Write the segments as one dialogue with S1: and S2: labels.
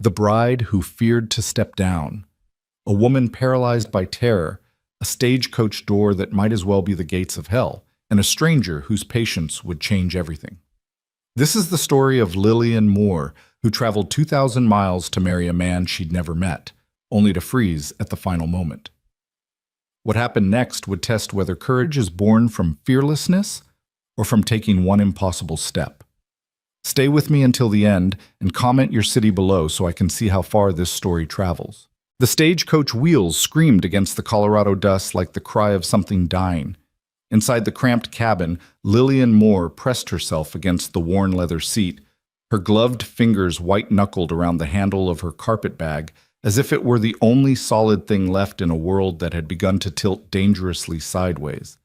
S1: The bride who feared to step down, a woman paralyzed by terror, a stagecoach door that might as well be the gates of hell, and a stranger whose patience would change everything. This is the story of Lillian Moore, who traveled 2,000 miles to marry a man she'd never met, only to freeze at the final moment. What happened next would test whether courage is born from fearlessness or from taking one impossible step. Stay with me until the end and comment your city below so I can see how far this story travels. The stagecoach wheels screamed against the Colorado dust like the cry of something dying. Inside the cramped cabin, Lillian Moore pressed herself against the worn leather seat, her gloved fingers white-knuckled around the handle of her carpet bag, as if it were the only solid thing left in a world that had begun to tilt dangerously sideways.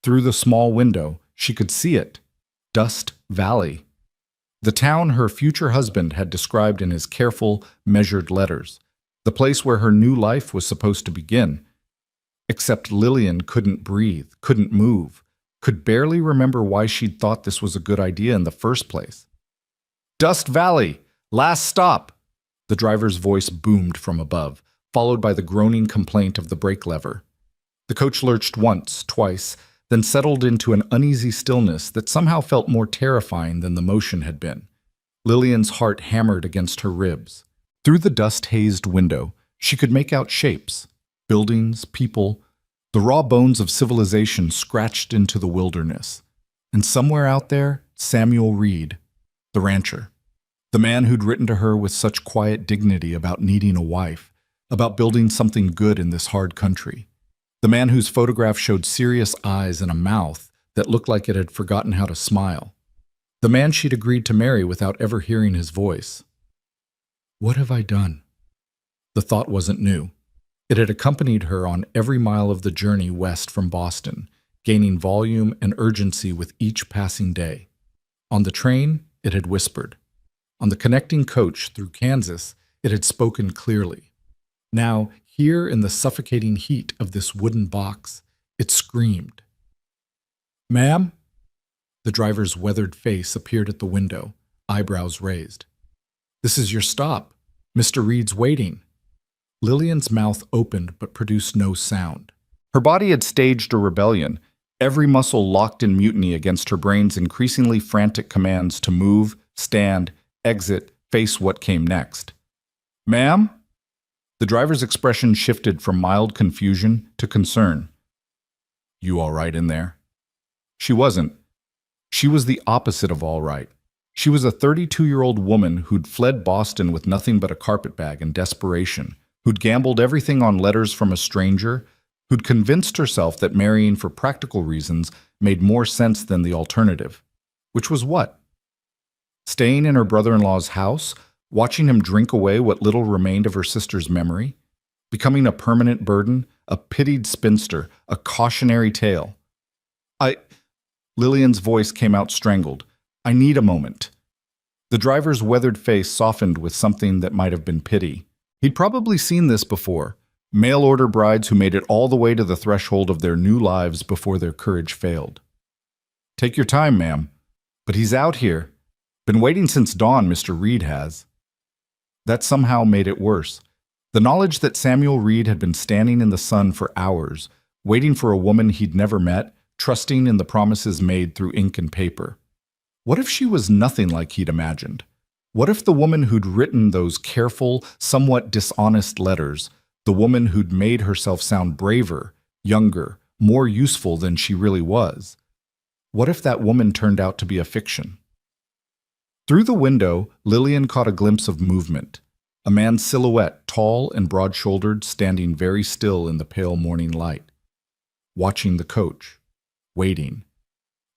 S1: Through the small window, she could see it. Dust Valley. The town her future husband had described in his careful, measured letters. The place where her new life was supposed to begin. Except Lillian couldn't breathe, couldn't move, could barely remember why she'd thought this was a good idea in the first place. Dust Valley! Last stop! The driver's voice boomed from above, followed by the groaning complaint of the brake lever. The coach lurched once, twice, then settled into an uneasy stillness that somehow felt more terrifying than the motion had been. Lillian's heart hammered against her ribs. Through the dust-hazed window, she could make out shapes, buildings, people, the raw bones of civilization scratched into the wilderness. And somewhere out there, Samuel Reed, the rancher, the man who'd written to her with such quiet dignity about needing a wife, about building something good in this hard country. The man whose photograph showed serious eyes and a mouth that looked like it had forgotten how to smile. The man she'd agreed to marry without ever hearing his voice. What have I done? The thought wasn't new. It had accompanied her on every mile of the journey west from Boston, gaining volume and urgency with each passing day. On the train, it had whispered. On the connecting coach through Kansas, it had spoken clearly. Now, here in the suffocating heat of this wooden box, it screamed. Ma'am? The driver's weathered face appeared at the window, eyebrows raised. This is your stop. Mr. Reed's waiting. Lillian's mouth opened but produced no sound. Her body had staged a rebellion, every muscle locked in mutiny against her brain's increasingly frantic commands to move, stand, exit, face what came next. Ma'am? The driver's expression shifted from mild confusion to concern. You all right in there? She wasn't. She was the opposite of all right. She was a 32-year-old woman who'd fled Boston with nothing but a carpetbag in desperation, who'd gambled everything on letters from a stranger, who'd convinced herself that marrying for practical reasons made more sense than the alternative. Which was what? Staying in her brother-in-law's house, watching him drink away what little remained of her sister's memory, becoming a permanent burden, a pitied spinster, a cautionary tale. Lillian's voice came out strangled. I need a moment. The driver's weathered face softened with something that might have been pity. He'd probably seen this before. Mail-order brides who made it all the way to the threshold of their new lives before their courage failed. Take your time, ma'am. But he's out here. Been waiting since dawn, Mr. Reed has. That somehow made it worse. The knowledge that Samuel Reed had been standing in the sun for hours, waiting for a woman he'd never met, trusting in the promises made through ink and paper. What if she was nothing like he'd imagined? What if the woman who'd written those careful, somewhat dishonest letters, the woman who'd made herself sound braver, younger, more useful than she really was, what if that woman turned out to be a fiction? Through the window, Lillian caught a glimpse of movement. A man's silhouette, tall and broad-shouldered, standing very still in the pale morning light. Watching the coach. Waiting.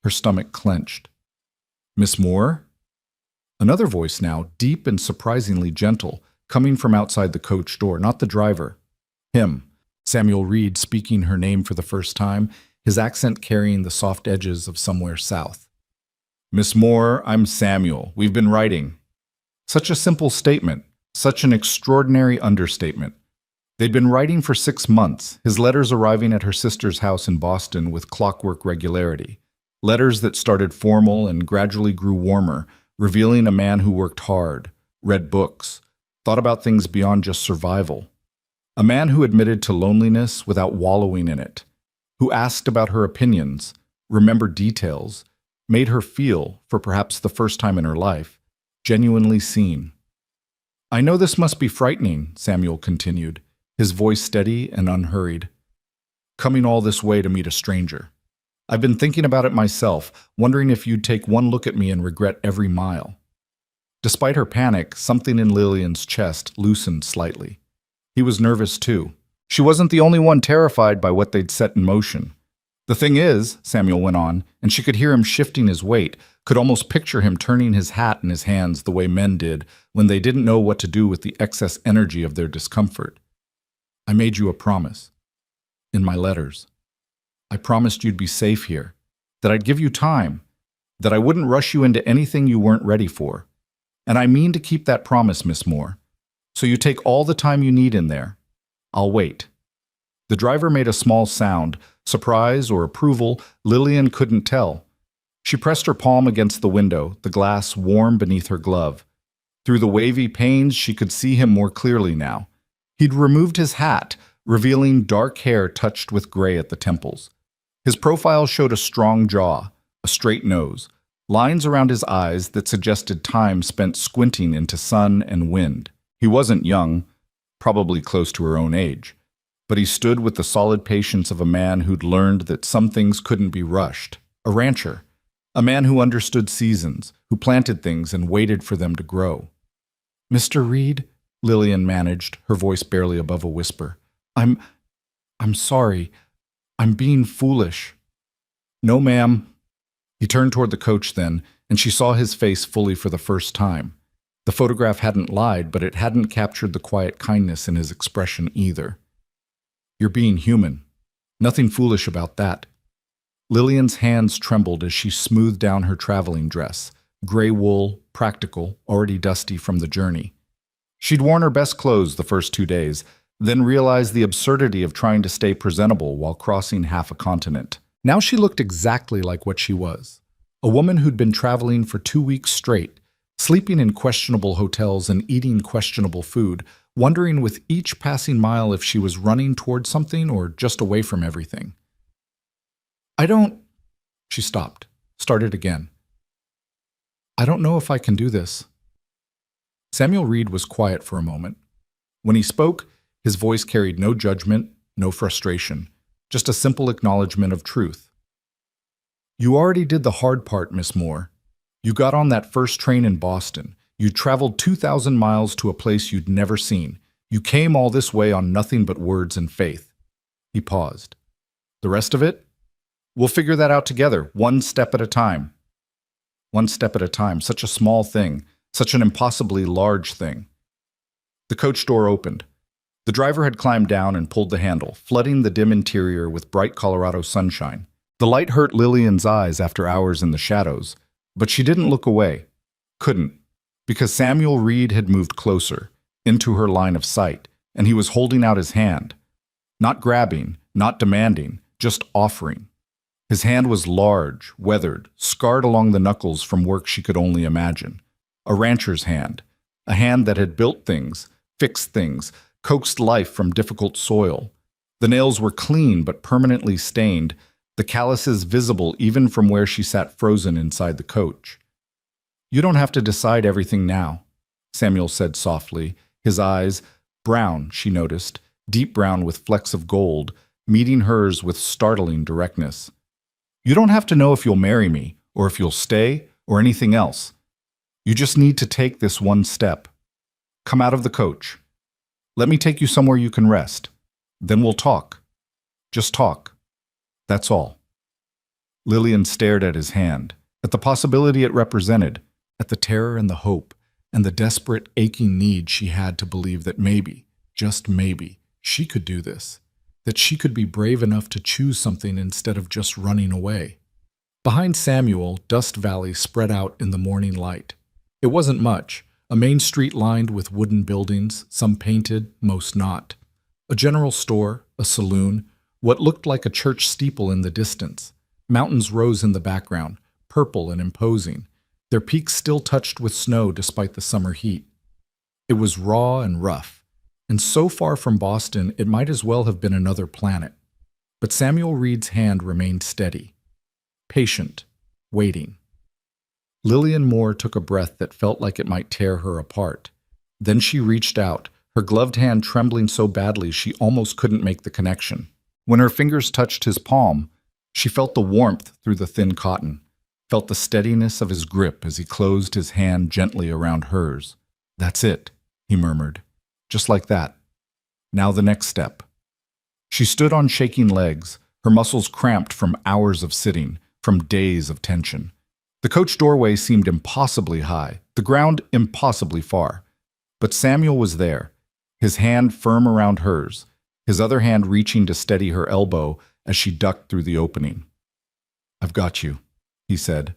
S1: Her stomach clenched. Miss Moore? Another voice now, deep and surprisingly gentle, coming from outside the coach door, not the driver. Him, Samuel Reed, speaking her name for the first time, his accent carrying the soft edges of somewhere south. Miss Moore, I'm Samuel. We've been writing. Such a simple statement, such an extraordinary understatement. They'd been writing for 6 months, his letters arriving at her sister's house in Boston with clockwork regularity. Letters that started formal and gradually grew warmer, revealing a man who worked hard, read books, thought about things beyond just survival. A man who admitted to loneliness without wallowing in it, who asked about her opinions, remembered details, made her feel, for perhaps the first time in her life, genuinely seen. "I know this must be frightening," Samuel continued, his voice steady and unhurried. "Coming all this way to meet a stranger. I've been thinking about it myself, wondering if you'd take one look at me and regret every mile." Despite her panic, something in Lillian's chest loosened slightly. He was nervous too. She wasn't the only one terrified by what they'd set in motion. "The thing is," Samuel went on, and she could hear him shifting his weight, could almost picture him turning his hat in his hands the way men did when they didn't know what to do with the excess energy of their discomfort. "I made you a promise. In my letters. I promised you'd be safe here, that I'd give you time, that I wouldn't rush you into anything you weren't ready for. And I mean to keep that promise, Miss Moore. So you take all the time you need in there. I'll wait." The driver made a small sound, surprise or approval, Lillian couldn't tell. She pressed her palm against the window, the glass warm beneath her glove. Through the wavy panes, she could see him more clearly now. He'd removed his hat, revealing dark hair touched with gray at the temples. His profile showed a strong jaw, a straight nose, lines around his eyes that suggested time spent squinting into sun and wind. He wasn't young, probably close to her own age, but he stood with the solid patience of a man who'd learned that some things couldn't be rushed. A rancher, a man who understood seasons, who planted things and waited for them to grow. "Mr. Reed," Lillian managed, her voice barely above a whisper. I'm sorry. I'm being foolish." "No, ma'am." He turned toward the coach then, and she saw his face fully for the first time. The photograph hadn't lied, but it hadn't captured the quiet kindness in his expression either. "You're being human. Nothing foolish about that." Lillian's hands trembled as she smoothed down her traveling dress, gray wool, practical, already dusty from the journey. She'd worn her best clothes the first 2 days, then realized the absurdity of trying to stay presentable while crossing half a continent. Now she looked exactly like what she was. A woman who'd been traveling for 2 weeks straight, sleeping in questionable hotels and eating questionable food, wondering with each passing mile if she was running toward something or just away from everything. She stopped, started again. "I don't know if I can do this." Samuel Reed was quiet for a moment. When he spoke, his voice carried no judgment, no frustration, just a simple acknowledgement of truth. "You already did the hard part, Miss Moore. You got on that first train in Boston. You traveled 2,000 miles to a place you'd never seen. You came all this way on nothing but words and faith." He paused. "The rest of it? We'll figure that out together, one step at a time." One step at a time, such a small thing, such an impossibly large thing. The coach door opened. The driver had climbed down and pulled the handle, flooding the dim interior with bright Colorado sunshine. The light hurt Lillian's eyes after hours in the shadows, but she didn't look away. Couldn't, because Samuel Reed had moved closer, into her line of sight, and he was holding out his hand. Not grabbing, not demanding, just offering. His hand was large, weathered, scarred along the knuckles from work she could only imagine. A rancher's hand, a hand that had built things, fixed things, coaxed life from difficult soil. The nails were clean but permanently stained, the calluses visible even from where she sat frozen inside the coach. "You don't have to decide everything now," Samuel said softly, his eyes, brown, she noticed, deep brown with flecks of gold, meeting hers with startling directness. "You don't have to know if you'll marry me, or if you'll stay, or anything else. You just need to take this one step. Come out of the coach. Let me take you somewhere you can rest. Then we'll talk. Just talk. That's all." Lillian stared at his hand, at the possibility it represented, at the terror and the hope, and the desperate, aching need she had to believe that maybe, just maybe, she could do this, that she could be brave enough to choose something instead of just running away. Behind Samuel, Dust Valley spread out in the morning light. It wasn't much, a main street lined with wooden buildings, some painted, most not. A general store, a saloon, what looked like a church steeple in the distance. Mountains rose in the background, purple and imposing, their peaks still touched with snow despite the summer heat. It was raw and rough, and so far from Boston it might as well have been another planet. But Samuel Reed's hand remained steady, patient, waiting. Lillian Moore took a breath that felt like it might tear her apart. Then she reached out, her gloved hand trembling so badly she almost couldn't make the connection. When her fingers touched his palm, she felt the warmth through the thin cotton, felt the steadiness of his grip as he closed his hand gently around hers. "That's it," he murmured. "Just like that. Now the next step." She stood on shaking legs, her muscles cramped from hours of sitting, from days of tension. The coach doorway seemed impossibly high, the ground impossibly far. But Samuel was there, his hand firm around hers, his other hand reaching to steady her elbow as she ducked through the opening. "I've got you," he said.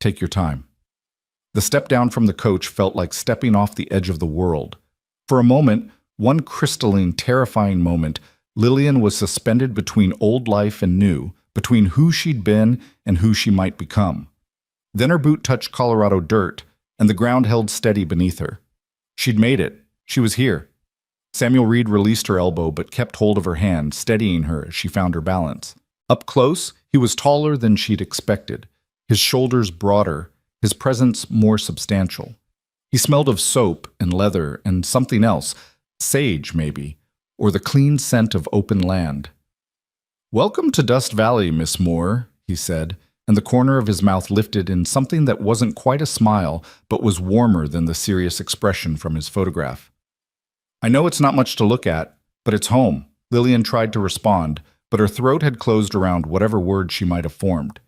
S1: "Take your time." The step down from the coach felt like stepping off the edge of the world. For a moment, one crystalline, terrifying moment, Lillian was suspended between old life and new, between who she'd been and who she might become. Then her boot touched Colorado dirt, and the ground held steady beneath her. She'd made it. She was here. Samuel Reed released her elbow but kept hold of her hand, steadying her as she found her balance. Up close, he was taller than she'd expected, his shoulders broader, his presence more substantial. He smelled of soap and leather and something else, sage maybe, or the clean scent of open land. "Welcome to Dust Valley, Miss Moore," he said, and the corner of his mouth lifted in something that wasn't quite a smile but was warmer than the serious expression from his photograph. "I know it's not much to look at, but it's home." Lillian tried to respond, but her throat had closed around whatever word she might have formed.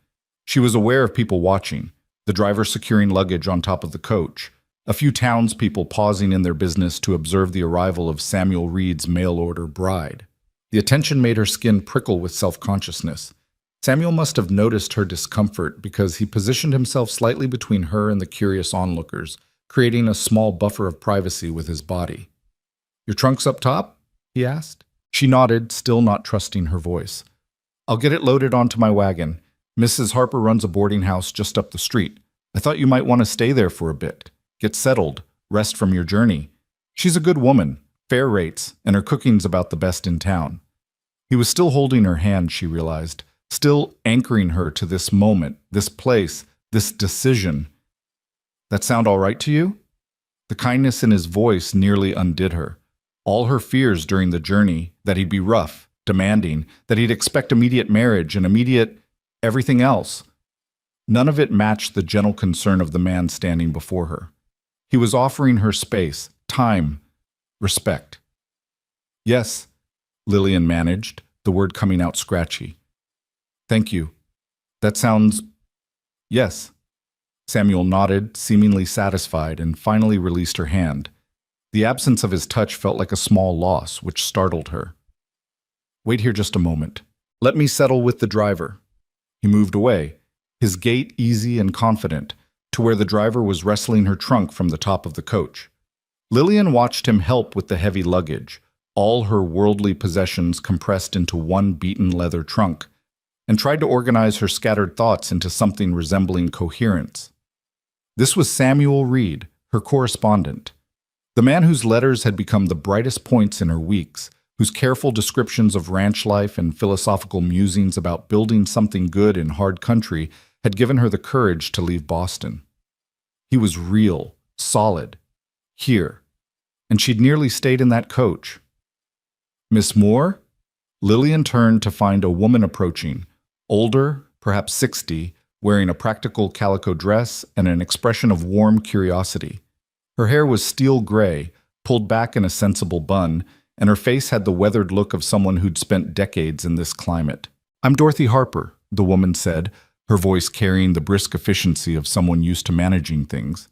S1: She was aware of people watching, the driver securing luggage on top of the coach, a few townspeople pausing in their business to observe the arrival of Samuel Reed's mail-order bride. The attention made her skin prickle with self-consciousness. Samuel must have noticed her discomfort because he positioned himself slightly between her and the curious onlookers, creating a small buffer of privacy with his body. "Your trunk's up top?" he asked. She nodded, still not trusting her voice. "I'll get it loaded onto my wagon. Mrs. Harper runs a boarding house just up the street. I thought you might want to stay there for a bit. Get settled, rest from your journey. She's a good woman, fair rates, and her cooking's about the best in town." He was still holding her hand, she realized, still anchoring her to this moment, this place, this decision. "That sound all right to you?" The kindness in his voice nearly undid her. All her fears during the journey, that he'd be rough, demanding, that he'd expect immediate marriage and immediate everything else. None of it matched the gentle concern of the man standing before her. He was offering her space, time, respect. "Yes," Lillian managed, the word coming out scratchy. "Thank you. That sounds—" "Yes." Samuel nodded, seemingly satisfied, and finally released her hand. The absence of his touch felt like a small loss, which startled her. "Wait here just a moment. Let me settle with the driver." He moved away, his gait easy and confident, to where the driver was wrestling her trunk from the top of the coach. Lillian watched him help with the heavy luggage, all her worldly possessions compressed into one beaten leather trunk, and tried to organize her scattered thoughts into something resembling coherence. This was Samuel Reed, her correspondent, the man whose letters had become the brightest points in her weeks, whose careful descriptions of ranch life and philosophical musings about building something good in hard country had given her the courage to leave Boston. He was real, solid, here, and she'd nearly stayed in that coach. "Miss Moore?" Lillian turned to find a woman approaching, older, perhaps 60, wearing a practical calico dress and an expression of warm curiosity. Her hair was steel gray, pulled back in a sensible bun, and her face had the weathered look of someone who'd spent decades in this climate. "I'm Dorothy Harper," the woman said, her voice carrying the brisk efficiency of someone used to managing things.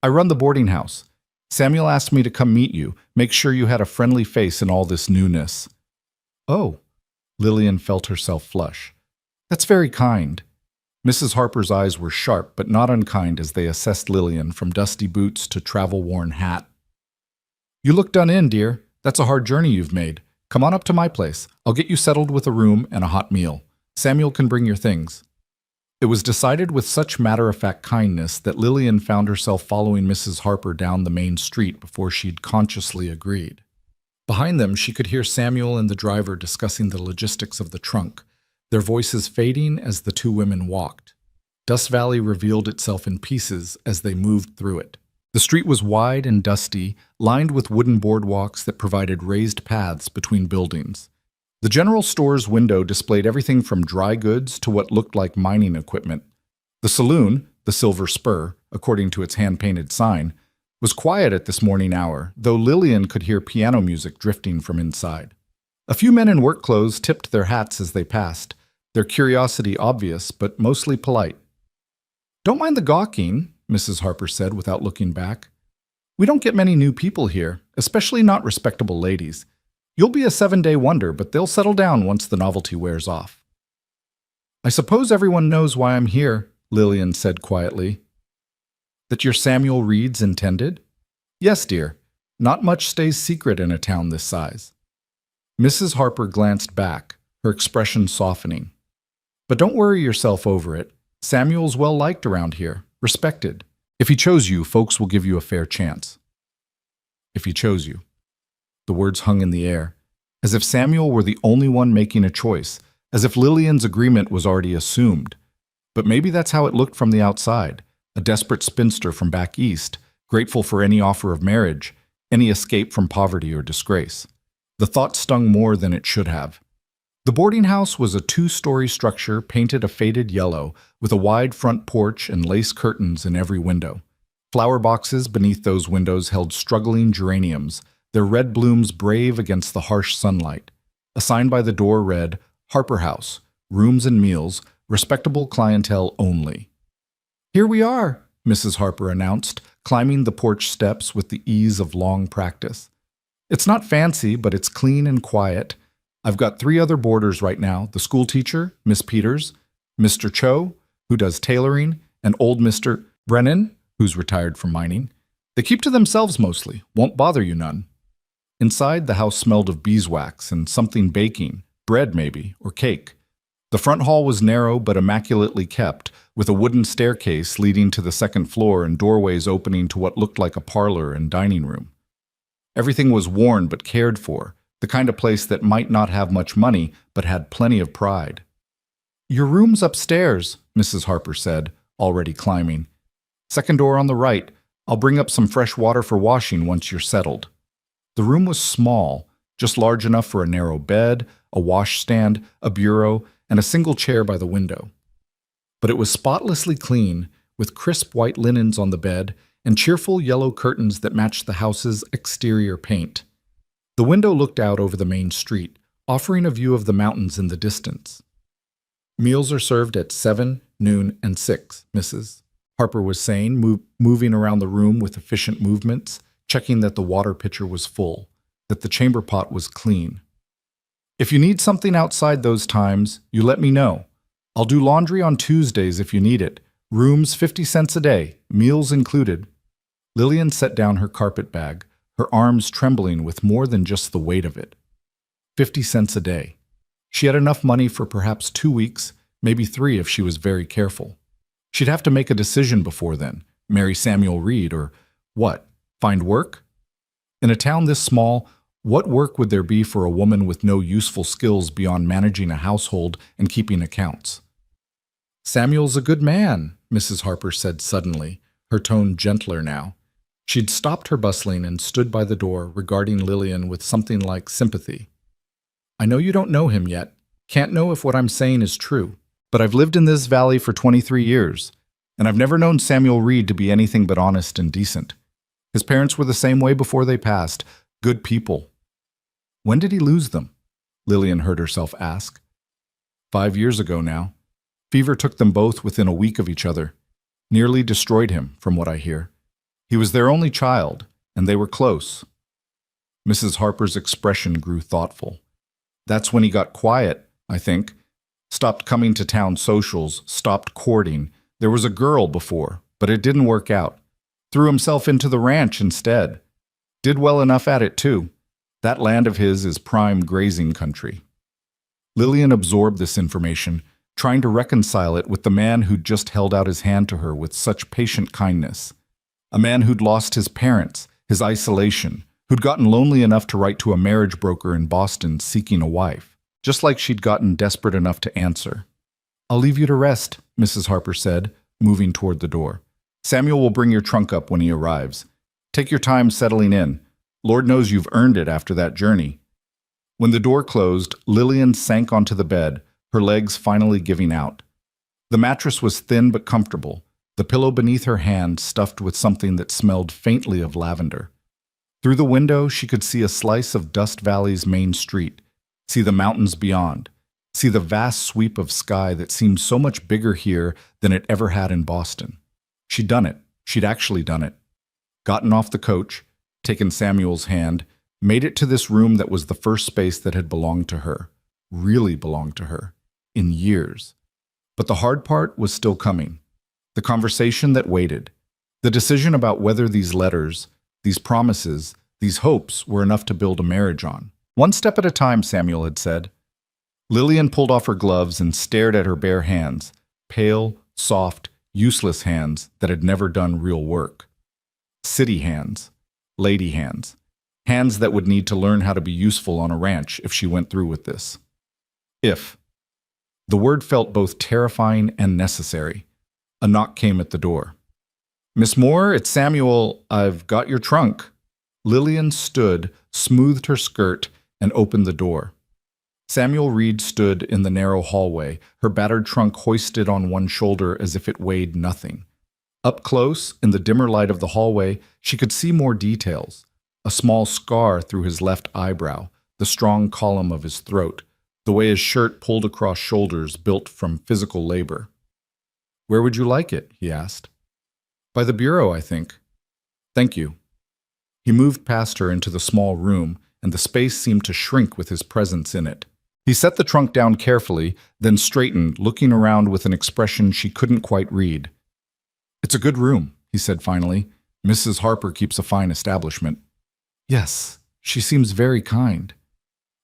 S1: "I run the boarding house. Samuel asked me to come meet you, make sure you had a friendly face in all this newness." "Oh," Lillian felt herself flush. "That's very kind." Mrs. Harper's eyes were sharp but not unkind as they assessed Lillian from dusty boots to travel-worn hat. "You look done in, dear. That's a hard journey you've made. Come on up to my place. I'll get you settled with a room and a hot meal. Samuel can bring your things." It was decided with such matter-of-fact kindness that Lillian found herself following Mrs. Harper down the main street before she'd consciously agreed. Behind them, she could hear Samuel and the driver discussing the logistics of the trunk, their voices fading as the two women walked. Dust Valley revealed itself in pieces as they moved through it. The street was wide and dusty, lined with wooden boardwalks that provided raised paths between buildings. The general store's window displayed everything from dry goods to what looked like mining equipment. The saloon, the Silver Spur, according to its hand-painted sign, was quiet at this morning hour, though Lillian could hear piano music drifting from inside. A few men in work clothes tipped their hats as they passed, their curiosity obvious but mostly polite. "Don't mind the gawking," Mrs. Harper said without looking back. "We don't get many new people here, especially not respectable ladies. You'll be a 7-day wonder, but they'll settle down once the novelty wears off." "I suppose everyone knows why I'm here," Lillian said quietly. "That you're Samuel Reed's intended?" "Yes, dear. Not much stays secret in a town this size." Mrs. Harper glanced back, her expression softening. "But don't worry yourself over it. Samuel's well liked around here, respected. If he chose you, folks will give you a fair chance." If he chose you. The words hung in the air, as if Samuel were the only one making a choice, as if Lillian's agreement was already assumed. But maybe that's how it looked from the outside, a desperate spinster from back east, grateful for any offer of marriage, any escape from poverty or disgrace. The thought stung more than it should have. The boarding house was a 2-story structure painted a faded yellow, with a wide front porch and lace curtains in every window. Flower boxes beneath those windows held struggling geraniums, their red blooms brave against the harsh sunlight. A sign by the door read, "Harper House, rooms and meals, respectable clientele only." "Here we are," Mrs. Harper announced, climbing the porch steps with the ease of long practice. "It's not fancy, but it's clean and quiet. I've got 3 other boarders right now, the school teacher, Miss Peters, Mr. Cho, who does tailoring, and old Mr. Brennan, who's retired from mining. They keep to themselves mostly, won't bother you none." Inside, the house smelled of beeswax and something baking, bread maybe, or cake. The front hall was narrow but immaculately kept, with a wooden staircase leading to the second floor and doorways opening to what looked like a parlor and dining room. Everything was worn but cared for, the kind of place that might not have much money but had plenty of pride. "Your room's upstairs," Mrs. Harper said, already climbing. "Second door on the right. I'll bring up some fresh water for washing once you're settled." The room was small, just large enough for a narrow bed, a washstand, a bureau, and a single chair by the window. But it was spotlessly clean, with crisp white linens on the bed and cheerful yellow curtains that matched the house's exterior paint. The window looked out over the main street, offering a view of the mountains in the distance. "Meals are served at 7, noon, and 6, Mrs." Harper was saying, moving around the room with efficient movements, checking that the water pitcher was full, that the chamber pot was clean. "If you need something outside those times, you let me know. I'll do laundry on Tuesdays if you need it. Rooms 50 cents a day, meals included." Lillian set down her carpet bag, her arms trembling with more than just the weight of it. 50 cents a day. She had enough money for perhaps 2 weeks, maybe 3 if she was very careful. She'd have to make a decision before then, marry Samuel Reed or what? Find work? In a town this small, what work would there be for a woman with no useful skills beyond managing a household and keeping accounts? "Samuel's a good man," Mrs. Harper said suddenly, her tone gentler now. She'd stopped her bustling and stood by the door, regarding Lillian with something like sympathy. "I know you don't know him yet, can't know if what I'm saying is true, but I've lived in this valley for 23 years, and I've never known Samuel Reed to be anything but honest and decent. His parents were the same way before they passed, good people." "When did he lose them?" Lillian heard herself ask. 5 years ago now. Fever took them both within a week of each other. Nearly destroyed him, from what I hear. He was their only child, and they were close. Mrs. Harper's expression grew thoughtful. "That's when he got quiet, I think. Stopped coming to town socials, stopped courting. There was a girl before, but it didn't work out. Threw himself into the ranch instead. Did well enough at it, too. That land of his is prime grazing country." Lillian absorbed this information, trying to reconcile it with the man who'd just held out his hand to her with such patient kindness. A man who'd lost his parents, his isolation, who'd gotten lonely enough to write to a marriage broker in Boston seeking a wife, just like she'd gotten desperate enough to answer. "I'll leave you to rest," Mrs. Harper said, moving toward the door. "Samuel will bring your trunk up when he arrives. Take your time settling in. Lord knows you've earned it after that journey." When the door closed, Lillian sank onto the bed, her legs finally giving out. The mattress was thin but comfortable, the pillow beneath her hand stuffed with something that smelled faintly of lavender. Through the window, she could see a slice of Dust Valley's main street, see the mountains beyond, see the vast sweep of sky that seemed so much bigger here than it ever had in Boston. She'd done it. She'd actually done it. Gotten off the coach, taken Samuel's hand, made it to this room that was the first space that had belonged to her, really belonged to her, in years. But the hard part was still coming. The conversation that waited. The decision about whether these letters, these promises, these hopes were enough to build a marriage on. "One step at a time," Samuel had said. Lillian pulled off her gloves and stared at her bare hands, pale, soft, useless hands that had never done real work. City hands, lady hands, hands that would need to learn how to be useful on a ranch if she went through with this. If. The word felt both terrifying and necessary. A knock came at the door. "Miss Moore, it's Samuel. I've got your trunk." Lillian stood, smoothed her skirt, and opened the door. Samuel Reed stood in the narrow hallway, her battered trunk hoisted on one shoulder as if it weighed nothing. Up close, in the dimmer light of the hallway, she could see more details. A small scar through his left eyebrow, the strong column of his throat, the way his shirt pulled across shoulders built from physical labor. "Where would you like it?" he asked. "By the bureau, I think." "Thank you." He moved past her into the small room, and the space seemed to shrink with his presence in it. He set the trunk down carefully, then straightened, looking around with an expression she couldn't quite read. "It's a good room," he said finally. "Mrs. Harper keeps a fine establishment." "Yes, she seems very kind."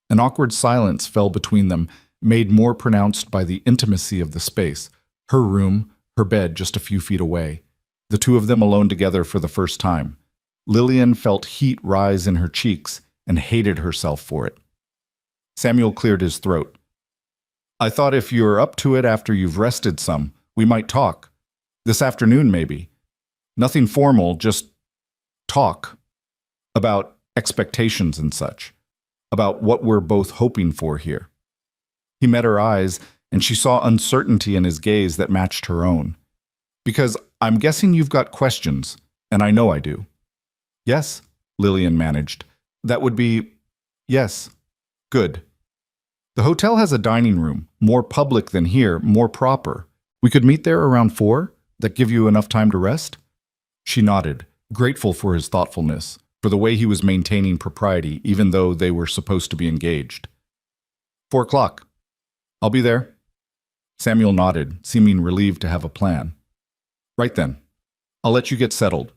S1: An awkward silence fell between them, made more pronounced by the intimacy of the space. Her room, her bed just a few feet away. The two of them alone together for the first time. Lillian felt heat rise in her cheeks and hated herself for it. Samuel cleared his throat. "I thought if you're up to it after you've rested some, we might talk. This afternoon, maybe. Nothing formal, just talk. About expectations and such. About what we're both hoping for here." He met her eyes, and she saw uncertainty in his gaze that matched her own. "Because I'm guessing you've got questions, and I know I do." "Yes," Lillian managed. "That would be... yes. Good. The hotel has a dining room, more public than here, more proper. We could meet there around 4? That give you enough time to rest?" She nodded, grateful for his thoughtfulness, for the way he was maintaining propriety even though they were supposed to be engaged. 4 o'clock. I'll be there." Samuel nodded, seeming relieved to have a plan. "Right then. I'll let you get settled."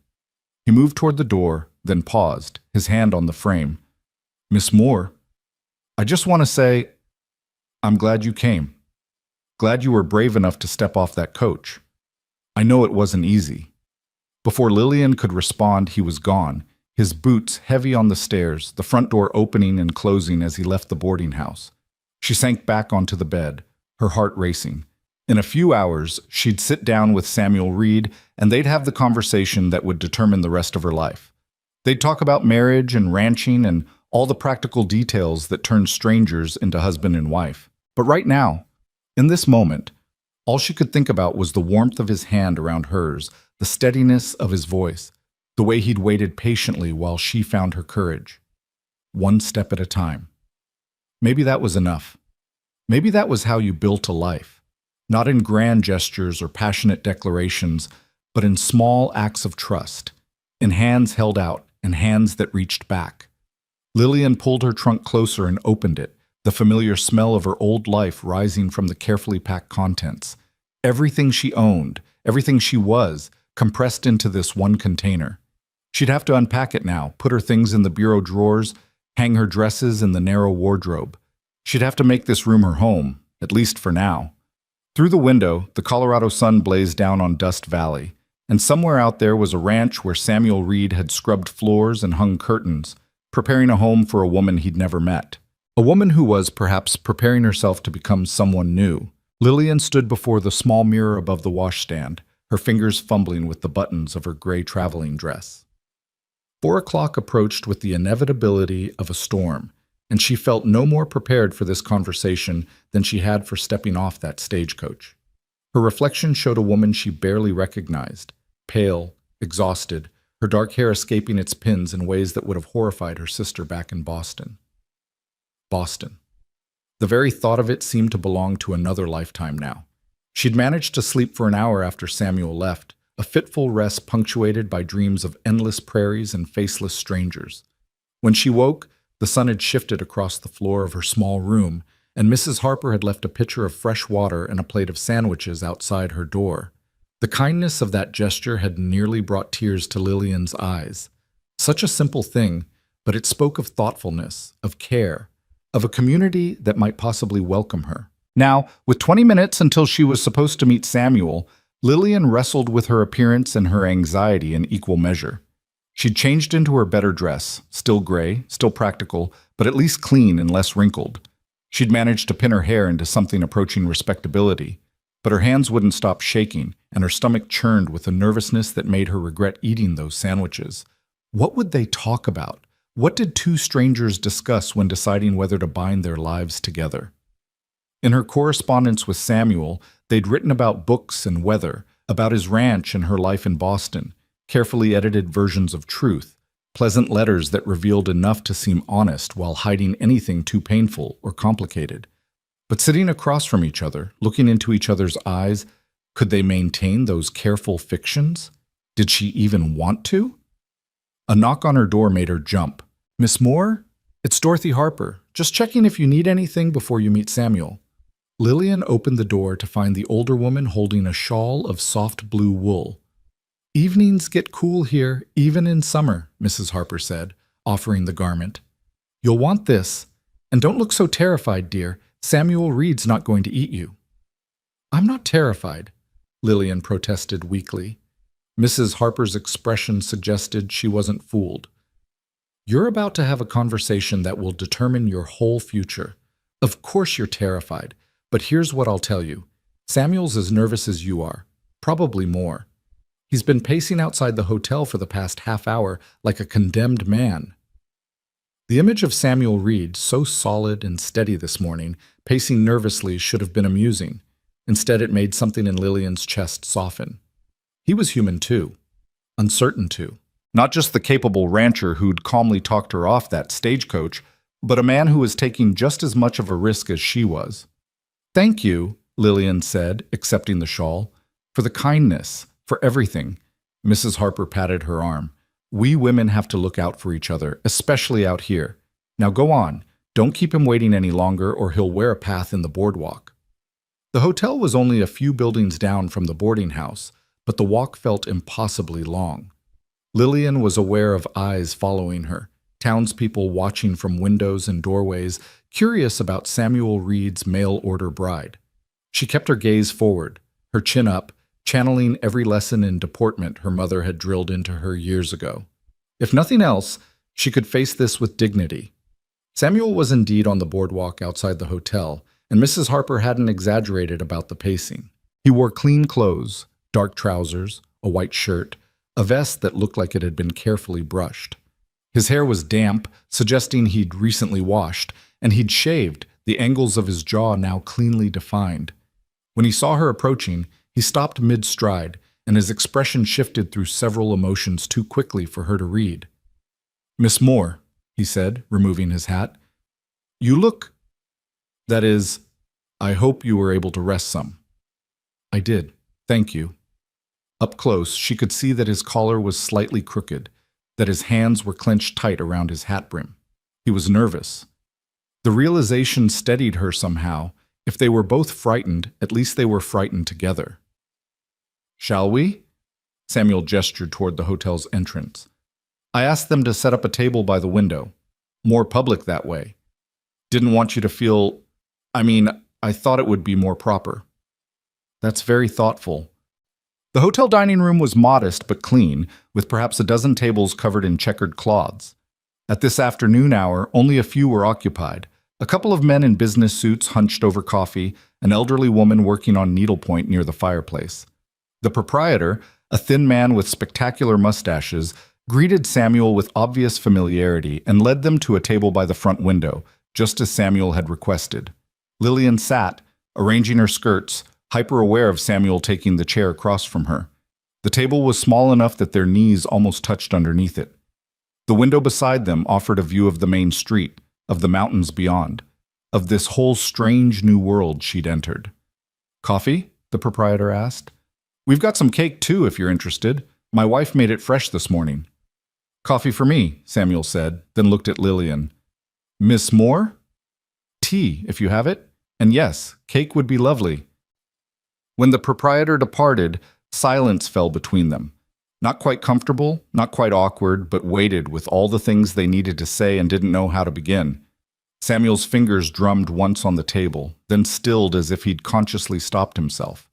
S1: He moved toward the door, then paused, his hand on the frame. "Miss Moore, I just want to say, I'm glad you came. Glad you were brave enough to step off that coach. I know it wasn't easy." Before Lillian could respond, he was gone, his boots heavy on the stairs, the front door opening and closing as he left the boarding house. She sank back onto the bed, her heart racing. In a few hours, she'd sit down with Samuel Reed, and they'd have the conversation that would determine the rest of her life. They'd talk about marriage and ranching and all the practical details that turn strangers into husband and wife. But right now, in this moment, all she could think about was the warmth of his hand around hers, the steadiness of his voice, the way he'd waited patiently while she found her courage. One step at a time. Maybe that was enough. Maybe that was how you built a life. Not in grand gestures or passionate declarations, but in small acts of trust, in hands held out and hands that reached back. Lillian pulled her trunk closer and opened it, the familiar smell of her old life rising from the carefully packed contents. Everything she owned, everything she was, compressed into this one container. She'd have to unpack it now, put her things in the bureau drawers, hang her dresses in the narrow wardrobe. She'd have to make this room her home, at least for now. Through the window, the Colorado sun blazed down on Dust Valley, and somewhere out there was a ranch where Samuel Reed had scrubbed floors and hung curtains, preparing a home for a woman he'd never met. A woman who was, perhaps, preparing herself to become someone new. Lillian stood before the small mirror above the washstand, her fingers fumbling with the buttons of her gray traveling dress. 4 o'clock approached with the inevitability of a storm, and she felt no more prepared for this conversation than she had for stepping off that stagecoach. Her reflection showed a woman she barely recognized, pale, exhausted, her dark hair escaping its pins in ways that would have horrified her sister back in Boston. Boston. The very thought of it seemed to belong to another lifetime now. She'd managed to sleep for an hour after Samuel left, a fitful rest punctuated by dreams of endless prairies and faceless strangers. When she woke, the sun had shifted across the floor of her small room, and Mrs. Harper had left a pitcher of fresh water and a plate of sandwiches outside her door. The kindness of that gesture had nearly brought tears to Lillian's eyes. Such a simple thing, but it spoke of thoughtfulness, of care, of a community that might possibly welcome her. Now, with 20 minutes until she was supposed to meet Samuel, Lillian wrestled with her appearance and her anxiety in equal measure. She'd changed into her better dress, still gray, still practical, but at least clean and less wrinkled. She'd managed to pin her hair into something approaching respectability, but her hands wouldn't stop shaking, and her stomach churned with a nervousness that made her regret eating those sandwiches. What would they talk about? What did two strangers discuss when deciding whether to bind their lives together? In her correspondence with Samuel, they'd written about books and weather, about his ranch and her life in Boston, carefully edited versions of truth, pleasant letters that revealed enough to seem honest while hiding anything too painful or complicated. But sitting across from each other, looking into each other's eyes, could they maintain those careful fictions? Did she even want to? A knock on her door made her jump. "Miss Moore? It's Dorothy Harper. Just checking if you need anything before you meet Samuel." Lillian opened the door to find the older woman holding a shawl of soft blue wool. "Evenings get cool here, even in summer," Mrs. Harper said, offering the garment. "You'll want this. And don't look so terrified, dear. Samuel Reed's not going to eat you." "I'm not terrified," Lillian protested weakly. Mrs. Harper's expression suggested she wasn't fooled. "You're about to have a conversation that will determine your whole future. Of course you're terrified, but here's what I'll tell you. Samuel's as nervous as you are, probably more. He's been pacing outside the hotel for the past half hour like a condemned man." The image of Samuel Reed, so solid and steady this morning, pacing nervously, should have been amusing. Instead, it made something in Lillian's chest soften. He was human too, uncertain too. Not just the capable rancher who'd calmly talked her off that stagecoach, but a man who was taking just as much of a risk as she was. "Thank you," Lillian said, accepting the shawl, "for the kindness, for everything." Mrs. Harper patted her arm. "We women have to look out for each other, especially out here. Now go on. Don't keep him waiting any longer or he'll wear a path in the boardwalk." The hotel was only a few buildings down from the boarding house, but the walk felt impossibly long. Lillian was aware of eyes following her, townspeople watching from windows and doorways, curious about Samuel Reed's mail-order bride. She kept her gaze forward, her chin up, channeling every lesson in deportment her mother had drilled into her years ago. If nothing else, she could face this with dignity. Samuel was indeed on the boardwalk outside the hotel, and Mrs. Harper hadn't exaggerated about the pacing. He wore clean clothes, dark trousers, a white shirt, a vest that looked like it had been carefully brushed. His hair was damp, suggesting he'd recently washed, and he'd shaved, the angles of his jaw now cleanly defined. When he saw her approaching, he stopped mid-stride, and his expression shifted through several emotions too quickly for her to read. "Miss Moore," he said, removing his hat, "you look... That is, I hope you were able to rest some." "I did, thank you." Up close, she could see that his collar was slightly crooked, that his hands were clenched tight around his hat brim. He was nervous. The realization steadied her somehow. If they were both frightened, at least they were frightened together. "Shall we?" Samuel gestured toward the hotel's entrance. "I asked them to set up a table by the window. More public that way. Didn't want you to feel... I thought it would be more proper." That's very thoughtful. The hotel dining room was modest but clean, with perhaps a dozen tables covered in checkered cloths. At this afternoon hour, only a few were occupied. A couple of men in business suits hunched over coffee, an elderly woman working on needlepoint near the fireplace. The proprietor, a thin man with spectacular mustaches, greeted Samuel with obvious familiarity and led them to a table by the front window, just as Samuel had requested. Lillian sat, arranging her skirts, hyper-aware of Samuel taking the chair across from her. The table was small enough that their knees almost touched underneath it. The window beside them offered a view of the main street, of the mountains beyond, of this whole strange new world she'd entered. "Coffee?" the proprietor asked. "We've got some cake too, if you're interested. My wife made it fresh this morning." "Coffee for me," Samuel said, then looked at Lillian. "Miss Moore?" "Tea, if you have it. And yes, cake would be lovely." When the proprietor departed, silence fell between them. Not quite comfortable, not quite awkward, but weighted with all the things they needed to say and didn't know how to begin. Samuel's fingers drummed once on the table, then stilled as if he'd consciously stopped himself.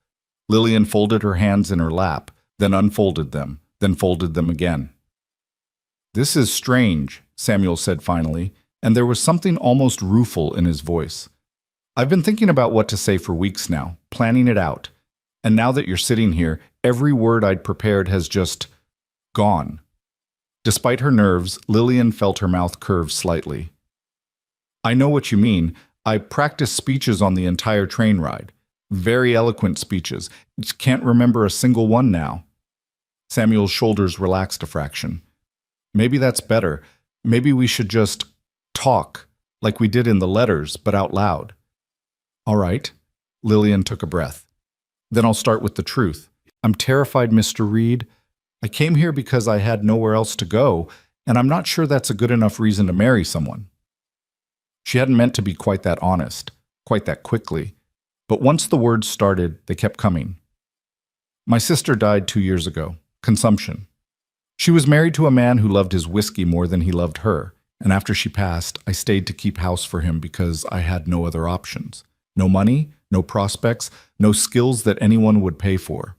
S1: Lillian folded her hands in her lap, then unfolded them, then folded them again. "This is strange," Samuel said finally, and there was something almost rueful in his voice. "I've been thinking about what to say for weeks now, planning it out. And now that you're sitting here, every word I'd prepared has just gone." Despite her nerves, Lillian felt her mouth curve slightly. "I know what you mean. I practiced speeches on the entire train ride. Very eloquent speeches. Can't remember a single one now." Samuel's shoulders relaxed a fraction. "Maybe that's better. Maybe we should just talk, like we did in the letters, but out loud." "All right." Lillian took a breath. "Then I'll start with the truth. I'm terrified, Mr. Reed. I came here because I had nowhere else to go, and I'm not sure that's a good enough reason to marry someone." She hadn't meant to be quite that honest, quite that quickly, but once the words started, they kept coming. "My sister died 2 years ago. Consumption. She was married to a man who loved his whiskey more than he loved her, and after she passed, I stayed to keep house for him because I had no other options. No money, no prospects, no skills that anyone would pay for.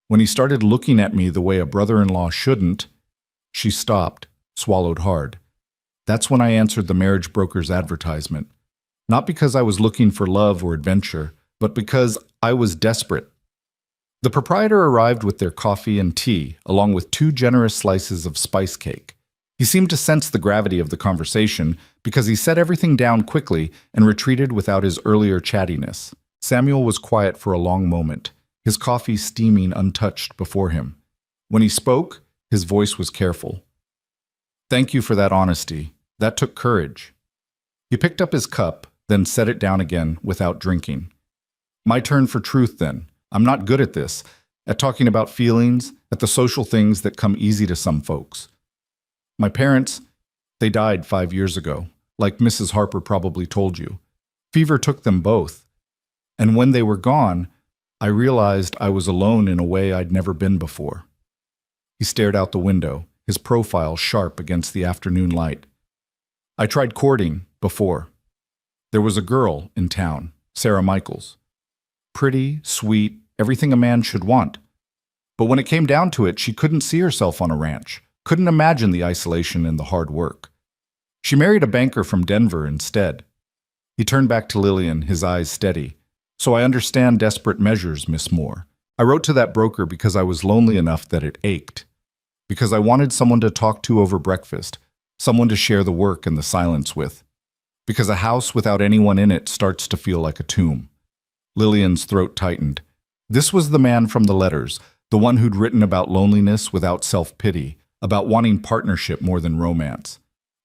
S1: When he started looking at me the way a brother-in-law shouldn't," she stopped, swallowed hard. "That's when I answered the marriage broker's advertisement. Not because I was looking for love or adventure, but because I was desperate." The proprietor arrived with their coffee and tea, along with 2 generous slices of spice cake. He seemed to sense the gravity of the conversation because he set everything down quickly and retreated without his earlier chattiness. Samuel was quiet for a long moment, his coffee steaming untouched before him. When he spoke, his voice was careful. "Thank you for that honesty. That took courage." He picked up his cup, then set it down again without drinking. "My turn for truth, then. I'm not good at this, at talking about feelings, at the social things that come easy to some folks. My parents, they died 5 years ago, like Mrs. Harper probably told you. Fever took them both. And when they were gone, I realized I was alone in a way I'd never been before." He stared out the window, his profile sharp against the afternoon light. "I tried courting before. There was a girl in town, Sarah Michaels. Pretty, sweet, everything a man should want. But when it came down to it, she couldn't see herself on a ranch, couldn't imagine the isolation and the hard work. She married a banker from Denver instead." He turned back to Lillian, his eyes steady. "So I understand desperate measures, Miss Moore. I wrote to that broker because I was lonely enough that it ached. Because I wanted someone to talk to over breakfast, someone to share the work and the silence with. Because a house without anyone in it starts to feel like a tomb." Lillian's throat tightened. This was the man from the letters, the one who'd written about loneliness without self-pity, about wanting partnership more than romance.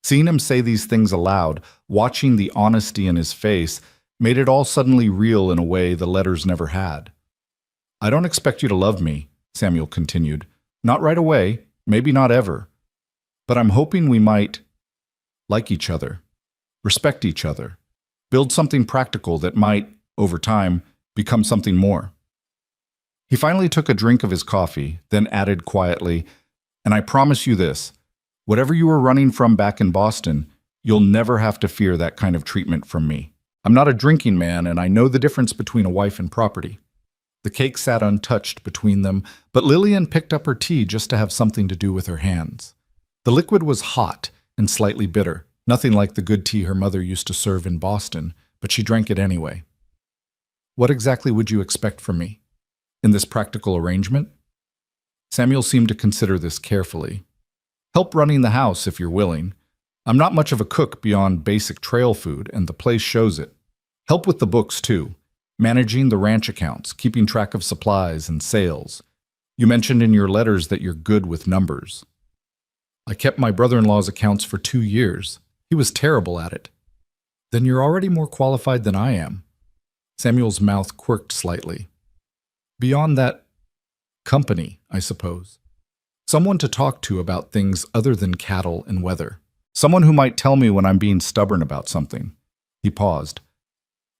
S1: Seeing him say these things aloud, watching the honesty in his face, made it all suddenly real in a way the letters never had. "I don't expect you to love me," Samuel continued. "Not right away, maybe not ever. But I'm hoping we might like each other, respect each other, build something practical that might, over time, become something more." He finally took a drink of his coffee, then added quietly, "And I promise you this, whatever you were running from back in Boston, you'll never have to fear that kind of treatment from me. I'm not a drinking man, and I know the difference between a wife and property." The cake sat untouched between them, but Lillian picked up her tea just to have something to do with her hands. The liquid was hot and slightly bitter, nothing like the good tea her mother used to serve in Boston, but she drank it anyway. What exactly would you expect from me? In this practical arrangement? Samuel seemed to consider this carefully. Help running the house if you're willing. I'm not much of a cook beyond basic trail food, and the place shows it. Help with the books, too. Managing the ranch accounts, keeping track of supplies and sales. You mentioned in your letters that you're good with numbers. I kept my brother-in-law's accounts for 2 years. He was terrible at it. Then you're already more qualified than I am. Samuel's mouth quirked slightly. Beyond that, company, I suppose. Someone to talk to about things other than cattle and weather. Someone who might tell me when I'm being stubborn about something. He paused.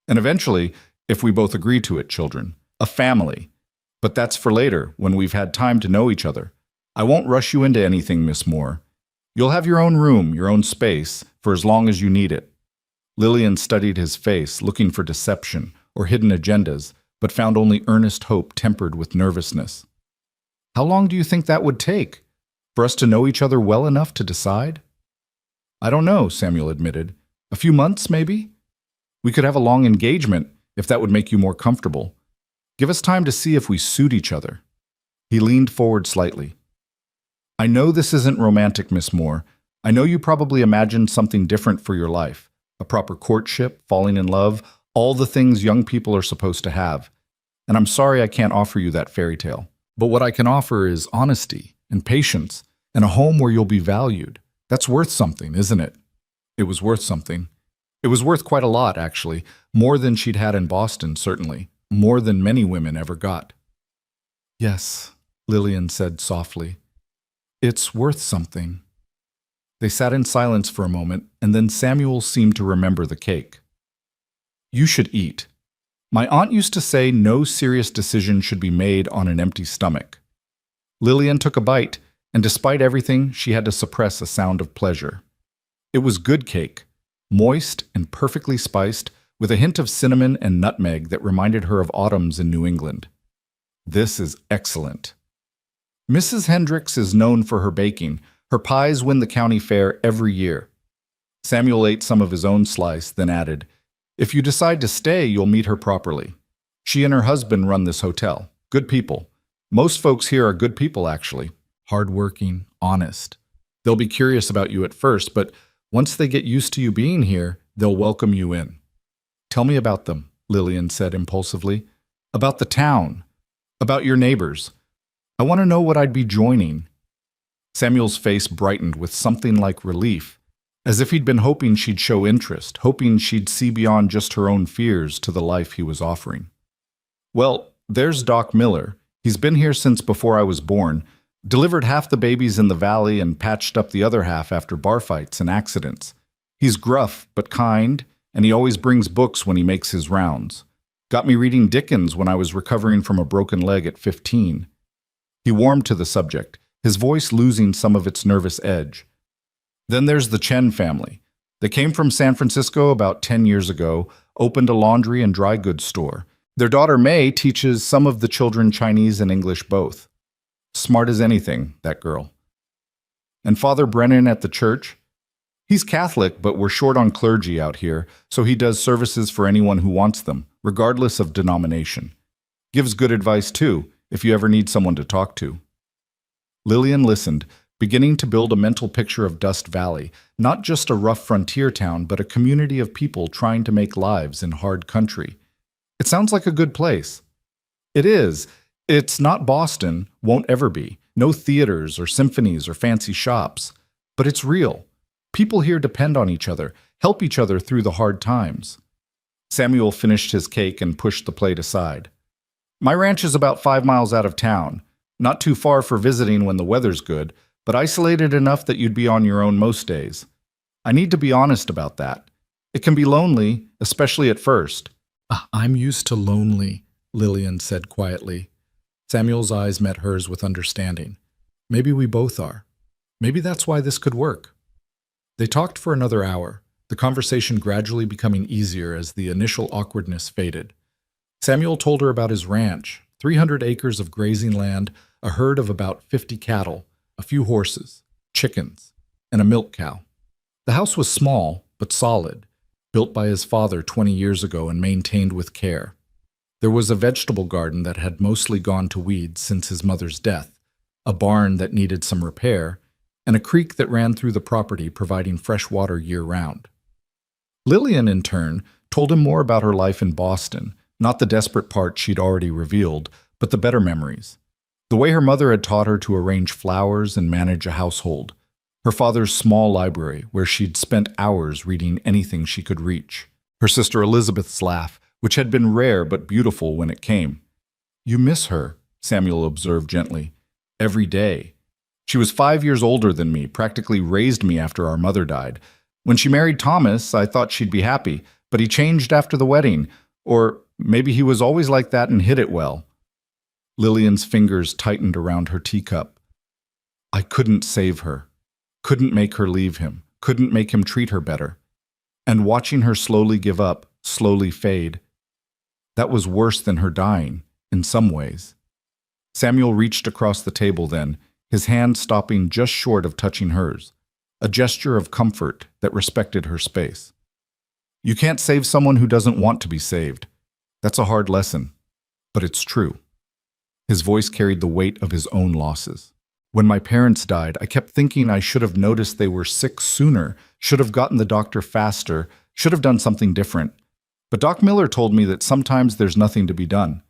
S1: And eventually, if we both agree to it, children, a family. But that's for later, when we've had time to know each other. I won't rush you into anything, Miss Moore. You'll have your own room, your own space, for as long as you need it. Lillian studied his face, looking for deception or hidden agendas, but found only earnest hope tempered with nervousness. How long do you think that would take? For us to know each other well enough to decide? I don't know, Samuel admitted. A few months, maybe? We could have a long engagement, if that would make you more comfortable. Give us time to see if we suit each other. He leaned forward slightly. I know this isn't romantic, Miss Moore. I know you probably imagined something different for your life. A proper courtship, falling in love, all the things young people are supposed to have. And I'm sorry I can't offer you that fairy tale. But what I can offer is honesty and patience and a home where you'll be valued. That's worth something, isn't it? It was worth something. It was worth quite a lot, actually. More than she'd had in Boston, certainly. More than many women ever got. Yes, Lillian said softly. It's worth something. They sat in silence for a moment, and then Samuel seemed to remember the cake. You should eat. My aunt used to say no serious decision should be made on an empty stomach. Lillian took a bite, and despite everything, she had to suppress a sound of pleasure. It was good cake, moist and perfectly spiced, with a hint of cinnamon and nutmeg that reminded her of autumns in New England. This is excellent. Mrs. Hendricks is known for her baking. Her pies win the county fair every year. Samuel ate some of his own slice, then added, If you decide to stay, you'll meet her properly. She and her husband run this hotel. Good people. Most folks here are good people, actually. Hardworking, honest. They'll be curious about you at first, but once they get used to you being here, they'll welcome you in. Tell me about them, Lillian said impulsively. About the town. About your neighbors. I want to know what I'd be joining. Samuel's face brightened with something like relief, as if he'd been hoping she'd show interest, hoping she'd see beyond just her own fears to the life he was offering. Well, there's Doc Miller. He's been here since before I was born, delivered half the babies in the valley and patched up the other half after bar fights and accidents. He's gruff but kind, and he always brings books when he makes his rounds. Got me reading Dickens when I was recovering from a broken leg at 15. He warmed to the subject, his voice losing some of its nervous edge. Then there's the Chen family. They came from San Francisco about 10 years ago, opened a laundry and dry goods store. Their daughter May teaches some of the children Chinese and English both. Smart as anything, that girl. And Father Brennan at the church? He's Catholic, but we're short on clergy out here, so he does services for anyone who wants them, regardless of denomination. Gives good advice, too, if you ever need someone to talk to. Lillian listened, beginning to build a mental picture of Dust Valley, not just a rough frontier town, but a community of people trying to make lives in hard country. It sounds like a good place. It is. It's not Boston, won't ever be. No theaters or symphonies or fancy shops. But it's real. People here depend on each other, help each other through the hard times. Samuel finished his cake and pushed the plate aside. My ranch is about 5 miles out of town. Not too far for visiting when the weather's good, but isolated enough that you'd be on your own most days. I need to be honest about that. It can be lonely, especially at first. I'm used to lonely, Lillian said quietly. Samuel's eyes met hers with understanding. Maybe we both are. Maybe that's why this could work. They talked for another hour, the conversation gradually becoming easier as the initial awkwardness faded. Samuel told her about his ranch, 300 acres of grazing land, a herd of about 50 cattle, a few horses, chickens, and a milk cow. The house was small, but solid, built by his father 20 years ago and maintained with care. There was a vegetable garden that had mostly gone to weeds since his mother's death, a barn that needed some repair, and a creek that ran through the property providing fresh water year-round. Lillian, in turn, told him more about her life in Boston, not the desperate part she'd already revealed, but the better memories. The way her mother had taught her to arrange flowers and manage a household. Her father's small library, where she'd spent hours reading anything she could reach. Her sister Elizabeth's laugh, which had been rare but beautiful when it came. "You miss her," Samuel observed gently. "Every day. She was 5 years older than me, practically raised me after our mother died. When she married Thomas, I thought she'd be happy, but he changed after the wedding. Or maybe he was always like that and hid it well." Lillian's fingers tightened around her teacup. "I couldn't save her. Couldn't make her leave him. Couldn't make him treat her better. And watching her slowly give up, slowly fade, that was worse than her dying, in some ways." Samuel reached across the table then, his hand stopping just short of touching hers, a gesture of comfort that respected her space. "You can't save someone who doesn't want to be saved. That's a hard lesson, but it's true." His voice carried the weight of his own losses. "When my parents died, I kept thinking I should have noticed they were sick sooner, should have gotten the doctor faster, should have done something different. But Doc Miller told me that sometimes there's nothing to be done.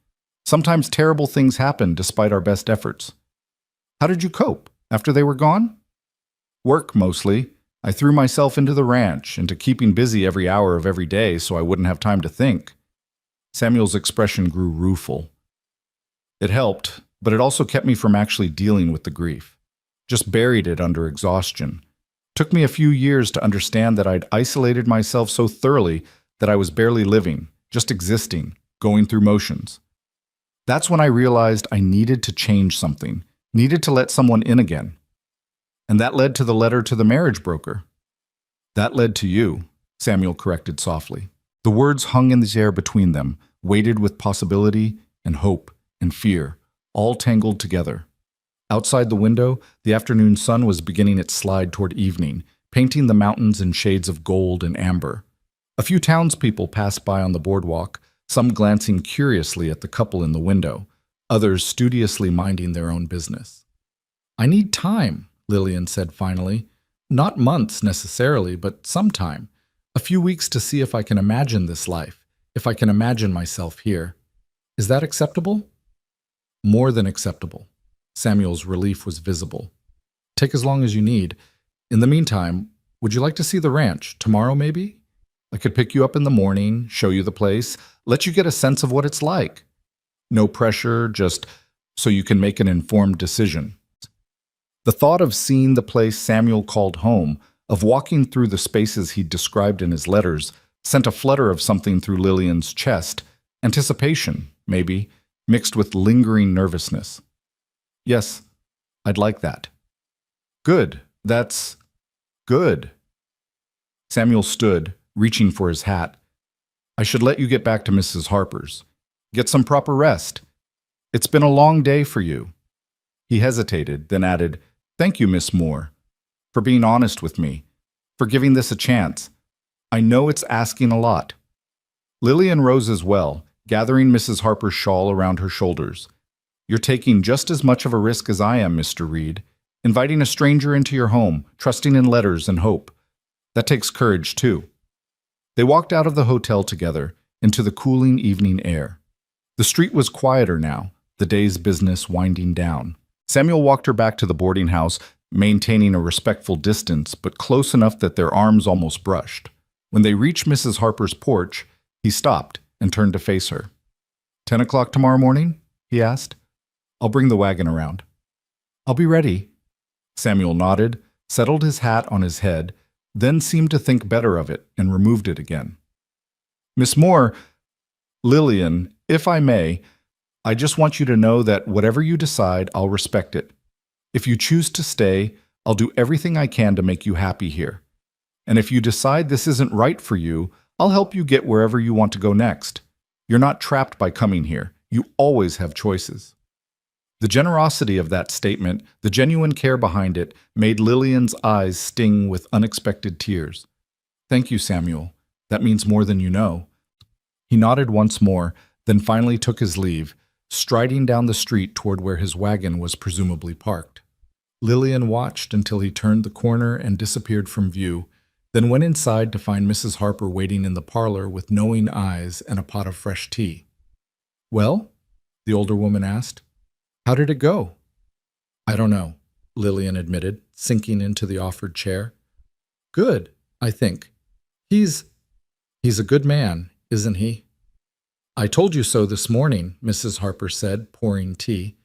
S1: Sometimes terrible things happen despite our best efforts." "How did you cope after they were gone?" "Work, mostly. I threw myself into the ranch, into keeping busy every hour of every day so I wouldn't have time to think." Samuel's expression grew rueful. "It helped, but it also kept me from actually dealing with the grief. Just buried it under exhaustion. Took me a few years to understand that I'd isolated myself so thoroughly that I was barely living, just existing, going through motions. That's when I realized I needed to change something, needed to let someone in again. And that led to the letter to the marriage broker." "That led to you," Samuel corrected softly. The words hung in the air between them, weighted with possibility and hope and fear, all tangled together. Outside the window, the afternoon sun was beginning its slide toward evening, painting the mountains in shades of gold and amber. A few townspeople passed by on the boardwalk, some glancing curiously at the couple in the window, others studiously minding their own business. "I need time," Lillian said finally. "Not months necessarily, but some time. A few weeks to see if I can imagine this life, if I can imagine myself here. Is that acceptable?" "More than acceptable." Samuel's relief was visible. "Take as long as you need. In the meantime, would you like to see the ranch, tomorrow maybe? I could pick you up in the morning, show you the place, let you get a sense of what it's like. No pressure, just so you can make an informed decision." The thought of seeing the place Samuel called home, of walking through the spaces he'd described in his letters, sent a flutter of something through Lillian's chest, anticipation, maybe, mixed with lingering nervousness. "Yes, I'd like that." "Good, that's good." Samuel stood, reaching for his hat. "I should let you get back to Mrs. Harper's. Get some proper rest. It's been a long day for you." He hesitated, then added, "Thank you, Miss Moore, for being honest with me, for giving this a chance. I know it's asking a lot." Lillian rose as well, gathering Mrs. Harper's shawl around her shoulders. "You're taking just as much of a risk as I am, Mr. Reed, inviting a stranger into your home, trusting in letters and hope. That takes courage, too." They walked out of the hotel together, into the cooling evening air. The street was quieter now, the day's business winding down. Samuel walked her back to the boarding house, maintaining a respectful distance, but close enough that their arms almost brushed. When they reached Mrs. Harper's porch, he stopped and turned to face her. 10 o'clock tomorrow morning?" he asked. "I'll bring the wagon around." "I'll be ready." Samuel nodded, settled his hat on his head, then seemed to think better of it and removed it again. "Miss Moore, Lillian, if I may, I just want you to know that whatever you decide, I'll respect it. If you choose to stay, I'll do everything I can to make you happy here. And if you decide this isn't right for you, I'll help you get wherever you want to go next. You're not trapped by coming here. You always have choices. The generosity of that statement, the genuine care behind it, made Lillian's eyes sting with unexpected tears. Thank you, Samuel. That means more than you know. He nodded once more, then finally took his leave, striding down the street toward where his wagon was presumably parked. Lillian watched until he turned the corner and disappeared from view, then went inside to find Mrs. Harper waiting in the parlor with knowing eyes and a pot of fresh tea. "Well?" the older woman asked. "How did it go?" "I don't know," Lillian admitted, sinking into the offered chair. "Good, I think. He's a good man, isn't he?" "I told you so this morning," Mrs. Harper said, pouring tea.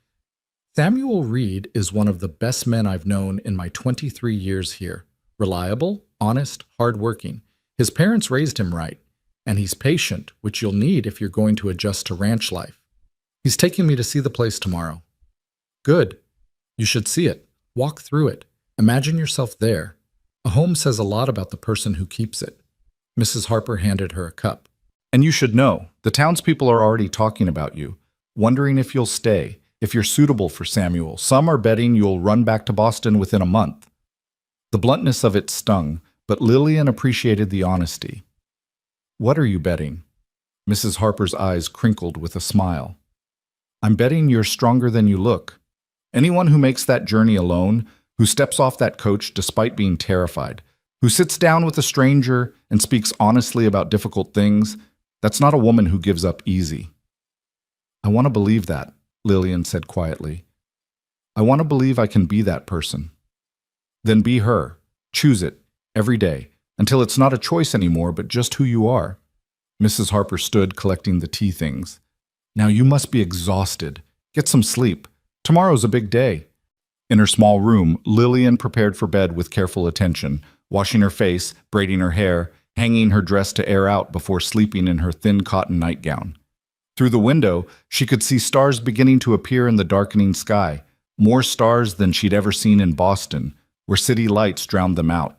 S1: "Samuel Reed is one of the best men I've known in my 23 years here. Reliable, honest, hard-working. His parents raised him right, and he's patient, which you'll need if you're going to adjust to ranch life. He's taking me to see the place tomorrow." "Good. You should see it. Walk through it. Imagine yourself there. A home says a lot about the person who keeps it." Mrs. Harper handed her a cup. "And you should know, the townspeople are already talking about you, wondering if you'll stay, if you're suitable for Samuel. Some are betting you'll run back to Boston within a month." The bluntness of it stung, but Lillian appreciated the honesty. "What are you betting?" Mrs. Harper's eyes crinkled with a smile. "I'm betting you're stronger than you look. Anyone who makes that journey alone, who steps off that coach despite being terrified, who sits down with a stranger and speaks honestly about difficult things, that's not a woman who gives up easy." "I want to believe that," Lillian said quietly. "I want to believe I can be that person." "Then be her. Choose it, every day, until it's not a choice anymore, but just who you are." Mrs. Harper stood collecting the tea things. "Now you must be exhausted. Get some sleep. Tomorrow's a big day." In her small room, Lillian prepared for bed with careful attention, washing her face, braiding her hair, hanging her dress to air out before sleeping in her thin cotton nightgown. Through the window, she could see stars beginning to appear in the darkening sky, more stars than she'd ever seen in Boston, where city lights drowned them out.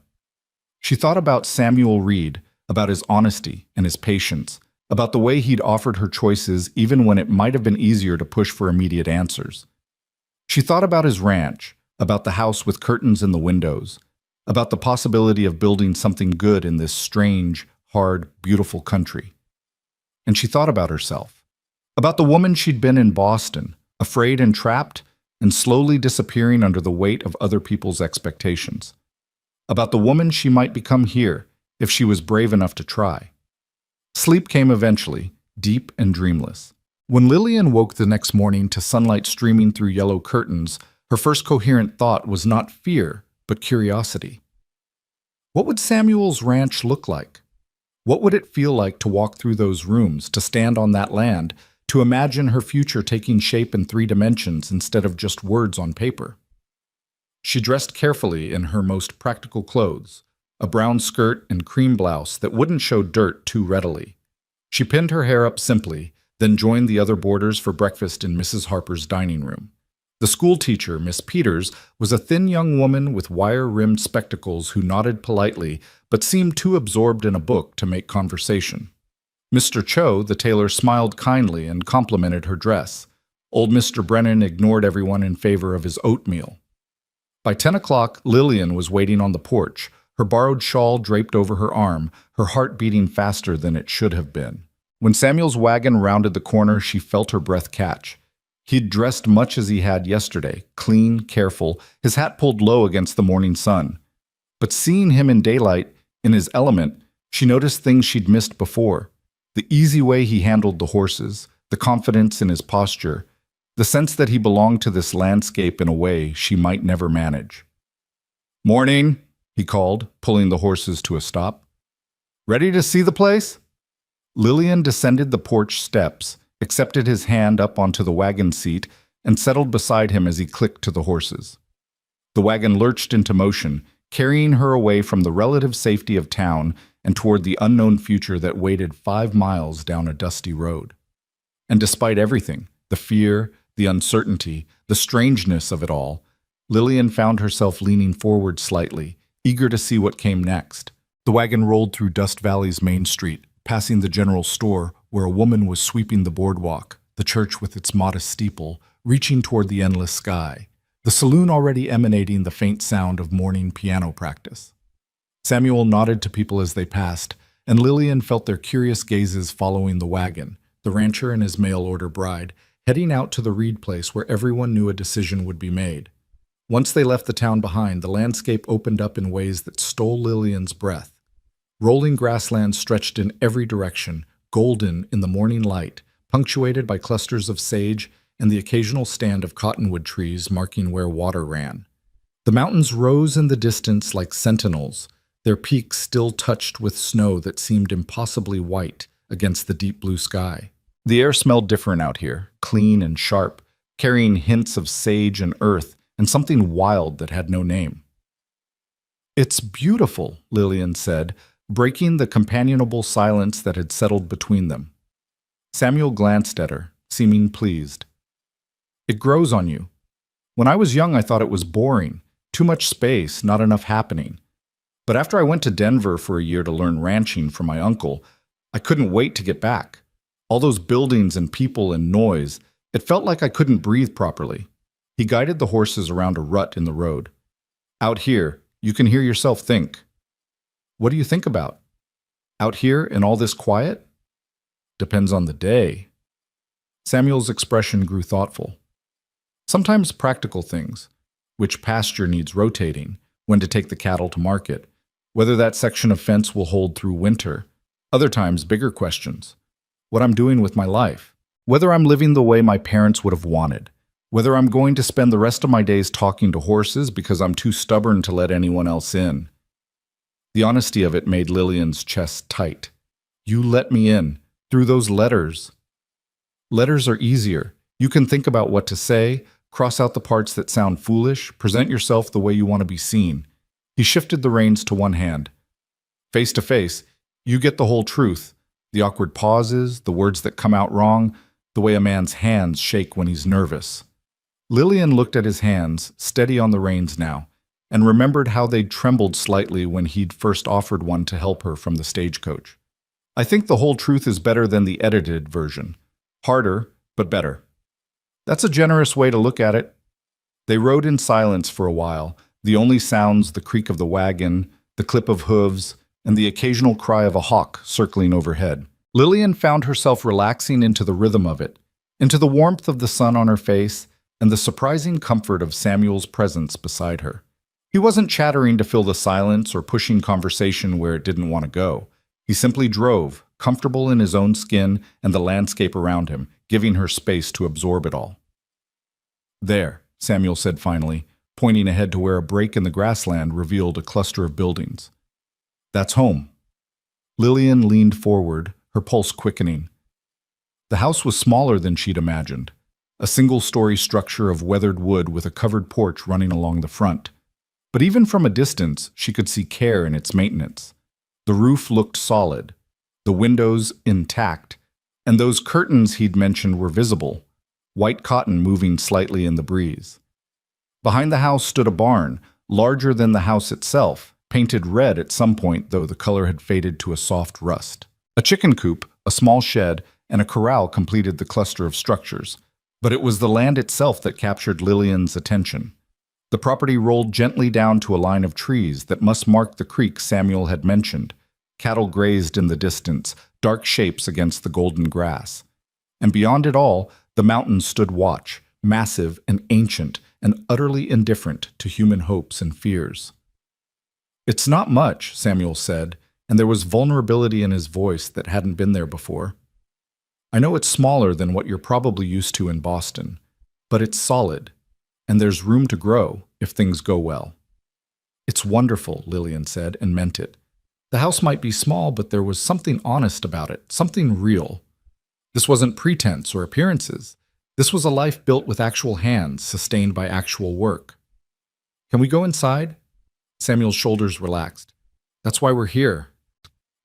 S1: She thought about Samuel Reed, about his honesty and his patience, about the way he'd offered her choices even when it might have been easier to push for immediate answers. She thought about his ranch, about the house with curtains in the windows, about the possibility of building something good in this strange, hard, beautiful country. And she thought about herself, about the woman she'd been in Boston, afraid and trapped, and slowly disappearing under the weight of other people's expectations. About the woman she might become here if she was brave enough to try. Sleep came eventually, deep and dreamless. When Lillian woke the next morning to sunlight streaming through yellow curtains, her first coherent thought was not fear, but curiosity. What would Samuel's ranch look like? What would it feel like to walk through those rooms, to stand on that land, to imagine her future taking shape in 3 dimensions instead of just words on paper? She dressed carefully in her most practical clothes, a brown skirt and cream blouse that wouldn't show dirt too readily. She pinned her hair up simply, then joined the other boarders for breakfast in Mrs. Harper's dining room. The school teacher, Miss Peters, was a thin young woman with wire-rimmed spectacles who nodded politely but seemed too absorbed in a book to make conversation. Mr. Cho, the tailor, smiled kindly and complimented her dress. Old Mr. Brennan ignored everyone in favor of his oatmeal. By 10 o'clock, Lillian was waiting on the porch, her borrowed shawl draped over her arm, her heart beating faster than it should have been. When Samuel's wagon rounded the corner, she felt her breath catch. He'd dressed much as he had yesterday, clean, careful, his hat pulled low against the morning sun. But seeing him in daylight, in his element, she noticed things she'd missed before. The easy way he handled the horses, the confidence in his posture, the sense that he belonged to this landscape in a way she might never manage. "Morning," he called, pulling the horses to a stop. "Ready to see the place?" Lillian descended the porch steps, accepted his hand up onto the wagon seat, and settled beside him as he clicked to the horses. The wagon lurched into motion, carrying her away from the relative safety of town and toward the unknown future that waited 5 miles down a dusty road. And despite everything, the fear, the uncertainty, the strangeness of it all, Lillian found herself leaning forward slightly, eager to see what came next. The wagon rolled through Dust Valley's main street, passing the general store where a woman was sweeping the boardwalk. the church with its modest steeple, reaching toward the endless sky, the saloon already emanating the faint sound of morning piano practice. Samuel nodded to people as they passed, and Lillian felt their curious gazes following the wagon, the rancher and his mail-order bride, heading out to the Reed place where everyone knew a decision would be made. Once they left the town behind, the landscape opened up in ways that stole Lillian's breath. Rolling grasslands stretched in every direction, golden in the morning light, punctuated by clusters of sage and the occasional stand of cottonwood trees marking where water ran. The mountains rose in the distance like sentinels, their peaks still touched with snow that seemed impossibly white against the deep blue sky. The air smelled different out here, clean and sharp, carrying hints of sage and earth and something wild that had no name. "It's beautiful," Lillian said, breaking the companionable silence that had settled between them. Samuel glanced at her, seeming pleased. "It grows on you. When I was young, I thought it was boring, too much space, not enough happening. But after I went to Denver for a year to learn ranching from my uncle, I couldn't wait to get back. All those buildings and people and noise, it felt like I couldn't breathe properly." He guided the horses around a rut in the road. "Out here, you can hear yourself think." "What do you think about? Out here in all this quiet?" "Depends on the day." Samuel's expression grew thoughtful. "Sometimes practical things. Which pasture needs rotating, when to take the cattle to market, whether that section of fence will hold through winter. Other times, bigger questions. What I'm doing with my life. Whether I'm living the way my parents would have wanted. Whether I'm going to spend the rest of my days talking to horses because I'm too stubborn to let anyone else in." The honesty of it made Lillian's chest tight. "You let me in, through those letters." "Letters are easier. You can think about what to say, cross out the parts that sound foolish, present yourself the way you want to be seen." He shifted the reins to one hand. "Face to face, you get the whole truth. The awkward pauses, the words that come out wrong, the way a man's hands shake when he's nervous." Lillian looked at his hands, steady on the reins now, and remembered how they'd trembled slightly when he'd first offered one to help her from the stagecoach. "I think the whole truth is better than the edited version. Harder, but better." "That's a generous way to look at it." They rode in silence for a while, the only sounds the creak of the wagon, the clip of hooves, and the occasional cry of a hawk circling overhead. Lillian found herself relaxing into the rhythm of it, into the warmth of the sun on her face, and the surprising comfort of Samuel's presence beside her. He wasn't chattering to fill the silence or pushing conversation where it didn't want to go. He simply drove, comfortable in his own skin and the landscape around him, giving her space to absorb it all. "There," Samuel said finally, pointing ahead to where a break in the grassland revealed a cluster of buildings. "That's home." Lillian leaned forward, her pulse quickening. The house was smaller than she'd imagined, a single-story structure of weathered wood with a covered porch running along the front. But even from a distance, she could see care in its maintenance. The roof looked solid, the windows intact, and those curtains he'd mentioned were visible, white cotton moving slightly in the breeze. Behind the house stood a barn, larger than the house itself, painted red at some point, though the color had faded to a soft rust. A chicken coop, a small shed, and a corral completed the cluster of structures, but it was the land itself that captured Lillian's attention. The property rolled gently down to a line of trees that must mark the creek Samuel had mentioned. Cattle grazed in the distance, dark shapes against the golden grass. And beyond it all, the mountains stood watch, massive and ancient and utterly indifferent to human hopes and fears. "It's not much," Samuel said, and there was vulnerability in his voice that hadn't been there before. "I know it's smaller than what you're probably used to in Boston, but it's solid, and there's room to grow if things go well." "It's wonderful," Lillian said, and meant it. The house might be small, but there was something honest about it, something real. This wasn't pretense or appearances. This was a life built with actual hands, sustained by actual work. "Can we go inside?" Samuel's shoulders relaxed. "That's why we're here."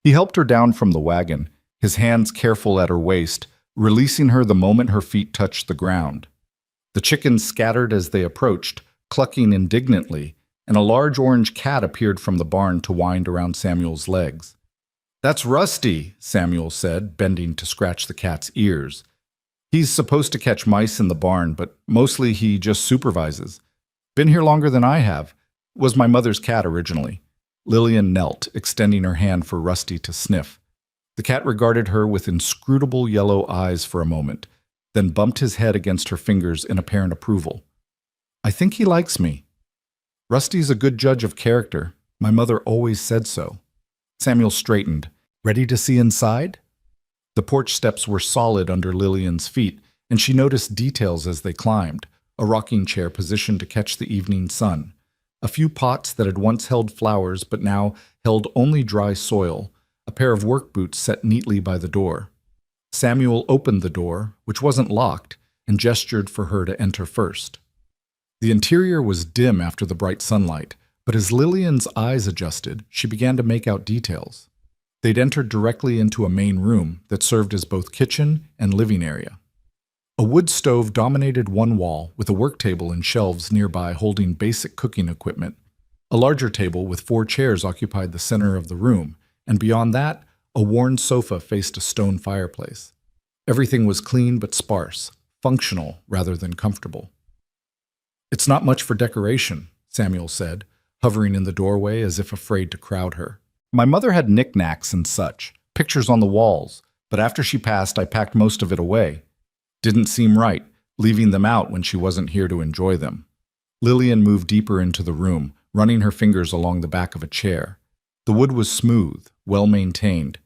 S1: He helped her down from the wagon, his hands careful at her waist, releasing her the moment her feet touched the ground. The chickens scattered as they approached, clucking indignantly, and a large orange cat appeared from the barn to wind around Samuel's legs. "That's Rusty," Samuel said, bending to scratch the cat's ears. He's supposed to catch mice in the barn, but mostly he just supervises. Been here longer than I have. Was my mother's cat originally. Lillian knelt, extending her hand for Rusty to sniff. The cat regarded her with inscrutable yellow eyes for a moment, then bumped his head against her fingers in apparent approval. I think he likes me. Rusty's a good judge of character. My mother always said so. Samuel straightened. Ready to see inside? The porch steps were solid under Lillian's feet, and she noticed details as they climbed. A rocking chair positioned to catch the evening sun. A few pots that had once held flowers but now held only dry soil. A pair of work boots set neatly by the door. Samuel opened the door, which wasn't locked, and gestured for her to enter first. The interior was dim after the bright sunlight, but as Lillian's eyes adjusted, she began to make out details. They'd entered directly into a main room that served as both kitchen and living area. A wood stove dominated one wall, with a work table and shelves nearby holding basic cooking equipment. A larger table with 4 chairs occupied the center of the room, and beyond that, a worn sofa faced a stone fireplace. Everything was clean but sparse, functional rather than comfortable. It's not much for decoration, Samuel said, hovering in the doorway as if afraid to crowd her. My mother had knickknacks and such, pictures on the walls, but after she passed I packed most of it away. Didn't seem right, leaving them out when she wasn't here to enjoy them. Lillian moved deeper into the room, running her fingers along the back of a chair. The wood was smooth, well-maintained.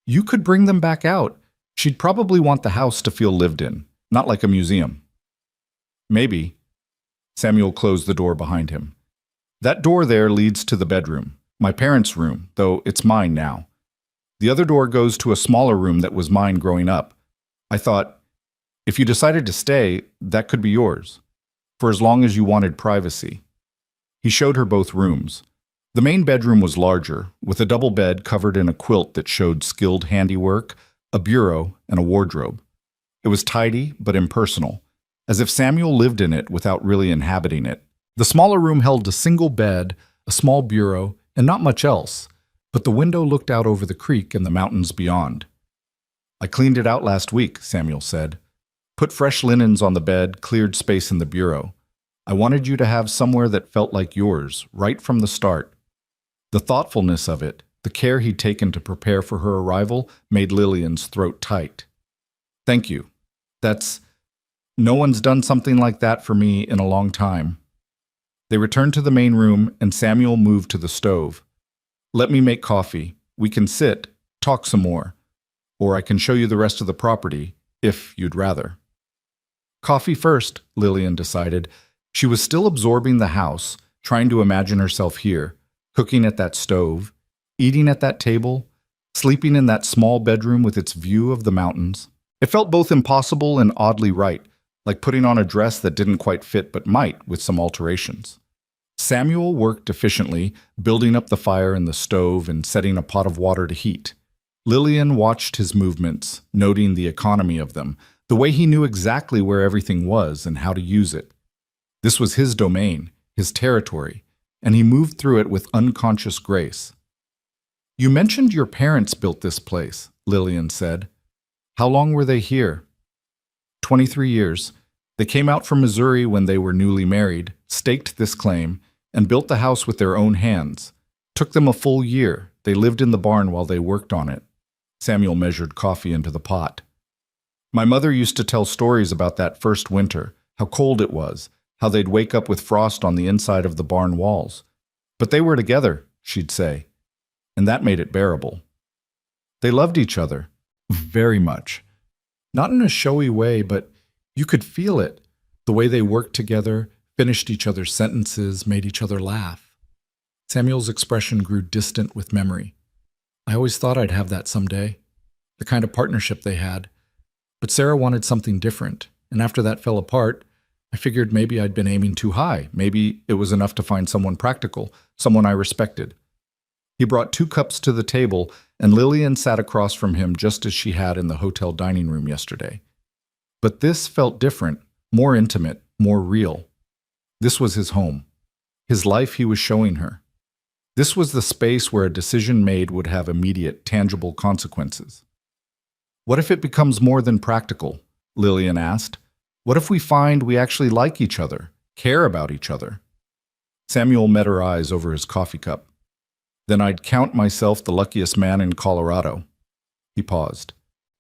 S1: You could bring them back out. She'd probably want the house to feel lived in, not like a museum. Maybe. Samuel closed the door behind him. That door there leads to the bedroom. My parents' room, though it's mine now. The other door goes to a smaller room that was mine growing up. I thought, if you decided to stay, that could be yours, for as long as you wanted privacy. He showed her both rooms. The main bedroom was larger, with a double bed covered in a quilt that showed skilled handiwork, a bureau, and a wardrobe. It was tidy but impersonal, as if Samuel lived in it without really inhabiting it. The smaller room held a single bed, a small bureau, and not much else, but the window looked out over the creek and the mountains beyond. I cleaned it out last week, Samuel said. Put fresh linens on the bed, cleared space in the bureau. I wanted you to have somewhere that felt like yours, right from the start. The thoughtfulness of it, the care he'd taken to prepare for her arrival, made Lillian's throat tight. Thank you. No one's done something like that for me in a long time. They returned to the main room, and Samuel moved to the stove. Let me make coffee. We can sit, talk some more. Or I can show you the rest of the property, if you'd rather. Coffee first, Lillian decided. She was still absorbing the house, trying to imagine herself here, cooking at that stove, eating at that table, sleeping in that small bedroom with its view of the mountains. It felt both impossible and oddly right, like putting on a dress that didn't quite fit but might with some alterations. Samuel worked efficiently, building up the fire in the stove and setting a pot of water to heat. Lillian watched his movements, noting the economy of them, the way he knew exactly where everything was and how to use it. This was his domain, his territory, and he moved through it with unconscious grace. You mentioned your parents built this place, Lillian said. How long were they here? 23 years. They came out from Missouri when they were newly married, staked this claim, and built the house with their own hands. Took them a full year. They lived in the barn while they worked on it. Samuel measured coffee into the pot. My mother used to tell stories about that first winter, how cold it was, how they'd wake up with frost on the inside of the barn walls. But they were together, she'd say, and that made it bearable. They loved each other, very much. Not in a showy way, but you could feel it, the way they worked together, finished each other's sentences, made each other laugh. Samuel's expression grew distant with memory. I always thought I'd have that someday, the kind of partnership they had. But Sarah wanted something different, and after that fell apart, I figured maybe I'd been aiming too high. Maybe it was enough to find someone practical, someone I respected. He brought 2 cups to the table, and Lillian sat across from him just as she had in the hotel dining room yesterday. But this felt different, more intimate, more real. This was his home, his life he was showing her. This was the space where a decision made would have immediate, tangible consequences. What if it becomes more than practical, Lillian asked. What if we find we actually like each other, care about each other? Samuel met her eyes over his coffee cup. Then I'd count myself the luckiest man in Colorado. He paused.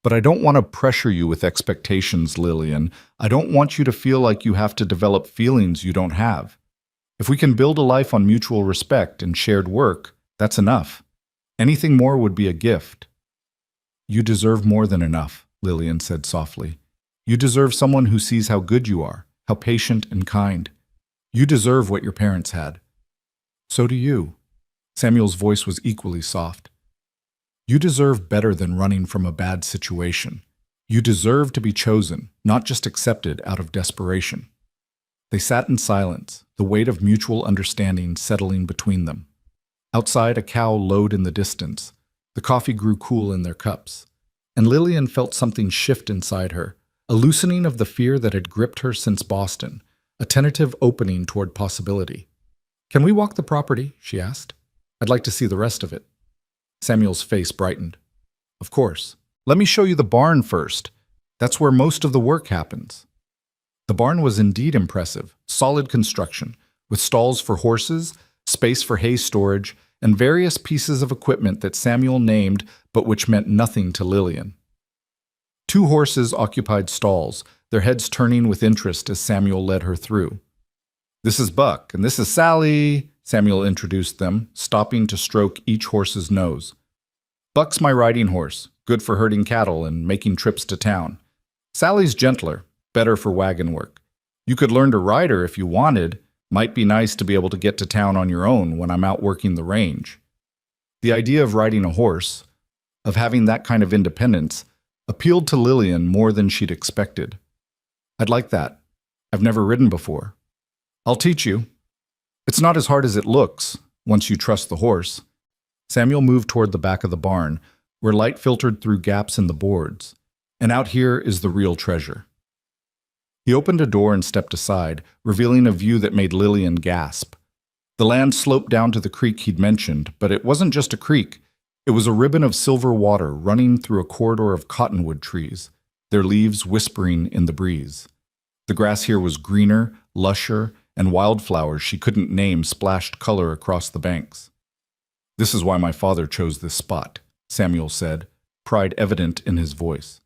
S1: But I don't want to pressure you with expectations, Lillian. I don't want you to feel like you have to develop feelings you don't have. If we can build a life on mutual respect and shared work, that's enough. Anything more would be a gift. You deserve more than enough, Lillian said softly. You deserve someone who sees how good you are, how patient and kind. You deserve what your parents had. So do you. Samuel's voice was equally soft. You deserve better than running from a bad situation. You deserve to be chosen, not just accepted out of desperation. They sat in silence, the weight of mutual understanding settling between them. Outside, a cow lowed in the distance. The coffee grew cool in their cups. And Lillian felt something shift inside her, a loosening of the fear that had gripped her since Boston, a tentative opening toward possibility. Can we walk the property? She asked. I'd like to see the rest of it. Samuel's face brightened. Of course. Let me show you the barn first. That's where most of the work happens. The barn was indeed impressive, solid construction, with stalls for horses, space for hay storage, and various pieces of equipment that Samuel named but which meant nothing to Lillian. 2 horses occupied stalls, their heads turning with interest as Samuel led her through. This is Buck, and this is Sally, Samuel introduced them, stopping to stroke each horse's nose. Buck's my riding horse, good for herding cattle and making trips to town. Sally's gentler, better for wagon work. You could learn to ride her if you wanted. Might be nice to be able to get to town on your own when I'm out working the range. The idea of riding a horse, of having that kind of independence, appealed to Lillian more than she'd expected. I'd like that. I've never ridden before. I'll teach you. It's not as hard as it looks, once you trust the horse. Samuel moved toward the back of the barn, where light filtered through gaps in the boards. And out here is the real treasure. He opened a door and stepped aside, revealing a view that made Lillian gasp. The land sloped down to the creek he'd mentioned, but it wasn't just a creek. It was a ribbon of silver water running through a corridor of cottonwood trees, their leaves whispering in the breeze. The grass here was greener, lusher, and wildflowers she couldn't name splashed color across the banks. This is why my father chose this spot, Samuel said, pride evident in his voice.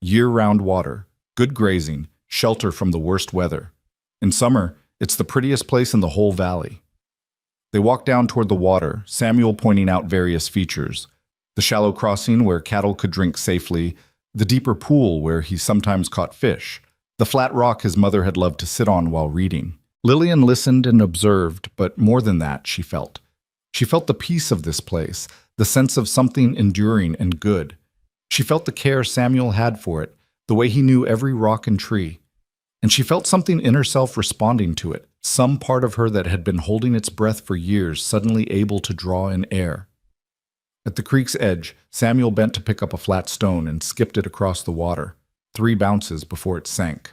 S1: Year-round water, good grazing, shelter from the worst weather. In summer, it's the prettiest place in the whole valley. They walked down toward the water, Samuel pointing out various features. The shallow crossing where cattle could drink safely, the deeper pool where he sometimes caught fish, the flat rock his mother had loved to sit on while reading. Lillian listened and observed, but more than that, she felt. She felt the peace of this place, the sense of something enduring and good. She felt the care Samuel had for it, the way he knew every rock and tree. And she felt something in herself responding to it, some part of her that had been holding its breath for years suddenly able to draw in air. At the creek's edge, Samuel bent to pick up a flat stone and skipped it across the water, 3 bounces before it sank.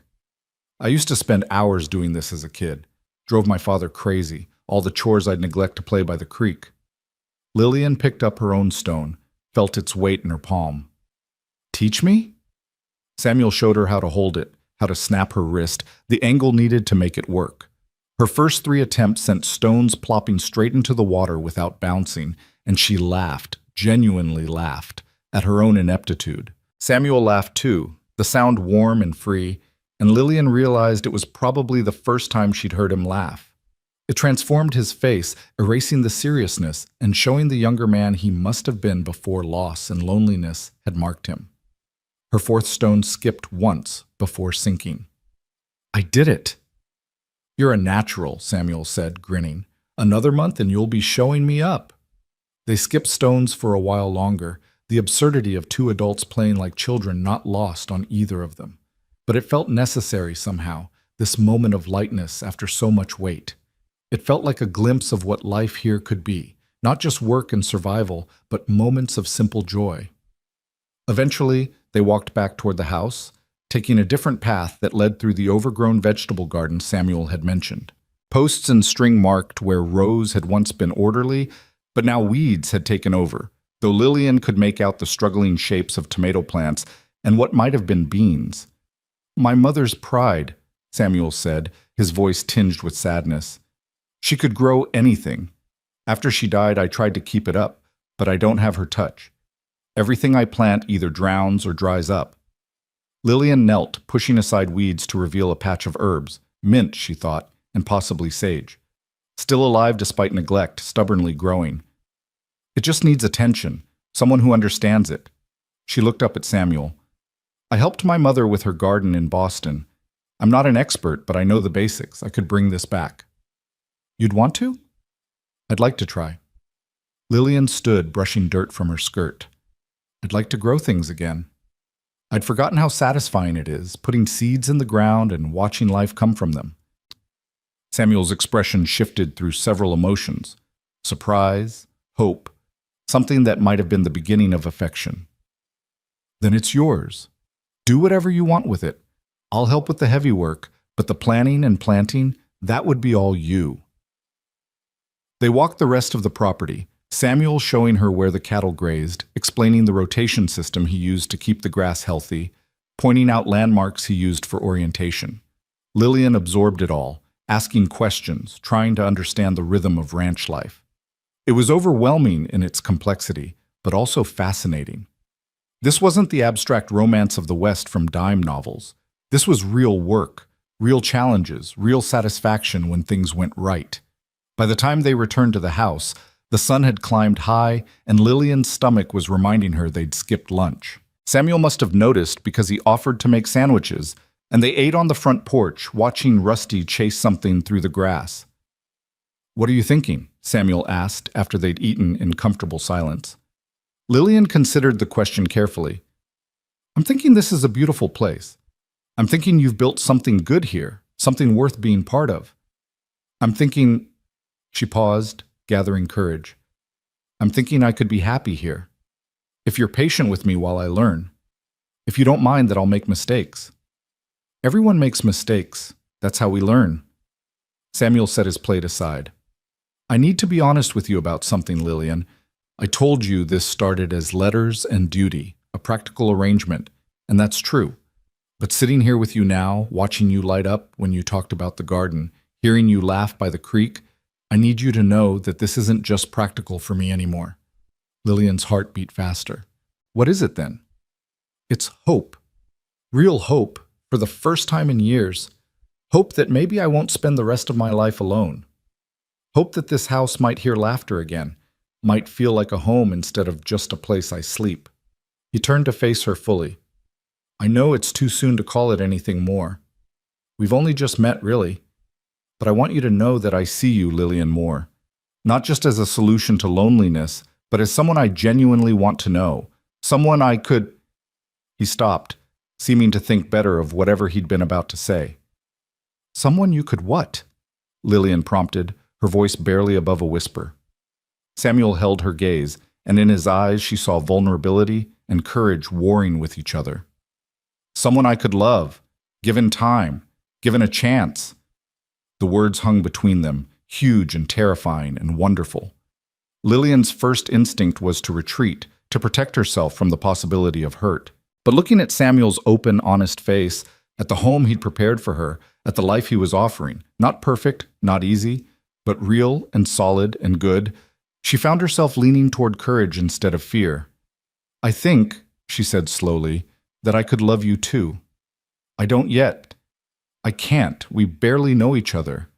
S1: I used to spend hours doing this as a kid. Drove my father crazy, all the chores I'd neglect to play by the creek. Lillian picked up her own stone, felt its weight in her palm. Teach me? Samuel showed her how to hold it, how to snap her wrist, the angle needed to make it work. Her first 3 attempts sent stones plopping straight into the water without bouncing, and she laughed, genuinely laughed, at her own ineptitude. Samuel laughed too, the sound warm and free, and Lillian realized it was probably the first time she'd heard him laugh. It transformed his face, erasing the seriousness and showing the younger man he must have been before loss and loneliness had marked him. Her 4th stone skipped once before sinking. I did it! You're a natural, Samuel said, grinning. Another month and you'll be showing me up. They skipped stones for a while longer, the absurdity of 2 adults playing like children not lost on either of them. But it felt necessary somehow, this moment of lightness after so much weight. It felt like a glimpse of what life here could be, not just work and survival, but moments of simple joy. Eventually, they walked back toward the house, taking a different path that led through the overgrown vegetable garden Samuel had mentioned. Posts and string marked where rows had once been orderly, but now weeds had taken over, though Lillian could make out the struggling shapes of tomato plants and what might have been beans. My mother's pride, Samuel said, his voice tinged with sadness. She could grow anything. After she died, I tried to keep it up, but I don't have her touch. Everything I plant either drowns or dries up. Lillian knelt, pushing aside weeds to reveal a patch of herbs, mint, she thought, and possibly sage. Still alive despite neglect, stubbornly growing. It just needs attention, someone who understands it. She looked up at Samuel. I helped my mother with her garden in Boston. I'm not an expert, but I know the basics. I could bring this back. You'd want to? I'd like to try. Lillian stood, brushing dirt from her skirt. I'd like to grow things again. I'd forgotten how satisfying it is, putting seeds in the ground and watching life come from them. Samuel's expression shifted through several emotions. Surprise, hope, something that might have been the beginning of affection. Then it's yours. Do whatever you want with it. I'll help with the heavy work, but the planning and planting, that would be all you. They walked the rest of the property, Samuel showing her where the cattle grazed, explaining the rotation system he used to keep the grass healthy, pointing out landmarks he used for orientation. Lillian absorbed it all, asking questions, trying to understand the rhythm of ranch life. It was overwhelming in its complexity, but also fascinating. This wasn't the abstract romance of the West from dime novels. This was real work, real challenges, real satisfaction when things went right. By the time they returned to the house, the sun had climbed high, and Lillian's stomach was reminding her they'd skipped lunch. Samuel must have noticed because he offered to make sandwiches, and they ate on the front porch, watching Rusty chase something through the grass. What are you thinking? Samuel asked after they'd eaten in comfortable silence. Lillian considered the question carefully. I'm thinking this is a beautiful place. I'm thinking you've built something good here, something worth being part of. I'm thinking... She paused, gathering courage. I'm thinking I could be happy here. If you're patient with me while I learn. If you don't mind that I'll make mistakes. Everyone makes mistakes. That's how we learn. Samuel set his plate aside. I need to be honest with you about something, Lillian. I told you this started as letters and duty, a practical arrangement, and that's true. But sitting here with you now, watching you light up when you talked about the garden, hearing you laugh by the creek, I need you to know that this isn't just practical for me anymore. Lillian's heart beat faster. What is it then? It's hope. Real hope, for the first time in years. Hope that maybe I won't spend the rest of my life alone. Hope that this house might hear laughter again, might feel like a home instead of just a place I sleep. He turned to face her fully. I know it's too soon to call it anything more. We've only just met, really. But I want you to know that I see you, Lillian Moore, not just as a solution to loneliness, but as someone I genuinely want to know, someone I could... He stopped, seeming to think better of whatever he'd been about to say. Someone you could what? Lillian prompted, her voice barely above a whisper. Samuel held her gaze, and in his eyes she saw vulnerability and courage warring with each other. Someone I could love, given time, given a chance. The words hung between them, huge and terrifying and wonderful. Lillian's first instinct was to retreat, to protect herself from the possibility of hurt. But looking at Samuel's open, honest face, at the home he'd prepared for her, at the life he was offering, not perfect, not easy, but real and solid and good, she found herself leaning toward courage instead of fear. I think, she said slowly, that I could love you too. I don't yet. I can't. We barely know each other.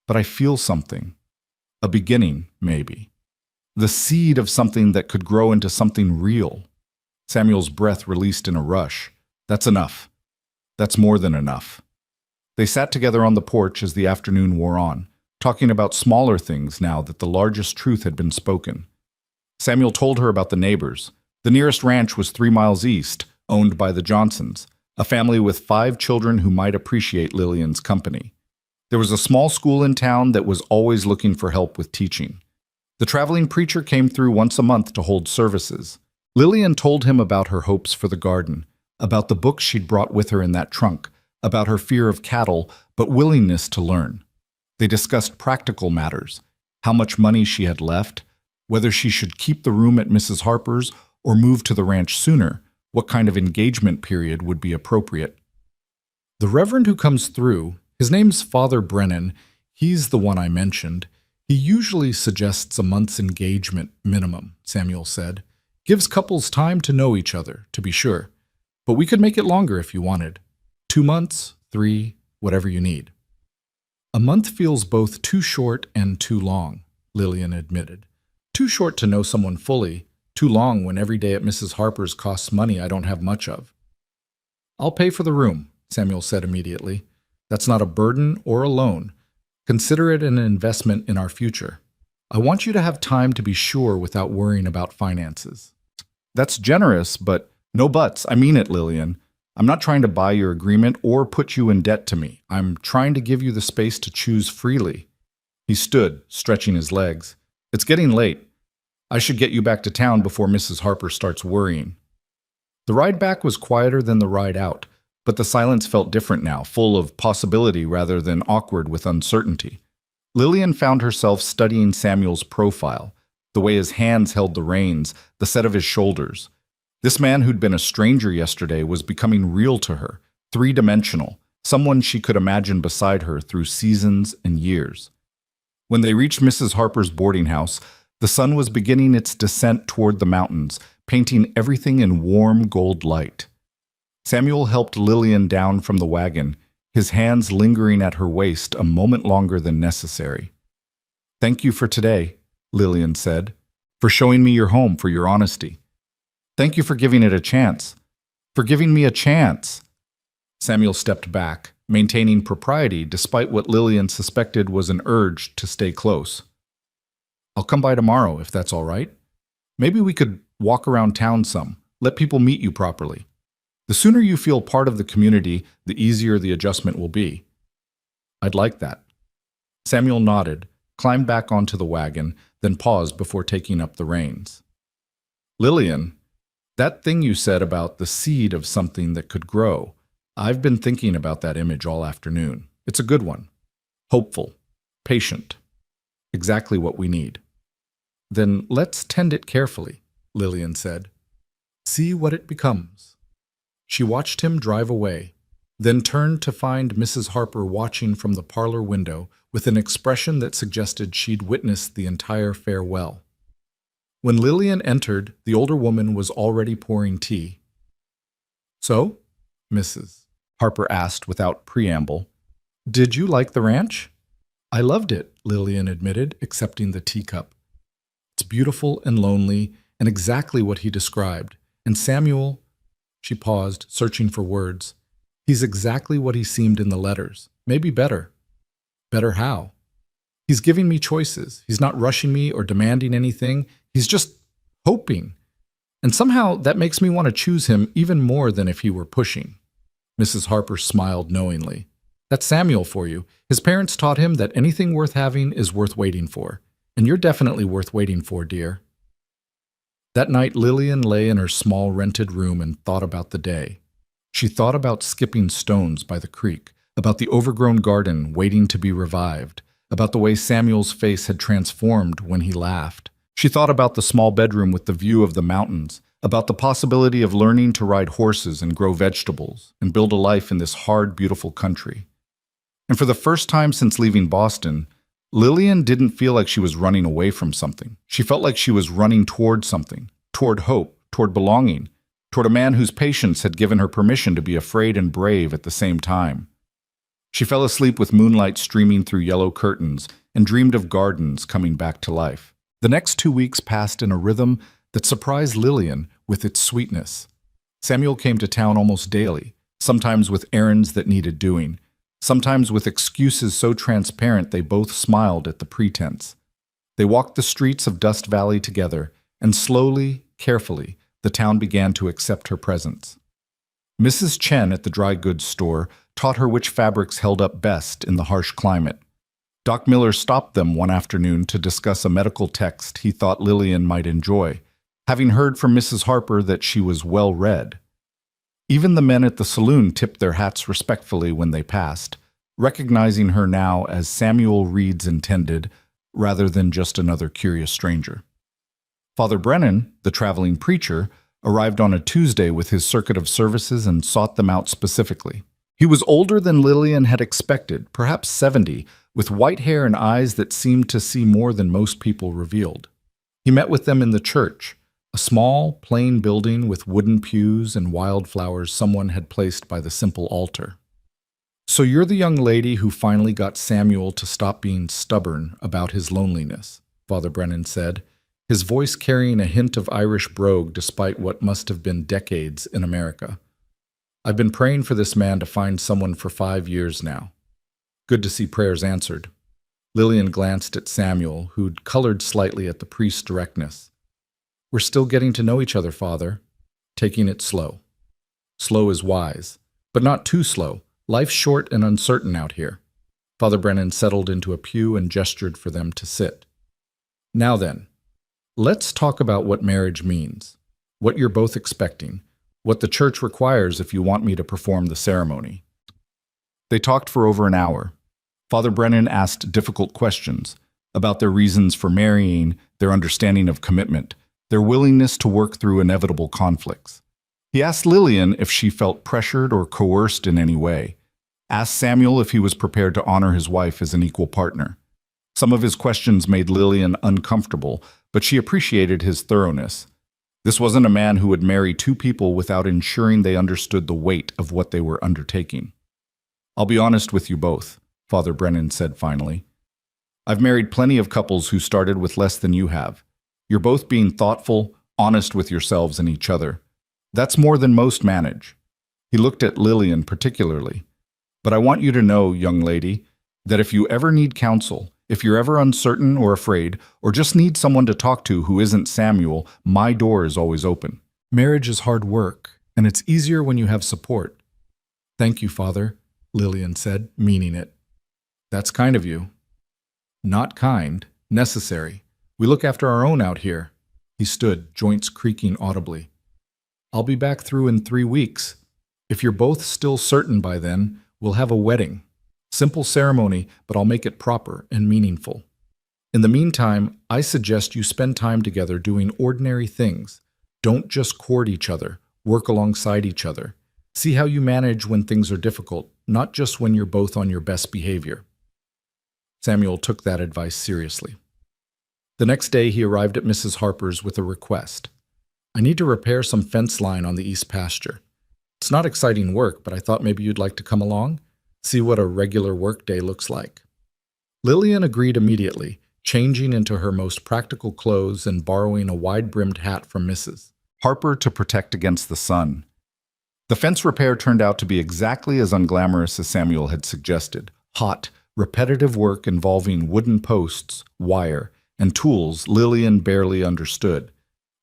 S1: But I feel something. A beginning, maybe. The seed of something that could grow into something real. Samuel's breath released in a rush. That's enough. That's more than enough. They sat together on the porch as the afternoon wore on, talking about smaller things now that the largest truth had been spoken. Samuel told her about the neighbors. The nearest ranch was 3 miles east, owned by the Johnsons, a family with 5 children who might appreciate Lillian's company. There was a small school in town that was always looking for help with teaching. The traveling preacher came through once a month to hold services. Lillian told him about her hopes for the garden, about the books she'd brought with her in that trunk, about her fear of cattle, but willingness to learn. They discussed practical matters, how much money she had left, whether she should keep the room at Mrs. Harper's or move to the ranch sooner, what kind of engagement period would be appropriate. The reverend who comes through, his name's Father Brennan, he's the one I mentioned. He usually suggests a month's engagement minimum, Samuel said. Gives couples time to know each other, to be sure. But we could make it longer if you wanted. 2 months, 3, whatever you need. A month feels both too short and too long, Lillian admitted. Too short to know someone fully, too long when every day at Mrs. Harper's costs money I don't have much of. I'll pay for the room, Samuel said immediately. That's not a burden or a loan. Consider it an investment in our future. I want you to have time to be sure without worrying about finances. That's generous, but no buts. I mean it, Lillian. I'm not trying to buy your agreement or put you in debt to me. I'm trying to give you the space to choose freely. He stood, stretching his legs. It's getting late. I should get you back to town before Mrs. Harper starts worrying. The ride back was quieter than the ride out, but the silence felt different now, full of possibility rather than awkward with uncertainty. Lillian found herself studying Samuel's profile, the way his hands held the reins, the set of his shoulders. This man who'd been a stranger yesterday was becoming real to her, three-dimensional, someone she could imagine beside her through seasons and years. When they reached Mrs. Harper's boarding house, the sun was beginning its descent toward the mountains, painting everything in warm gold light. Samuel helped Lillian down from the wagon, his hands lingering at her waist a moment longer than necessary. "Thank you for today," Lillian said, "for showing me your home, for your honesty. Thank you for giving it a chance. For giving me a chance." Samuel stepped back, maintaining propriety despite what Lillian suspected was an urge to stay close. "I'll come by tomorrow, if that's all right. Maybe we could walk around town some, let people meet you properly. The sooner you feel part of the community, the easier the adjustment will be." "I'd like that." Samuel nodded, climbed back onto the wagon, then paused before taking up the reins. "Lillian, that thing you said about the seed of something that could grow, I've been thinking about that image all afternoon. It's a good one. Hopeful. Patient. Exactly what we need." "Then let's tend it carefully," Lillian said. "See what it becomes." She watched him drive away, then turned to find Mrs. Harper watching from the parlor window with an expression that suggested she'd witnessed the entire farewell. When Lillian entered, the older woman was already pouring tea. "So?" Mrs. Harper asked without preamble. "Did you like the ranch?" "I loved it," Lillian admitted, accepting the teacup. "It's beautiful and lonely, and exactly what he described. And Samuel—" She paused, searching for words. "He's exactly what he seemed in the letters. Maybe better." "Better how?" "He's giving me choices. He's not rushing me or demanding anything. He's just hoping. And somehow that makes me want to choose him even more than if he were pushing." Mrs. Harper smiled knowingly. "That's Samuel for you. His parents taught him that anything worth having is worth waiting for. And you're definitely worth waiting for, dear." That night, Lillian lay in her small rented room and thought about the day. She thought about skipping stones by the creek, about the overgrown garden waiting to be revived, about the way Samuel's face had transformed when he laughed. She thought about the small bedroom with the view of the mountains, about the possibility of learning to ride horses and grow vegetables and build a life in this hard, beautiful country. And for the first time since leaving Boston, Lillian didn't feel like she was running away from something. She felt like she was running toward something, toward hope, toward belonging, toward a man whose patience had given her permission to be afraid and brave at the same time. She fell asleep with moonlight streaming through yellow curtains and dreamed of gardens coming back to life. The next 2 weeks passed in a rhythm that surprised Lillian with its sweetness. Samuel came to town almost daily, sometimes with errands that needed doing, sometimes with excuses so transparent they both smiled at the pretense. They walked the streets of Dust Valley together, and slowly, carefully, the town began to accept her presence. Mrs. Chen at the dry goods store taught her which fabrics held up best in the harsh climate. Doc Miller stopped them one afternoon to discuss a medical text he thought Lillian might enjoy, having heard from Mrs. Harper that she was well-read. Even the men at the saloon tipped their hats respectfully when they passed, recognizing her now as Samuel Reed's intended, rather than just another curious stranger. Father Brennan, the traveling preacher, arrived on a Tuesday with his circuit of services and sought them out specifically. He was older than Lillian had expected, perhaps 70, with white hair and eyes that seemed to see more than most people revealed. He met with them in the church, a small, plain building with wooden pews and wildflowers someone had placed by the simple altar. "So you're the young lady who finally got Samuel to stop being stubborn about his loneliness," Father Brennan said, his voice carrying a hint of Irish brogue despite what must have been decades in America. "I've been praying for this man to find someone for 5 years now." Good to see prayers answered. Lillian glanced at Samuel, who'd colored slightly at the priest's directness. "We're still getting to know each other, Father. Taking it slow. Slow is wise, but not too slow. Life's short and uncertain out here." Father Brennan settled into a pew and gestured for them to sit. "Now then, let's talk about what marriage means, what you're both expecting, what the church requires if you want me to perform the ceremony." They talked for over an hour. Father Brennan asked difficult questions about their reasons for marrying, their understanding of commitment, their willingness to work through inevitable conflicts. He asked Lillian if she felt pressured or coerced in any way, asked Samuel if he was prepared to honor his wife as an equal partner. Some of his questions made Lillian uncomfortable, but she appreciated his thoroughness. This wasn't a man who would marry two people without ensuring they understood the weight of what they were undertaking. "I'll be honest with you both," Father Brennan said finally. "I've married plenty of couples who started with less than you have. You're both being thoughtful, honest with yourselves and each other. That's more than most manage." He looked at Lillian particularly. "But I want you to know, young lady, that if you ever need counsel, if you're ever uncertain or afraid, or just need someone to talk to who isn't Samuel, my door is always open. Marriage is hard work, and it's easier when you have support." "Thank you, Father," Lillian said, meaning it. "That's kind of you." "Not kind, necessary. We look after our own out here." He stood, joints creaking audibly. "I'll be back through in 3 weeks. If you're both still certain by then, we'll have a wedding. Simple ceremony, but I'll make it proper and meaningful. In the meantime, I suggest you spend time together doing ordinary things. Don't just court each other, work alongside each other. See how you manage when things are difficult, not just when you're both on your best behavior." Samuel took that advice seriously. The next day, he arrived at Mrs. Harper's with a request. "I need to repair some fence line on the east pasture. It's not exciting work, but I thought maybe you'd like to come along, see what a regular work day looks like." Lillian agreed immediately, changing into her most practical clothes and borrowing a wide-brimmed hat from Mrs. Harper to protect against the sun. The fence repair turned out to be exactly as unglamorous as Samuel had suggested. Hot, repetitive work involving wooden posts, wire, and tools Lillian barely understood.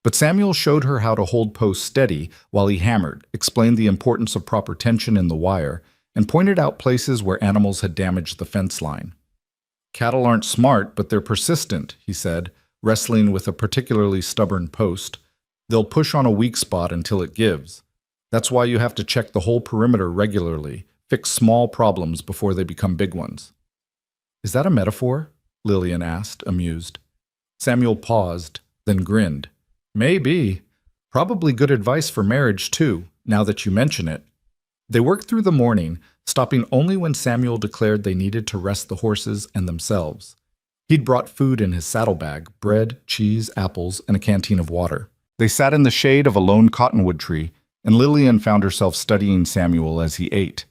S1: But Samuel showed her how to hold posts steady while he hammered, explained the importance of proper tension in the wire, and pointed out places where animals had damaged the fence line. "Cattle aren't smart, but they're persistent," he said, wrestling with a particularly stubborn post. "They'll push on a weak spot until it gives. That's why you have to check the whole perimeter regularly, fix small problems before they become big ones." "Is that a metaphor?" Lillian asked, amused. Samuel paused, then grinned. "Maybe. Probably good advice for marriage, too, now that you mention it." They worked through the morning, stopping only when Samuel declared they needed to rest the horses and themselves. He'd brought food in his saddlebag, bread, cheese, apples, and a canteen of water. They sat in the shade of a lone cottonwood tree, and Lillian found herself studying Samuel as he ate.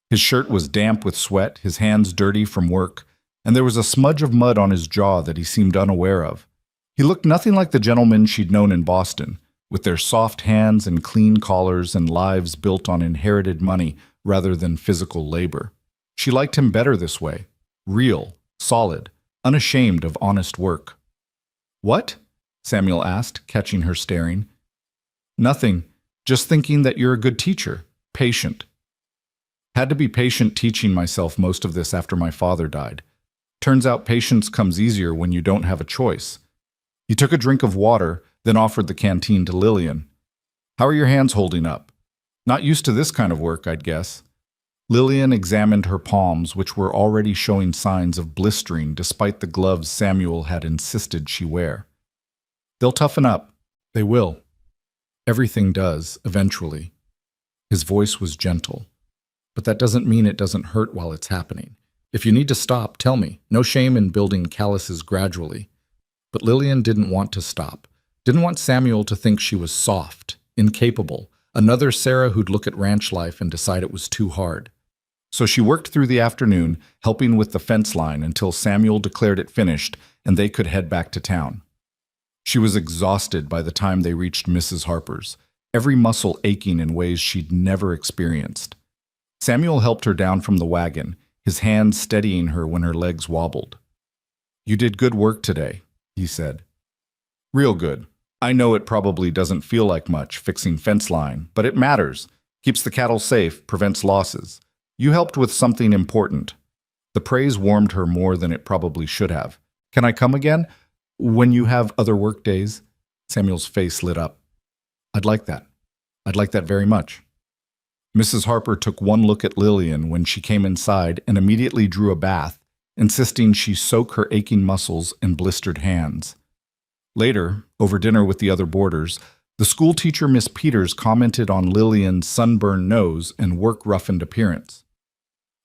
S1: His shirt was damp with sweat, his hands dirty from work, and there was a smudge of mud on his jaw that he seemed unaware of. He looked nothing like the gentlemen she'd known in Boston, with their soft hands and clean collars and lives built on inherited money rather than physical labor. She liked him better this way, real, solid, unashamed of honest work. "What?" Samuel asked, catching her staring. "Nothing. Just thinking that you're a good teacher, patient." "Had to be patient teaching myself most of this after my father died. Turns out patience comes easier when you don't have a choice." He took a drink of water, then offered the canteen to Lillian. "How are your hands holding up? Not used to this kind of work, I'd guess." Lillian examined her palms, which were already showing signs of blistering despite the gloves Samuel had insisted she wear. "They'll toughen up. They will. Everything does, eventually." His voice was gentle. But that doesn't mean it doesn't hurt while it's happening. If you need to stop, tell me. No shame in building calluses gradually. But Lillian didn't want to stop. Didn't want Samuel to think she was soft, incapable, another Sarah who'd look at ranch life and decide it was too hard. So she worked through the afternoon, helping with the fence line until Samuel declared it finished and they could head back to town. She was exhausted by the time they reached Mrs. Harper's, every muscle aching in ways she'd never experienced. Samuel helped her down from the wagon, his hand steadying her when her legs wobbled. "You did good work today," he said. "Real good. I know it probably doesn't feel like much, fixing fence line, but it matters. Keeps the cattle safe, prevents losses. You helped with something important." The praise warmed her more than it probably should have. "Can I come again? When you have other work days?" Samuel's face lit up. I'd like that. I'd like that very much." Mrs. Harper took one look at Lillian when she came inside and immediately drew a bath, insisting she soak her aching muscles and blistered hands. Later, over dinner with the other boarders, the school teacher Miss Peters commented on Lillian's sunburned nose and work-roughened appearance.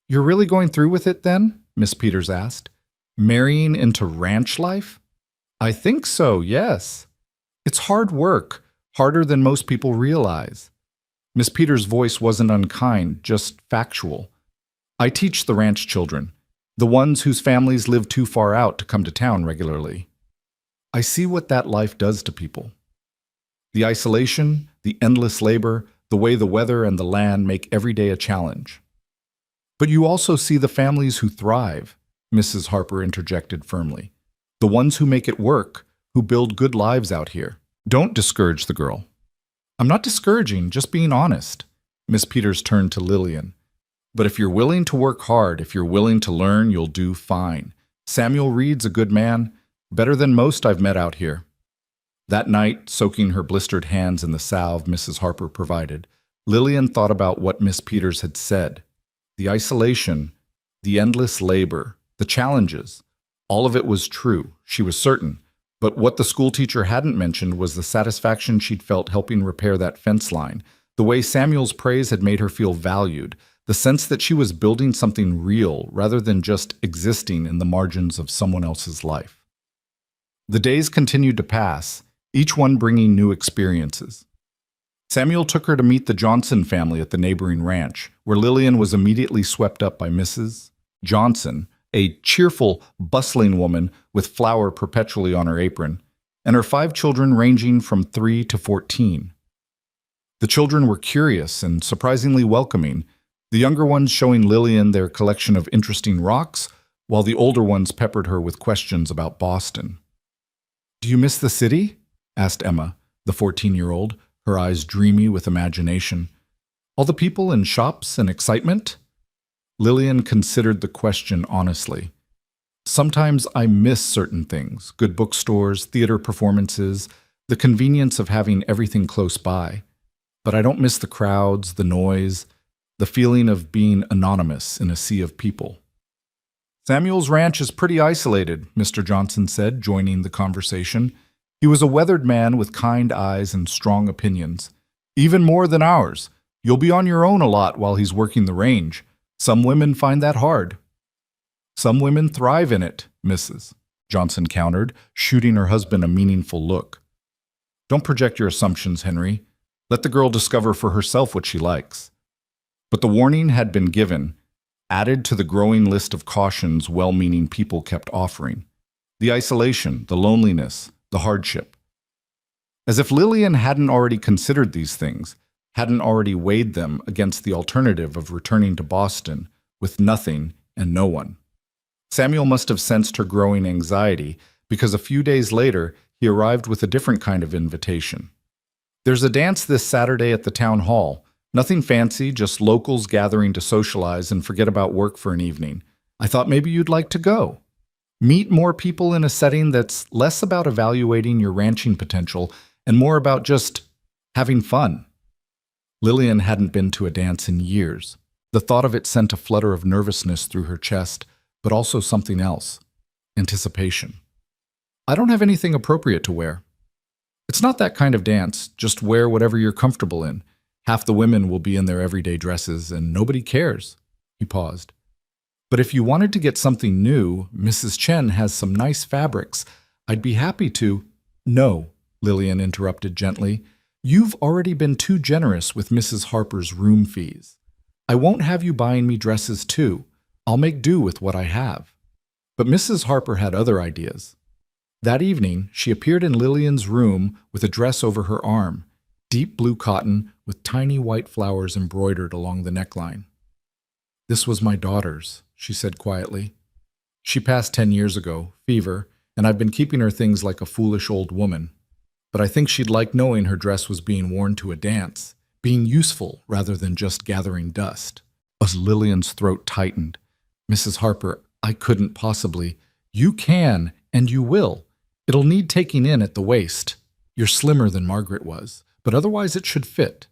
S1: "You're really going through with it then?" Miss Peters asked. "Marrying into ranch life?" "I think so, yes. It's hard work, harder than most people realize." Miss Peters' voice wasn't unkind, just factual. "I teach the ranch children, the ones whose families live too far out to come to town regularly. I see what that life does to people. The isolation, the endless labor, the way the weather and the land make every day a challenge." "But you also see the families who thrive," Mrs. Harper interjected firmly. "The ones who make it work, who build good lives out here. Don't discourage the girl." "I'm not discouraging, just being honest." Miss Peters turned to Lillian. "But if you're willing to work hard, if you're willing to learn, you'll do fine. Samuel Reed's a good man, better than most I've met out here." That night, soaking her blistered hands in the salve Mrs. Harper provided, Lillian thought about what Miss Peters had said. The isolation, the endless labor, the challenges, all of it was true, she was certain. But what the schoolteacher hadn't mentioned was the satisfaction she'd felt helping repair that fence line, the way Samuel's praise had made her feel valued, the sense that she was building something real rather than just existing in the margins of someone else's life. The days continued to pass, each one bringing new experiences. Samuel took her to meet the Johnson family at the neighboring ranch, where Lillian was immediately swept up by Mrs. Johnson, a cheerful, bustling woman with flour perpetually on her apron, and her 5 children ranging from 3 to 14. The children were curious and surprisingly welcoming, the younger ones showing Lillian their collection of interesting rocks, while the older ones peppered her with questions about Boston. "Do you miss the city?" asked Emma, the 14-year-old, her eyes dreamy with imagination. "All the people and shops and excitement?" Lillian considered the question honestly. "Sometimes I miss certain things, good bookstores, theater performances, the convenience of having everything close by. But I don't miss the crowds, the noise, the feeling of being anonymous in a sea of people." "Samuel's ranch is pretty isolated," Mr. Johnson said, joining the conversation. He was a weathered man with kind eyes and strong opinions. "Even more than ours. You'll be on your own a lot while he's working the range. Some women find that hard." "Some women thrive in it," Mrs. Johnson countered, shooting her husband a meaningful look. "Don't project your assumptions, Henry. Let the girl discover for herself what she likes." But the warning had been given, added to the growing list of cautions well-meaning people kept offering. The isolation, the loneliness, the hardship. As if Lillian hadn't already considered these things, hadn't already weighed them against the alternative of returning to Boston with nothing and no one. Samuel must have sensed her growing anxiety, because a few days later he arrived with a different kind of invitation. "There's a dance this Saturday at the town hall. Nothing fancy, just locals gathering to socialize and forget about work for an evening. I thought maybe you'd like to go. Meet more people in a setting that's less about evaluating your ranching potential and more about just having fun." Lillian hadn't been to a dance in years. The thought of it sent a flutter of nervousness through her chest, but also something else. Anticipation. "I don't have anything appropriate to wear." "It's not that kind of dance. Just wear whatever you're comfortable in. Half the women will be in their everyday dresses, and nobody cares." He paused. "But if you wanted to get something new, Mrs. Chen has some nice fabrics. I'd be happy to—" "No," Lillian interrupted gently. "You've already been too generous with Mrs. Harper's room fees. I won't have you buying me dresses too. I'll make do with what I have." But Mrs. Harper had other ideas. That evening, she appeared in Lillian's room with a dress over her arm, deep blue cotton with tiny white flowers embroidered along the neckline. "This was my daughter's," she said quietly. "She passed 10 years ago, fever, and I've been keeping her things like a foolish old woman. But I think she'd like knowing her dress was being worn to a dance, being useful rather than just gathering dust." As Lillian's throat tightened, "Mrs. Harper, I couldn't possibly—" "You can, and you will. It'll need taking in at the waist. You're slimmer than Margaret was, but otherwise it should fit.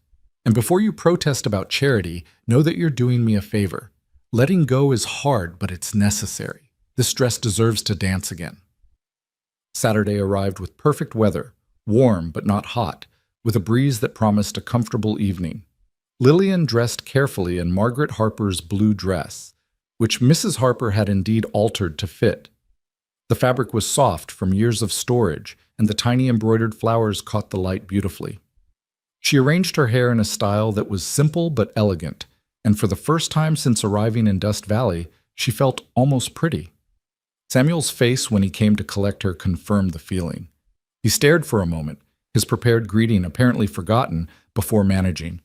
S1: And before you protest about charity, know that you're doing me a favor. Letting go is hard, but it's necessary. This dress deserves to dance again." Saturday arrived with perfect weather, warm but not hot, with a breeze that promised a comfortable evening. Lillian dressed carefully in Margaret Harper's blue dress, which Mrs. Harper had indeed altered to fit. The fabric was soft from years of storage, and the tiny embroidered flowers caught the light beautifully. She arranged her hair in a style that was simple but elegant, and for the first time since arriving in Dust Valley, she felt almost pretty. Samuel's face when he came to collect her confirmed the feeling. He stared for a moment, his prepared greeting apparently forgotten, before managing.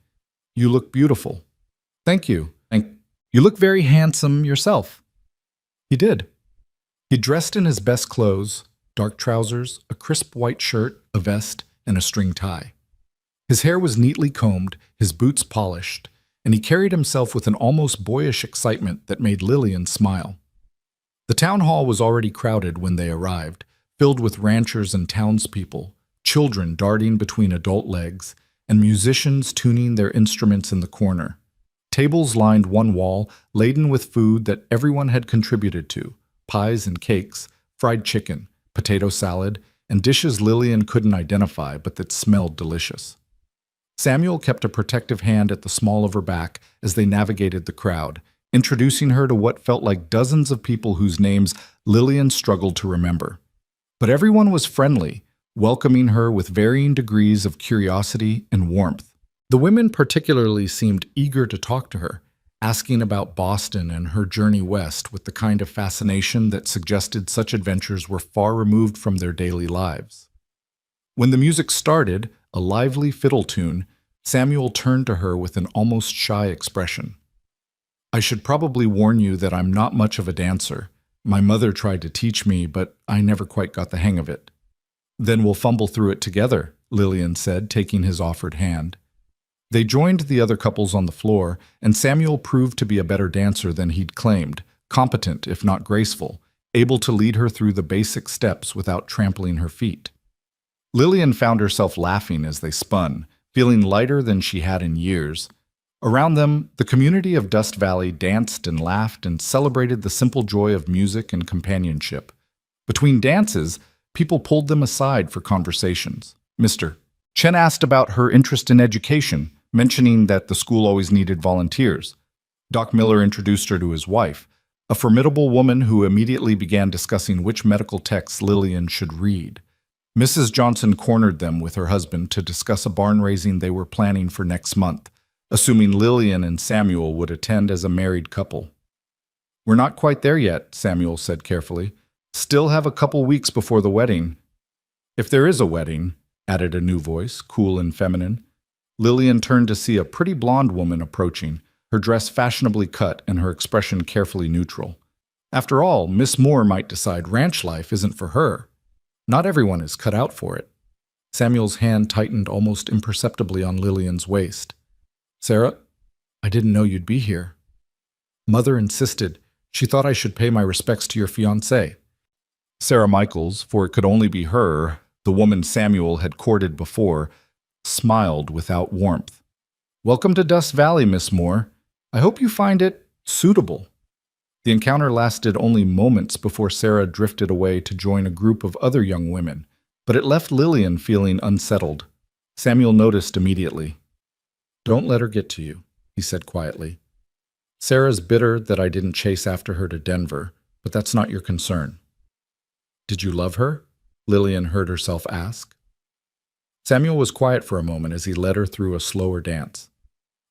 S1: "You look beautiful." "Thank you. You look very handsome yourself." He did. He dressed in his best clothes, dark trousers, a crisp white shirt, a vest, and a string tie. His hair was neatly combed, his boots polished, and he carried himself with an almost boyish excitement that made Lillian smile. The town hall was already crowded when they arrived, filled with ranchers and townspeople, children darting between adult legs, and musicians tuning their instruments in the corner. Tables lined one wall, laden with food that everyone had contributed to: pies and cakes, fried chicken, potato salad, and dishes Lillian couldn't identify but that smelled delicious. Samuel kept a protective hand at the small of her back as they navigated the crowd, introducing her to what felt like dozens of people whose names Lillian struggled to remember. But everyone was friendly, welcoming her with varying degrees of curiosity and warmth. The women particularly seemed eager to talk to her, asking about Boston and her journey west with the kind of fascination that suggested such adventures were far removed from their daily lives. When the music started, a lively fiddle tune, Samuel turned to her with an almost shy expression. "I should probably warn you that I'm not much of a dancer. My mother tried to teach me, but I never quite got the hang of it." "Then we'll fumble through it together," Lillian said, taking his offered hand. They joined the other couples on the floor, and Samuel proved to be a better dancer than he'd claimed, competent if not graceful, able to lead her through the basic steps without trampling her feet. Lillian found herself laughing as they spun, feeling lighter than she had in years. Around them, the community of Dust Valley danced and laughed and celebrated the simple joy of music and companionship. Between dances, people pulled them aside for conversations. Mr. Chen asked about her interest in education, mentioning that the school always needed volunteers. Doc Miller introduced her to his wife, a formidable woman who immediately began discussing which medical texts Lillian should read. Mrs. Johnson cornered them with her husband to discuss a barn raising they were planning for next month, assuming Lillian and Samuel would attend as a married couple. "We're not quite there yet," Samuel said carefully. "Still have a couple weeks before the wedding." "If there is a wedding," added a new voice, cool and feminine. Lillian turned to see a pretty blonde woman approaching, her dress fashionably cut and her expression carefully neutral. After all, Miss Moore might decide ranch life isn't for her. Not everyone is cut out for it. Samuel's hand tightened almost imperceptibly on Lillian's waist. "Sarah, I didn't know you'd be here." "Mother insisted. She thought I should pay my respects to your fiancé." Sarah Michaels, for it could only be her, the woman Samuel had courted before, smiled without warmth. "Welcome to Dust Valley, Miss Moore. I hope you find it suitable." The encounter lasted only moments before Sarah drifted away to join a group of other young women, but it left Lillian feeling unsettled. Samuel noticed immediately. Don't let her get to you, he said quietly. Sarah's bitter that I didn't chase after her to Denver, but that's not your concern. Did you love her? Lillian heard herself ask. Samuel was quiet for a moment as he led her through a slower dance.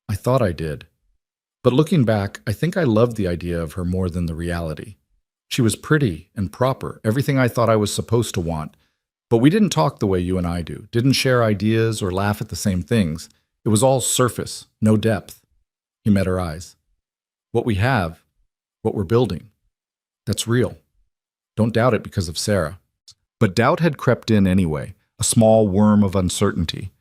S1: I thought I did. But looking back, I think I loved the idea of her more than the reality. She was pretty and proper, everything I thought I was supposed to want. But we didn't talk the way you and I do, didn't share ideas or laugh at the same things. It was all surface, no depth. He met her eyes. What we have, what we're building, that's real. Don't doubt it because of Sarah. But doubt had crept in anyway, a small worm of uncertainty.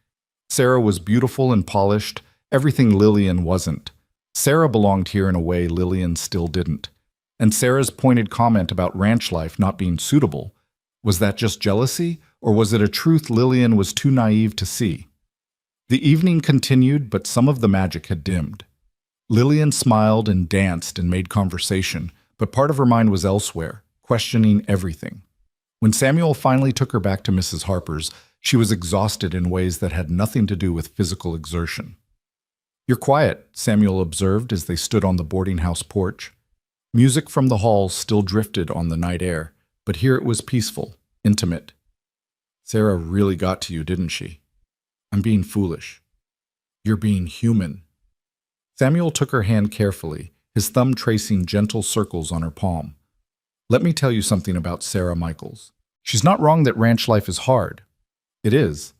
S1: Sarah was beautiful and polished, everything Lillian wasn't. Sarah belonged here in a way Lillian still didn't. And Sarah's pointed comment about ranch life not being suitable, was that just jealousy, or was it a truth Lillian was too naive to see? The evening continued, but some of the magic had dimmed. Lillian smiled and danced and made conversation, but part of her mind was elsewhere, questioning everything. When Samuel finally took her back to Mrs. Harper's, she was exhausted in ways that had nothing to do with physical exertion. You're quiet, Samuel observed as they stood on the boarding house porch. Music from the halls still drifted on the night air, but here it was peaceful, intimate. Sarah really got to you, didn't she? I'm being foolish. You're being human. Samuel took her hand carefully, his thumb tracing gentle circles on her palm. Let me tell you something about Sarah Michaels. She's not wrong that ranch life is hard. It is.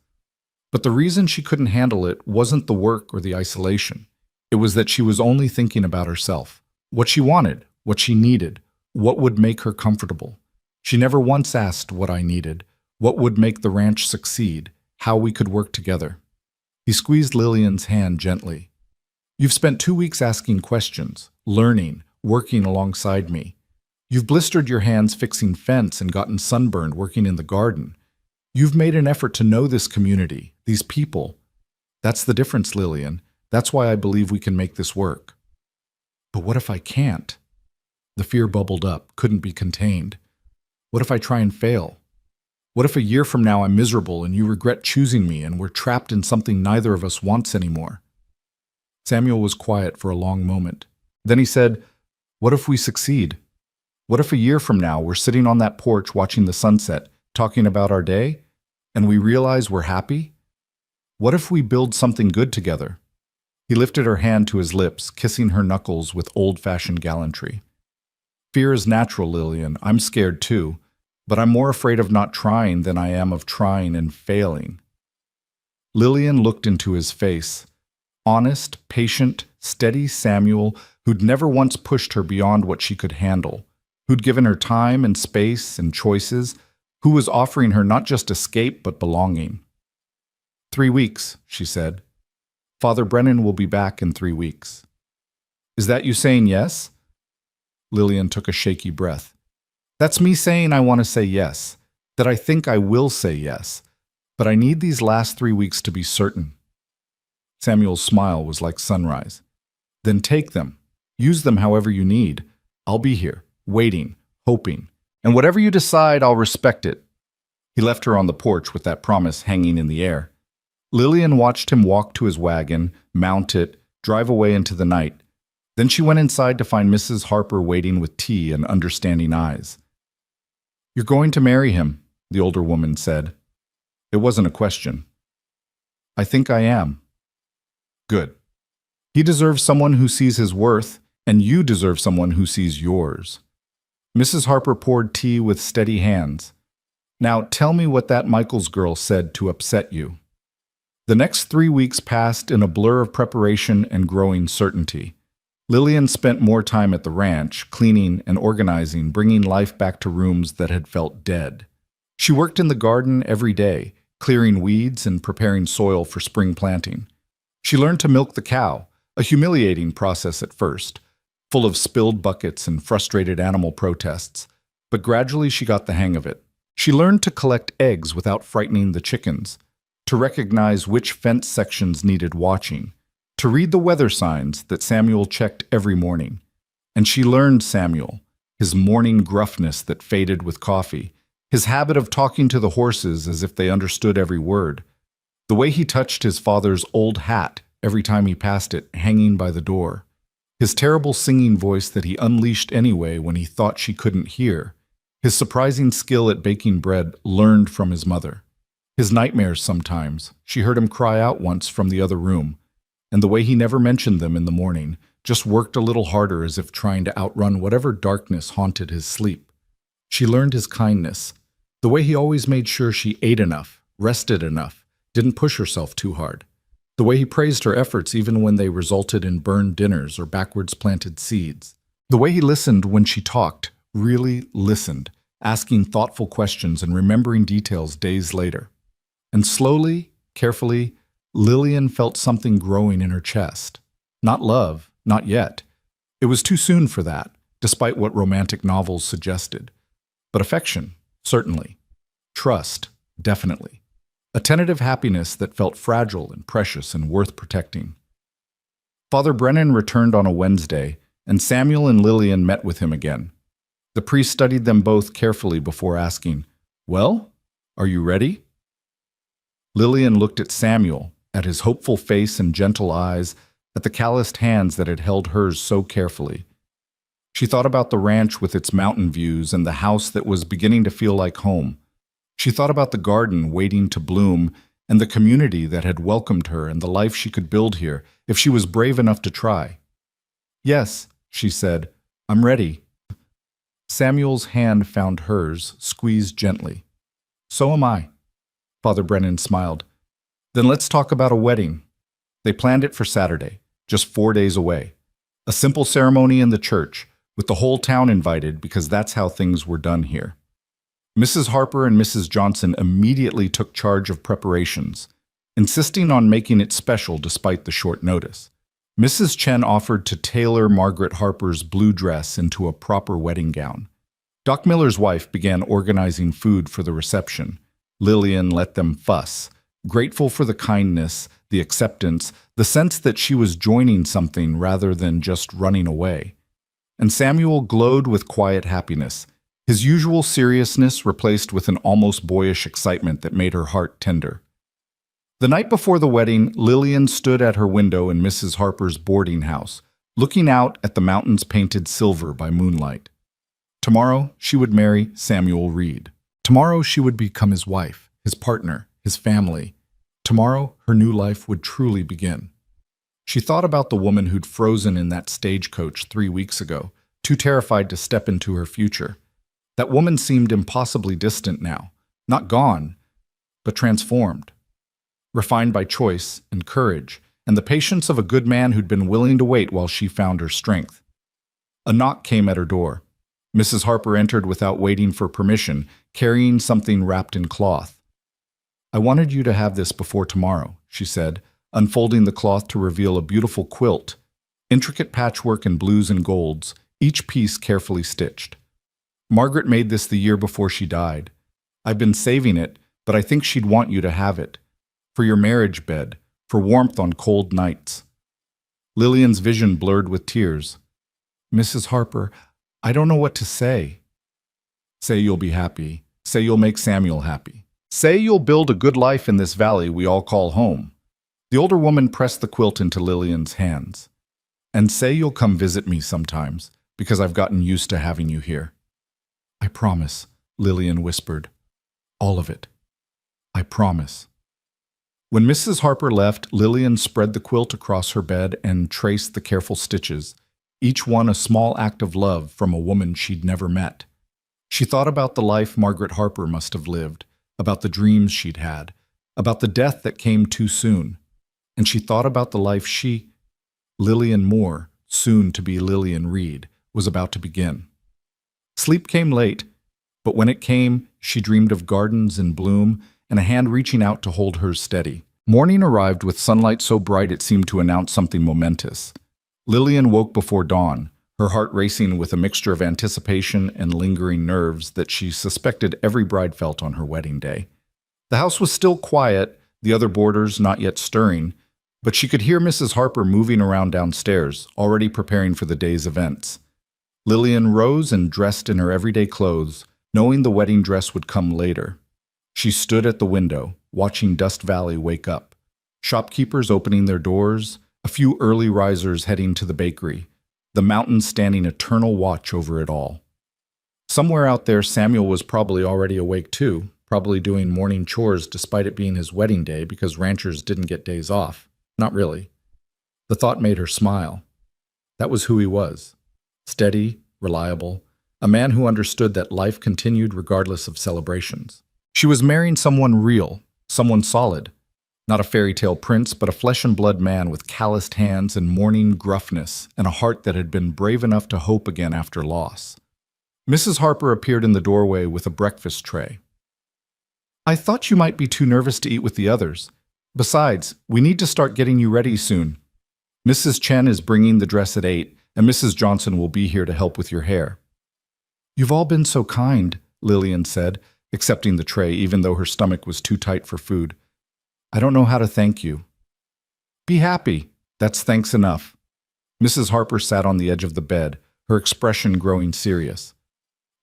S1: But the reason she couldn't handle it wasn't the work or the isolation. It was that she was only thinking about herself. What she wanted, what she needed, what would make her comfortable. She never once asked what I needed, what would make the ranch succeed, how we could work together. He squeezed Lillian's hand gently. You've spent 2 weeks asking questions, learning, working alongside me. You've blistered your hands fixing fence and gotten sunburned working in the garden. You've made an effort to know this community, these people. That's the difference, Lillian. That's why I believe we can make this work. But what if I can't? The fear bubbled up, couldn't be contained. What if I try and fail? What if a year from now I'm miserable and you regret choosing me and we're trapped in something neither of us wants anymore? Samuel was quiet for a long moment. Then he said, what if we succeed? What if a year from now we're sitting on that porch watching the sunset, talking about our day, and we realize we're happy? What if we build something good together? He lifted her hand to his lips, kissing her knuckles with old-fashioned gallantry. Fear is natural, Lillian. I'm scared too, but I'm more afraid of not trying than I am of trying and failing. Lillian looked into his face. Honest, patient, steady Samuel, who'd never once pushed her beyond what she could handle, who'd given her time and space and choices, who was offering her not just escape but belonging. 3 weeks, she said. Father Brennan will be back in 3 weeks. Is that you saying yes? Lillian took a shaky breath. That's me saying I want to say yes, that I think I will say yes, but I need these last 3 weeks to be certain. Samuel's smile was like sunrise. Then take them. Use them however you need. I'll be here, waiting, hoping. And whatever you decide, I'll respect it. He left her on the porch with that promise hanging in the air. Lillian watched him walk to his wagon, mount it, drive away into the night. Then she went inside to find Mrs. Harper waiting with tea and understanding eyes. You're going to marry him, the older woman said. It wasn't a question. I think I am. Good. He deserves someone who sees his worth, and you deserve someone who sees yours. Mrs. Harper poured tea with steady hands. Now tell me what that Michaels girl said to upset you. The next 3 weeks passed in a blur of preparation and growing certainty. Lillian spent more time at the ranch, cleaning and organizing, bringing life back to rooms that had felt dead. She worked in the garden every day, clearing weeds and preparing soil for spring planting. She learned to milk the cow, a humiliating process at first, full of spilled buckets and frustrated animal protests, but gradually she got the hang of it. She learned to collect eggs without frightening the chickens, to recognize which fence sections needed watching, to read the weather signs that Samuel checked every morning. And she learned Samuel, his morning gruffness that faded with coffee, his habit of talking to the horses as if they understood every word, the way he touched his father's old hat every time he passed it, hanging by the door. His terrible singing voice that he unleashed anyway when he thought she couldn't hear. His surprising skill at baking bread learned from his mother. His nightmares sometimes. She heard him cry out once from the other room. And the way he never mentioned them in the morning, just worked a little harder as if trying to outrun whatever darkness haunted his sleep. She learned his kindness. The way he always made sure she ate enough, rested enough, didn't push herself too hard. The way he praised her efforts even when they resulted in burned dinners or backwards planted seeds. The way he listened when she talked, really listened, asking thoughtful questions and remembering details days later. And slowly, carefully, Lillian felt something growing in her chest. Not love, not yet. It was too soon for that, despite what romantic novels suggested. But affection, certainly. Trust, definitely. A tentative happiness that felt fragile and precious and worth protecting. Father Brennan returned on a Wednesday, and Samuel and Lillian met with him again. The priest studied them both carefully before asking, "Well, are you ready?" Lillian looked at Samuel, at his hopeful face and gentle eyes, at the calloused hands that had held hers so carefully. She thought about the ranch with its mountain views and the house that was beginning to feel like home. She thought about the garden waiting to bloom and the community that had welcomed her and the life she could build here if she was brave enough to try. "Yes," she said, "I'm ready." Samuel's hand found hers, squeezed gently. "So am I." Father Brennan smiled. "Then let's talk about a wedding." They planned it for Saturday, just 4 days away. A simple ceremony in the church, with the whole town invited because that's how things were done here. Mrs. Harper and Mrs. Johnson immediately took charge of preparations, insisting on making it special despite the short notice. Mrs. Chen offered to tailor Margaret Harper's blue dress into a proper wedding gown. Doc Miller's wife began organizing food for the reception. Lillian let them fuss, grateful for the kindness, the acceptance, the sense that she was joining something rather than just running away. And Samuel glowed with quiet happiness, his usual seriousness replaced with an almost boyish excitement that made her heart tender. The night before the wedding, Lillian stood at her window in Mrs. Harper's boarding house, looking out at the mountains painted silver by moonlight. Tomorrow, she would marry Samuel Reed. Tomorrow, she would become his wife, his partner, his family. Tomorrow, her new life would truly begin. She thought about the woman who'd frozen in that stagecoach 3 weeks ago, too terrified to step into her future. That woman seemed impossibly distant now, not gone, but transformed. Refined by choice and courage, and the patience of a good man who'd been willing to wait while she found her strength. A knock came at her door. Mrs. Harper entered without waiting for permission, carrying something wrapped in cloth. "I wanted you to have this before tomorrow," she said, unfolding the cloth to reveal a beautiful quilt, intricate patchwork in blues and golds, each piece carefully stitched. "Margaret made this the year before she died. I've been saving it, but I think she'd want you to have it. For your marriage bed, for warmth on cold nights." Lillian's vision blurred with tears. "Mrs. Harper, I don't know what to say." "Say you'll be happy. Say you'll make Samuel happy. Say you'll build a good life in this valley we all call home." The older woman pressed the quilt into Lillian's hands. "And say you'll come visit me sometimes, because I've gotten used to having you here." "I promise," Lillian whispered. "All of it. I promise." When Mrs. Harper left, Lillian spread the quilt across her bed and traced the careful stitches, each one a small act of love from a woman she'd never met. She thought about the life Margaret Harper must have lived, about the dreams she'd had, about the death that came too soon. And she thought about the life she, Lillian Moore, soon to be Lillian Reed, was about to begin. Sleep came late, but when it came, she dreamed of gardens in bloom and a hand reaching out to hold hers steady. Morning arrived with sunlight so bright it seemed to announce something momentous. Lillian woke before dawn, her heart racing with a mixture of anticipation and lingering nerves that she suspected every bride felt on her wedding day. The house was still quiet, the other boarders not yet stirring, but she could hear Mrs. Harper moving around downstairs, already preparing for the day's events. Lillian rose and dressed in her everyday clothes, knowing the wedding dress would come later. She stood at the window, watching Dust Valley wake up. Shopkeepers opening their doors, a few early risers heading to the bakery, the mountains standing eternal watch over it all. Somewhere out there, Samuel was probably already awake too, probably doing morning chores despite it being his wedding day because ranchers didn't get days off. Not really. The thought made her smile. That was who he was. Steady, reliable, a man who understood that life continued regardless of celebrations. She was marrying someone real, someone solid. Not a fairy tale prince, but a flesh and blood man with calloused hands and morning gruffness and a heart that had been brave enough to hope again after loss. Mrs. Harper appeared in the doorway with a breakfast tray. "I thought you might be too nervous to eat with the others. Besides, we need to start getting you ready soon. Mrs. Chen is bringing the dress at 8, and Mrs. Johnson will be here to help with your hair." "You've all been so kind," Lillian said, accepting the tray even though her stomach was too tight for food. "I don't know how to thank you." "Be happy. That's thanks enough." Mrs. Harper sat on the edge of the bed, her expression growing serious.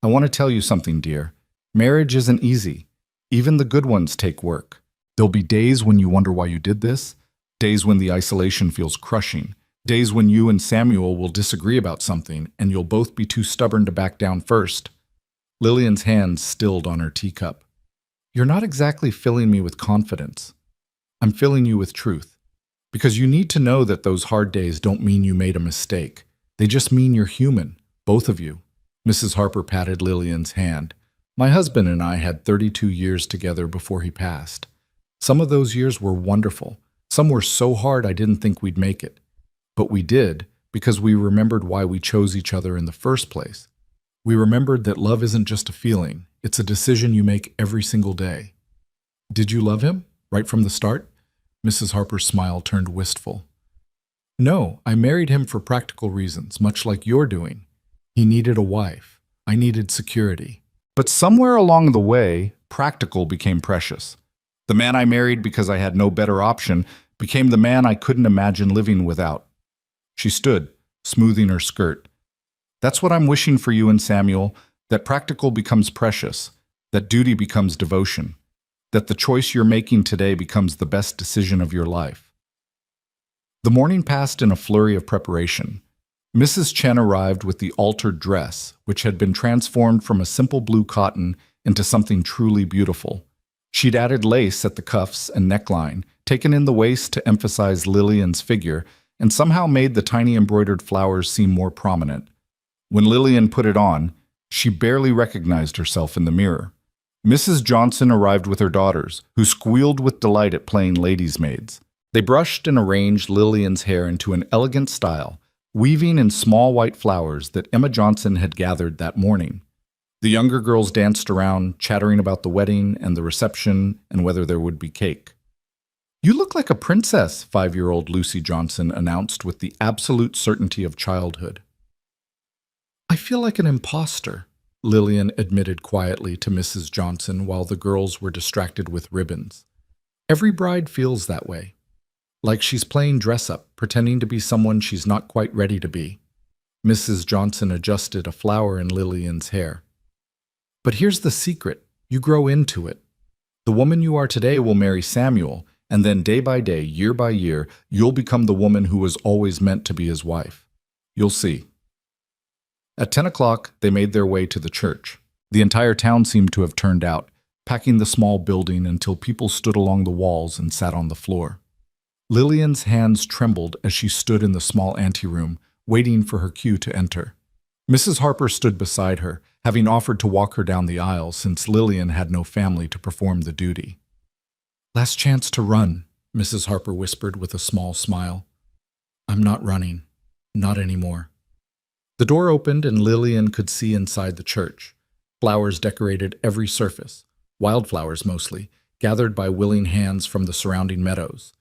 S1: "I want to tell you something, dear. Marriage isn't easy. Even the good ones take work. There'll be days when you wonder why you did this, days when the isolation feels crushing, days when you and Samuel will disagree about something and you'll both be too stubborn to back down first." Lillian's hands stilled on her teacup. "You're not exactly filling me with confidence. I'm filling you with truth. Because you need to know that those hard days don't mean you made a mistake. They just mean you're human, both of you." Mrs. Harper patted Lillian's hand. "My husband and I had 32 years together before he passed. Some of those years were wonderful. Some were so hard I didn't think we'd make it. But we did, because we remembered why we chose each other in the first place. We remembered that love isn't just a feeling, it's a decision you make every single day." "Did you love him, right from the start?" Mrs. Harper's smile turned wistful. "No, I married him for practical reasons, much like you're doing. He needed a wife. I needed security. But somewhere along the way, practical became precious. The man I married because I had no better option became the man I couldn't imagine living without." She stood, smoothing her skirt. "That's what I'm wishing for you and Samuel, that practical becomes precious, that duty becomes devotion, that the choice you're making today becomes the best decision of your life." The morning passed in a flurry of preparation. Mrs. Chen arrived with the altered dress, which had been transformed from a simple blue cotton into something truly beautiful. She'd added lace at the cuffs and neckline, taken in the waist to emphasize Lillian's figure, and somehow made the tiny embroidered flowers seem more prominent. When Lillian put it on, she barely recognized herself in the mirror. Mrs. Johnson arrived with her daughters, who squealed with delight at playing ladies' maids. They brushed and arranged Lillian's hair into an elegant style, weaving in small white flowers that Emma Johnson had gathered that morning. The younger girls danced around, chattering about the wedding and the reception and whether there would be cake. "You look like a princess," 5-year-old Lucy Johnson announced with the absolute certainty of childhood. "I feel like an imposter," Lillian admitted quietly to Mrs. Johnson while the girls were distracted with ribbons. "Every bride feels that way. Like she's playing dress-up, pretending to be someone she's not quite ready to be." Mrs. Johnson adjusted a flower in Lillian's hair. "But here's the secret. You grow into it. The woman you are today will marry Samuel, and then day by day, year by year, you'll become the woman who was always meant to be his wife. You'll see." At 10 o'clock, they made their way to the church. The entire town seemed to have turned out, packing the small building until people stood along the walls and sat on the floor. Lillian's hands trembled as she stood in the small anteroom, waiting for her cue to enter. Mrs. Harper stood beside her, having offered to walk her down the aisle since Lillian had no family to perform the duty. "Last chance to run," Mrs. Harper whispered with a small smile. "I'm not running. Not anymore." The door opened and Lillian could see inside the church. Flowers decorated every surface, wildflowers mostly, gathered by willing hands from the surrounding meadows.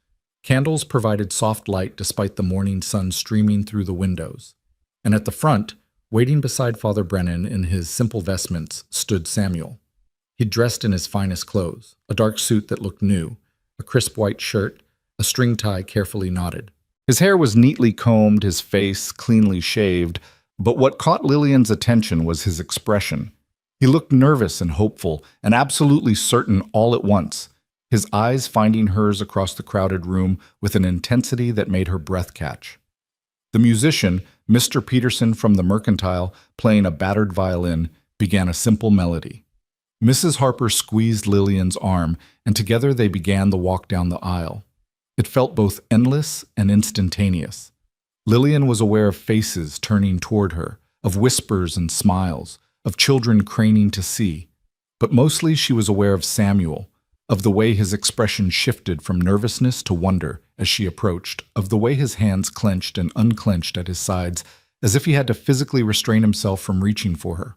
S1: Candles provided soft light despite the morning sun streaming through the windows. And at the front, waiting beside Father Brennan in his simple vestments, stood Samuel. He'd dressed in his finest clothes, a dark suit that looked new, a crisp white shirt, a string tie carefully knotted. His hair was neatly combed, his face cleanly shaved, but what caught Lillian's attention was his expression. He looked nervous and hopeful, and absolutely certain all at once. his eyes finding hers across the crowded room with an intensity that made her breath catch. The musician, Mr. Peterson from the Mercantile, playing a battered violin, began a simple melody. Mrs. Harper squeezed Lillian's arm, and together they began the walk down the aisle. It felt both endless and instantaneous. Lillian was aware of faces turning toward her, of whispers and smiles, of children craning to see. But mostly she was aware of Samuel, of the way his expression shifted from nervousness to wonder as she approached, of the way his hands clenched and unclenched at his sides, as if he had to physically restrain himself from reaching for her.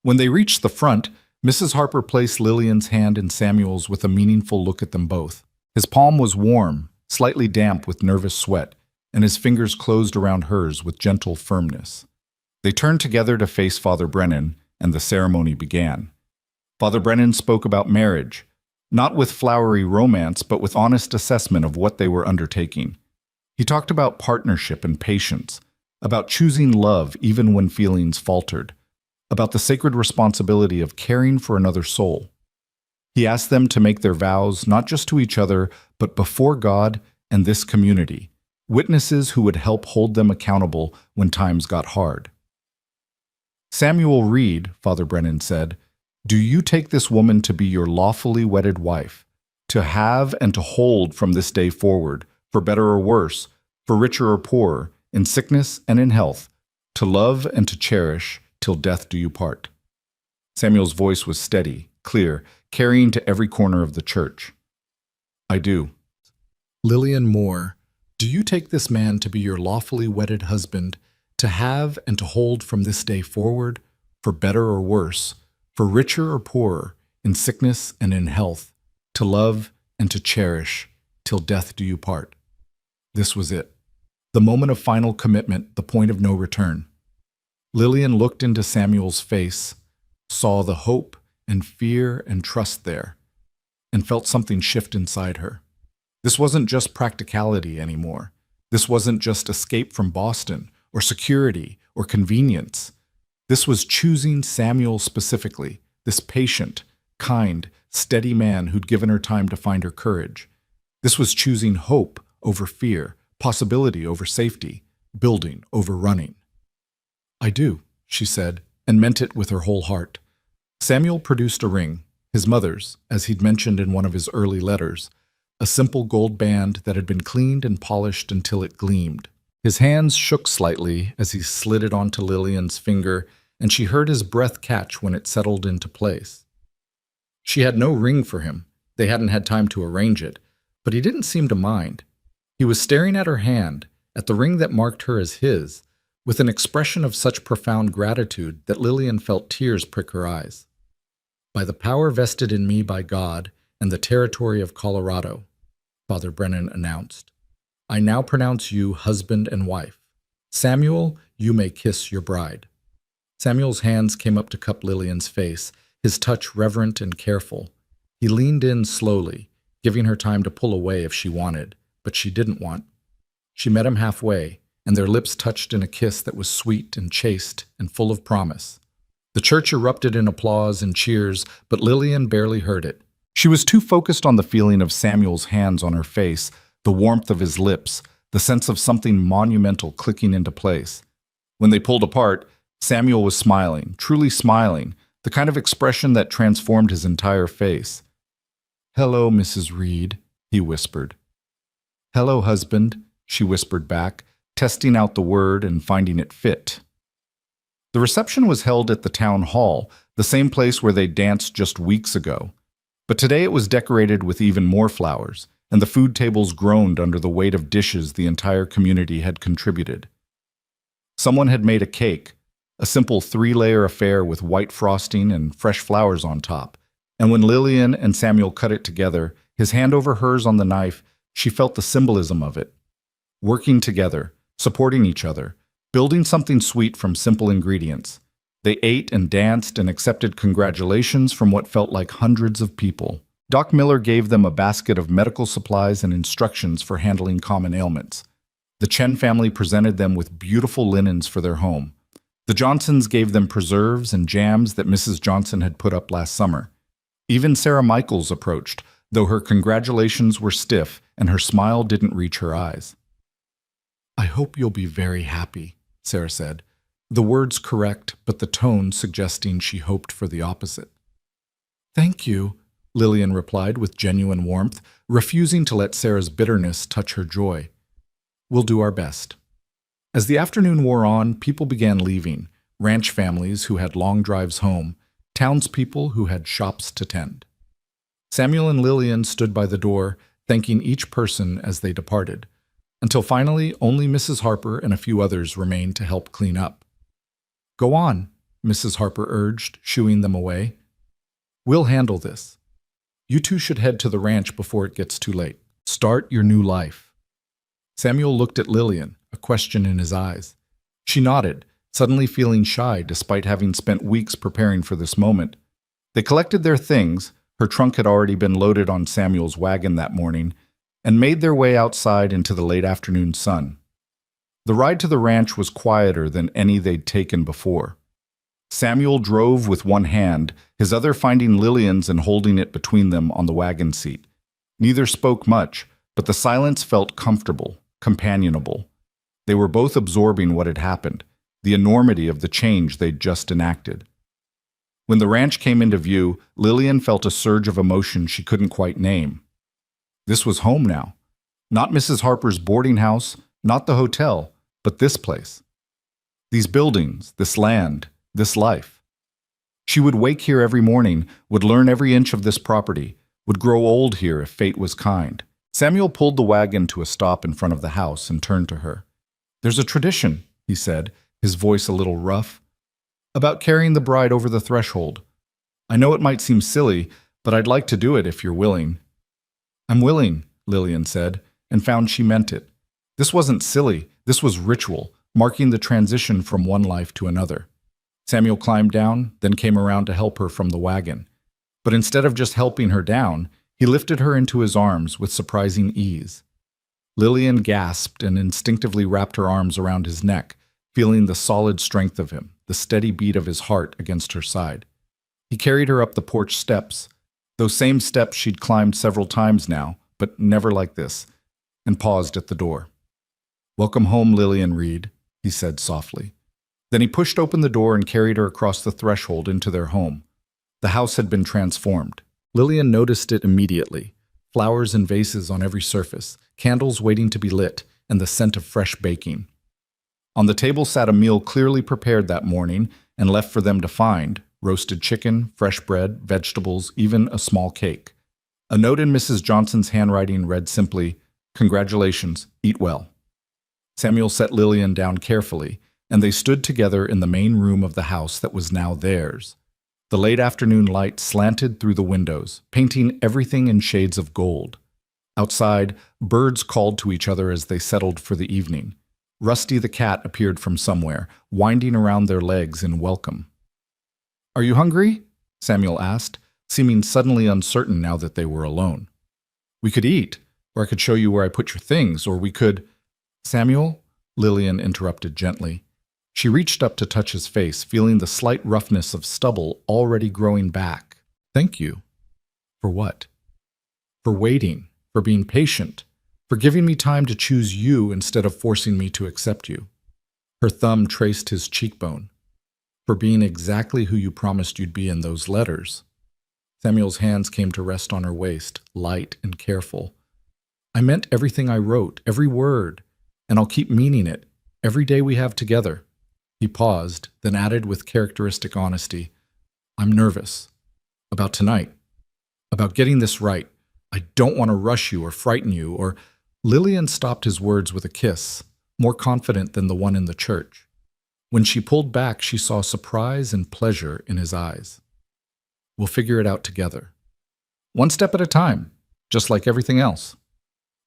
S1: When they reached the front, Mrs. Harper placed Lillian's hand in Samuel's with a meaningful look at them both. His palm was warm, slightly damp with nervous sweat, and his fingers closed around hers with gentle firmness. They turned together to face Father Brennan, and the ceremony began. Father Brennan spoke about marriage, not with flowery romance, but with honest assessment of what they were undertaking. He talked about partnership and patience, about choosing love even when feelings faltered, about the sacred responsibility of caring for another soul. He asked them to make their vows not just to each other, but before God and this community, witnesses who would help hold them accountable when times got hard. Samuel Reed, Father Brennan said, "Do you take this woman to be your lawfully wedded wife, to have and to hold from this day forward, for better or worse, for richer or poorer, in sickness and in health, to love and to cherish, till death do you part?" Samuel's voice was steady, clear, carrying to every corner of the church. "I do." Lillian Moore, "Do you take this man to be your lawfully wedded husband, to have and to hold from this day forward, for better or worse, for richer or poorer, in sickness and in health, to love and to cherish, till death do you part?" This was it. The moment of final commitment, the point of no return. Lillian looked into Samuel's face, saw the hope and fear and trust there, and felt something shift inside her. This wasn't just practicality anymore. This wasn't just escape from Boston, or security, or convenience. This was choosing Samuel specifically, this patient, kind, steady man who'd given her time to find her courage. This was choosing hope over fear, possibility over safety, building over running. "I do," she said, and meant it with her whole heart. Samuel produced a ring, his mother's, as he'd mentioned in one of his early letters, a simple gold band that had been cleaned and polished until it gleamed. His hands shook slightly as he slid it onto Lillian's finger, and she heard his breath catch when it settled into place. She had no ring for him. They hadn't had time to arrange it, but he didn't seem to mind. He was staring at her hand, at the ring that marked her as his, with an expression of such profound gratitude that Lillian felt tears prick her eyes. "By the power vested in me by God and the territory of Colorado," Father Brennan announced, "I now pronounce you husband and wife. Samuel, you may kiss your bride." Samuel's hands came up to cup Lillian's face, his touch reverent and careful. He leaned in slowly, giving her time to pull away if she wanted, but she didn't want. She met him halfway, and their lips touched in a kiss that was sweet and chaste and full of promise. The church erupted in applause and cheers, but Lillian barely heard it. She was too focused on the feeling of Samuel's hands on her face, the warmth of his lips, the sense of something monumental clicking into place. When they pulled apart, Samuel was smiling, truly smiling, the kind of expression that transformed his entire face. "Hello, Mrs. Reed," he whispered. "Hello, husband," she whispered back, testing out the word and finding it fit. The reception was held at the town hall, the same place where they danced just weeks ago. But today it was decorated with even more flowers, and the food tables groaned under the weight of dishes the entire community had contributed. Someone had made a cake, a simple 3-layer affair with white frosting and fresh flowers on top, and when Lillian and Samuel cut it together, his hand over hers on the knife, she felt the symbolism of it. Working together, supporting each other, building something sweet from simple ingredients. They ate and danced and accepted congratulations from what felt like hundreds of people. Doc Miller gave them a basket of medical supplies and instructions for handling common ailments. The Chen family presented them with beautiful linens for their home. The Johnsons gave them preserves and jams that Mrs. Johnson had put up last summer. Even Sarah Michaels approached, though her congratulations were stiff and her smile didn't reach her eyes. "I hope you'll be very happy," Sarah said, the words correct, but the tone suggesting she hoped for the opposite. "Thank you," Lillian replied with genuine warmth, refusing to let Sarah's bitterness touch her joy. "We'll do our best." As the afternoon wore on, people began leaving, ranch families who had long drives home, townspeople who had shops to tend. Samuel and Lillian stood by the door, thanking each person as they departed, until finally only Mrs. Harper and a few others remained to help clean up. "Go on," Mrs. Harper urged, shooing them away. "We'll handle this. You two should head to the ranch before it gets too late. Start your new life." Samuel looked at Lillian, a question in his eyes. She nodded, suddenly feeling shy despite having spent weeks preparing for this moment. They collected their things, her trunk had already been loaded on Samuel's wagon that morning, and made their way outside into the late afternoon sun. The ride to the ranch was quieter than any they'd taken before. Samuel drove with one hand, his other finding Lillian's and holding it between them on the wagon seat. Neither spoke much, but the silence felt comfortable, companionable. They were both absorbing what had happened, the enormity of the change they'd just enacted. When the ranch came into view, Lillian felt a surge of emotion she couldn't quite name. This was home now. Not Mrs. Harper's boarding house, not the hotel, but this place. These buildings, this land, this life. She would wake here every morning, would learn every inch of this property, would grow old here if fate was kind. Samuel pulled the wagon to a stop in front of the house and turned to her. "There's a tradition," he said, his voice a little rough, "about carrying the bride over the threshold. I know it might seem silly, but I'd like to do it if you're willing." "I'm willing," Lillian said, and found she meant it. This wasn't silly, this was ritual, marking the transition from one life to another. Samuel climbed down, then came around to help her from the wagon. But instead of just helping her down, he lifted her into his arms with surprising ease. Lillian gasped and instinctively wrapped her arms around his neck, feeling the solid strength of him, the steady beat of his heart against her side. He carried her up the porch steps, those same steps she'd climbed several times now, but never like this, and paused at the door. "Welcome home, Lillian Reed," he said softly. Then he pushed open the door and carried her across the threshold into their home. The house had been transformed. Lillian noticed it immediately. Flowers and vases on every surface, candles waiting to be lit, and the scent of fresh baking. On the table sat a meal clearly prepared that morning and left for them to find: roasted chicken, fresh bread, vegetables, even a small cake. A note in Mrs. Johnson's handwriting read simply, "Congratulations, eat well." Samuel set Lillian down carefully, and they stood together in the main room of the house that was now theirs. The late afternoon light slanted through the windows, painting everything in shades of gold. Outside, birds called to each other as they settled for the evening. Rusty the cat appeared from somewhere, winding around their legs in welcome. "Are you hungry?" Samuel asked, seeming suddenly uncertain now that they were alone. "We could eat, or I could show you where I put your things, or we could—" "Samuel," Lillian interrupted gently. She reached up to touch his face, feeling the slight roughness of stubble already growing back. "Thank you." "For what?" "For waiting, for being patient, for giving me time to choose you instead of forcing me to accept you." Her thumb traced his cheekbone. "For being exactly who you promised you'd be in those letters." Samuel's hands came to rest on her waist, light and careful. "I meant everything I wrote, every word, and I'll keep meaning it, every day we have together." He paused, then added with characteristic honesty, "I'm nervous. About tonight. About getting this right. I don't want to rush you or frighten you or—" Lillian stopped his words with a kiss, more confident than the one in the church. When she pulled back, she saw surprise and pleasure in his eyes. "We'll figure it out together. One step at a time, just like everything else."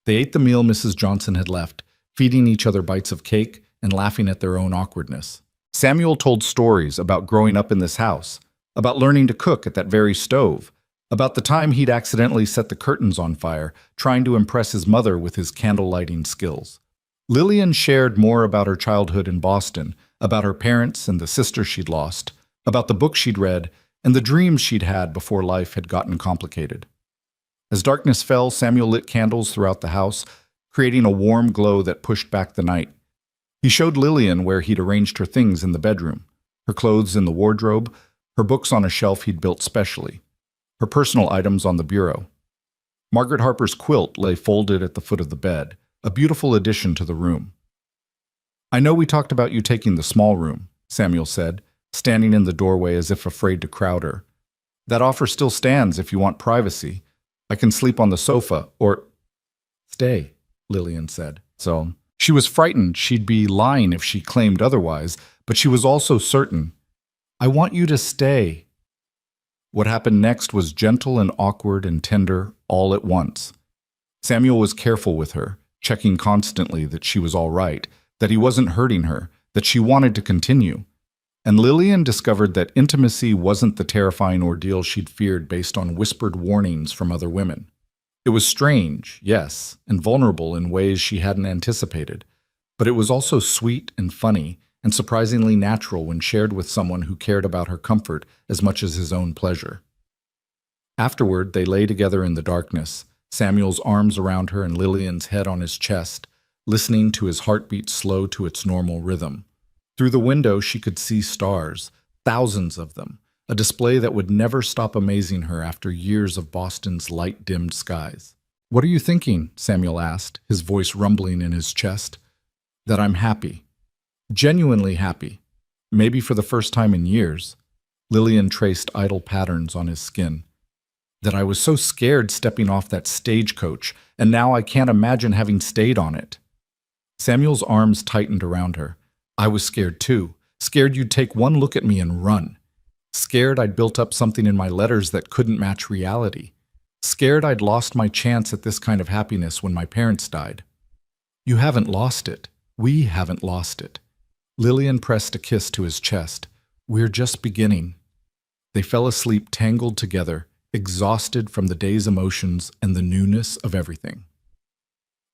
S1: They ate the meal Mrs. Johnson had left, feeding each other bites of cake and laughing at their own awkwardness. Samuel told stories about growing up in this house, about learning to cook at that very stove, about the time he'd accidentally set the curtains on fire, trying to impress his mother with his candle-lighting skills. Lillian shared more about her childhood in Boston, about her parents and the sister she'd lost, about the books she'd read, and the dreams she'd had before life had gotten complicated. As darkness fell, Samuel lit candles throughout the house, creating a warm glow that pushed back the night. He showed Lillian where he'd arranged her things in the bedroom, her clothes in the wardrobe, her books on a shelf he'd built specially, her personal items on the bureau. Margaret Harper's quilt lay folded at the foot of the bed, a beautiful addition to the room. "I know we talked about you taking the small room," Samuel said, standing in the doorway as if afraid to crowd her. "That offer still stands if you want privacy. I can sleep on the sofa, or—" "Stay," Lillian said. So she was frightened she'd be lying if she claimed otherwise, but she was also certain. "I want you to stay." What happened next was gentle and awkward and tender all at once. Samuel was careful with her, checking constantly that she was all right, that he wasn't hurting her, that she wanted to continue. And Lillian discovered that intimacy wasn't the terrifying ordeal she'd feared based on whispered warnings from other women. It was strange, yes, and vulnerable in ways she hadn't anticipated, but it was also sweet and funny and surprisingly natural when shared with someone who cared about her comfort as much as his own pleasure. Afterward, they lay together in the darkness, Samuel's arms around her and Lillian's head on his chest, listening to his heartbeat slow to its normal rhythm. Through the window, she could see stars, thousands of them, a display that would never stop amazing her after years of Boston's light-dimmed skies. "What are you thinking?" Samuel asked, his voice rumbling in his chest. "That I'm happy. Genuinely happy. Maybe for the first time in years." Lillian traced idle patterns on his skin. "That I was so scared stepping off that stagecoach, and now I can't imagine having stayed on it." Samuel's arms tightened around her. "I was scared too. Scared you'd take one look at me and run. Scared I'd built up something in my letters that couldn't match reality. Scared I'd lost my chance at this kind of happiness when my parents died." "You haven't lost it. We haven't lost it." Lillian pressed a kiss to his chest. "We're just beginning." They fell asleep tangled together, exhausted from the day's emotions and the newness of everything.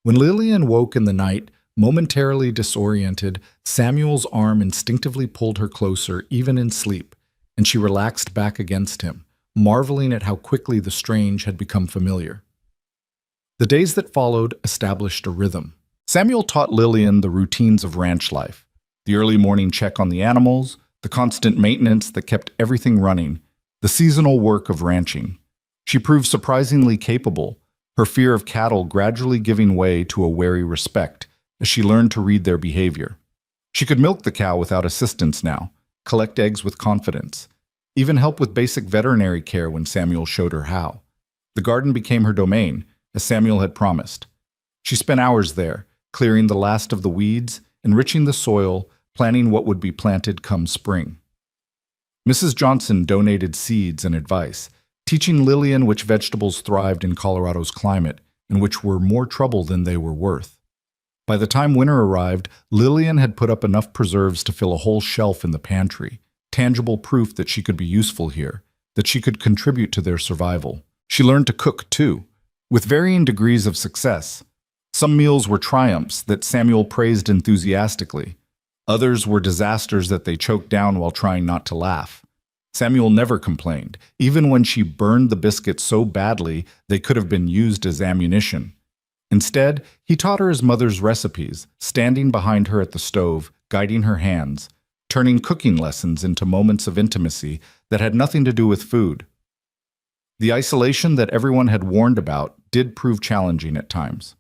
S1: When Lillian woke in the night, momentarily disoriented, Samuel's arm instinctively pulled her closer even in sleep, and she relaxed back against him, marveling at how quickly the strange had become familiar. The days that followed established a rhythm. Samuel taught Lillian the routines of ranch life, the early morning check on the animals, the constant maintenance that kept everything running, the seasonal work of ranching. She proved surprisingly capable, her fear of cattle gradually giving way to a wary respect as she learned to read their behavior. She could milk the cow without assistance now, collect eggs with confidence, even help with basic veterinary care when Samuel showed her how. The garden became her domain, as Samuel had promised. She spent hours there, clearing the last of the weeds, enriching the soil, planning what would be planted come spring. Mrs. Johnson donated seeds and advice, teaching Lillian which vegetables thrived in Colorado's climate and which were more trouble than they were worth. By the time winter arrived, Lillian had put up enough preserves to fill a whole shelf in the pantry, tangible proof that she could be useful here, that she could contribute to their survival. She learned to cook, too, with varying degrees of success. Some meals were triumphs that Samuel praised enthusiastically. Others were disasters that they choked down while trying not to laugh. Samuel never complained, even when she burned the biscuits so badly they could have been used as ammunition. Instead, he taught her his mother's recipes, standing behind her at the stove, guiding her hands, turning cooking lessons into moments of intimacy that had nothing to do with food. The isolation that everyone had warned about did prove challenging at times.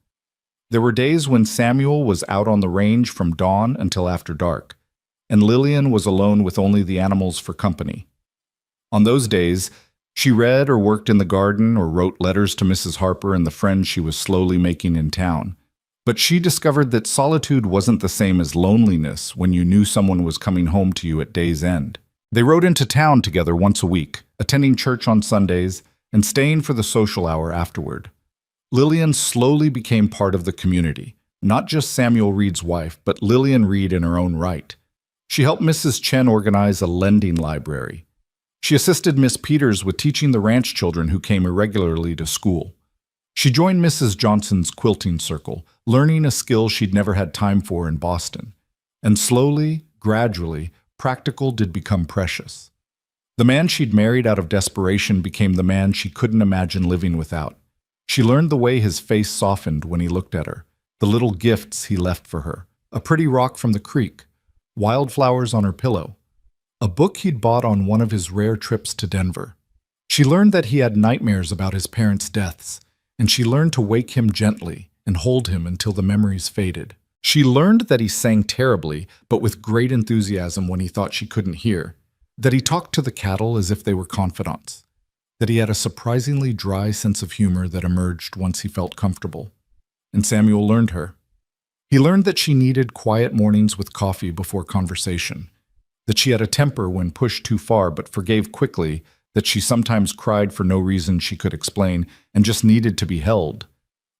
S1: There were days when Samuel was out on the range from dawn until after dark, and Lillian was alone with only the animals for company. On those days, she read or worked in the garden or wrote letters to Mrs. Harper and the friends she was slowly making in town. But she discovered that solitude wasn't the same as loneliness when you knew someone was coming home to you at day's end. They rode into town together once a week, attending church on Sundays and staying for the social hour afterward. Lillian slowly became part of the community, not just Samuel Reed's wife, but Lillian Reed in her own right. She helped Mrs. Chen organize a lending library. She assisted Miss Peters with teaching the ranch children who came irregularly to school. She joined Mrs. Johnson's quilting circle, learning a skill she'd never had time for in Boston. And slowly, gradually, practical did become precious. The man she'd married out of desperation became the man she couldn't imagine living without. She learned the way his face softened when he looked at her, the little gifts he left for her, a pretty rock from the creek, wildflowers on her pillow, a book he'd bought on one of his rare trips to Denver. She learned that he had nightmares about his parents' deaths, and she learned to wake him gently and hold him until the memories faded. She learned that he sang terribly, but with great enthusiasm when he thought she couldn't hear, that he talked to the cattle as if they were confidants, that he had a surprisingly dry sense of humor that emerged once he felt comfortable. And Samuel learned her. He learned that she needed quiet mornings with coffee before conversation, that she had a temper when pushed too far but forgave quickly, that she sometimes cried for no reason she could explain and just needed to be held.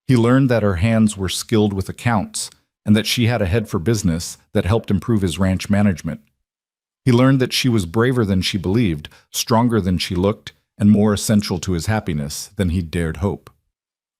S1: He learned that her hands were skilled with accounts and that she had a head for business that helped improve his ranch management. He learned that she was braver than she believed, stronger than she looked, and more essential to his happiness than he'd dared hope.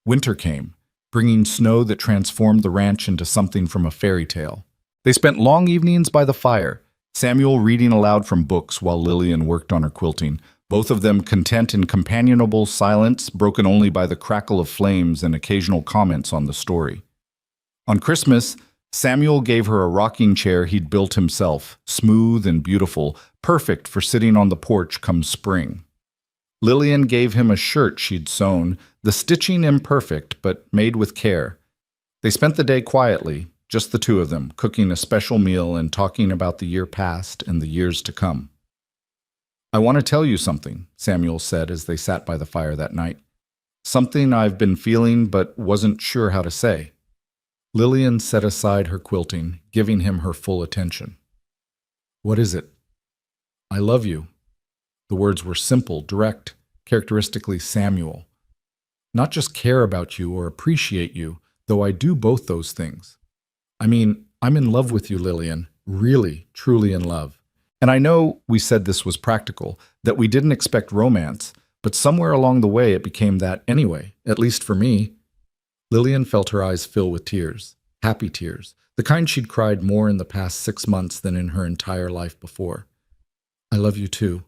S1: Winter came, bringing snow that transformed the ranch into something from a fairy tale. They spent long evenings by the fire, Samuel reading aloud from books while Lillian worked on her quilting, both of them content in companionable silence broken only by the crackle of flames and occasional comments on the story. On Christmas, Samuel gave her a rocking chair he'd built himself, smooth and beautiful, perfect for sitting on the porch come spring. Lillian gave him a shirt she'd sewn, the stitching imperfect but made with care. They spent the day quietly, just the two of them, cooking a special meal and talking about the year past and the years to come. "I want to tell you something," Samuel said as they sat by the fire that night. "Something I've been feeling but wasn't sure how to say." Lillian set aside her quilting, giving him her full attention. "What is it?" "I love you." The words were simple, direct, characteristically Samuel. "Not just care about you or appreciate you, though I do both those things. I mean, I'm in love with you, Lillian, really, truly in love. And I know we said this was practical, that we didn't expect romance, but somewhere along the way it became that anyway, at least for me." Lillian felt her eyes fill with tears, happy tears, the kind she'd cried more in the past 6 months than in her entire life before. "I love you too.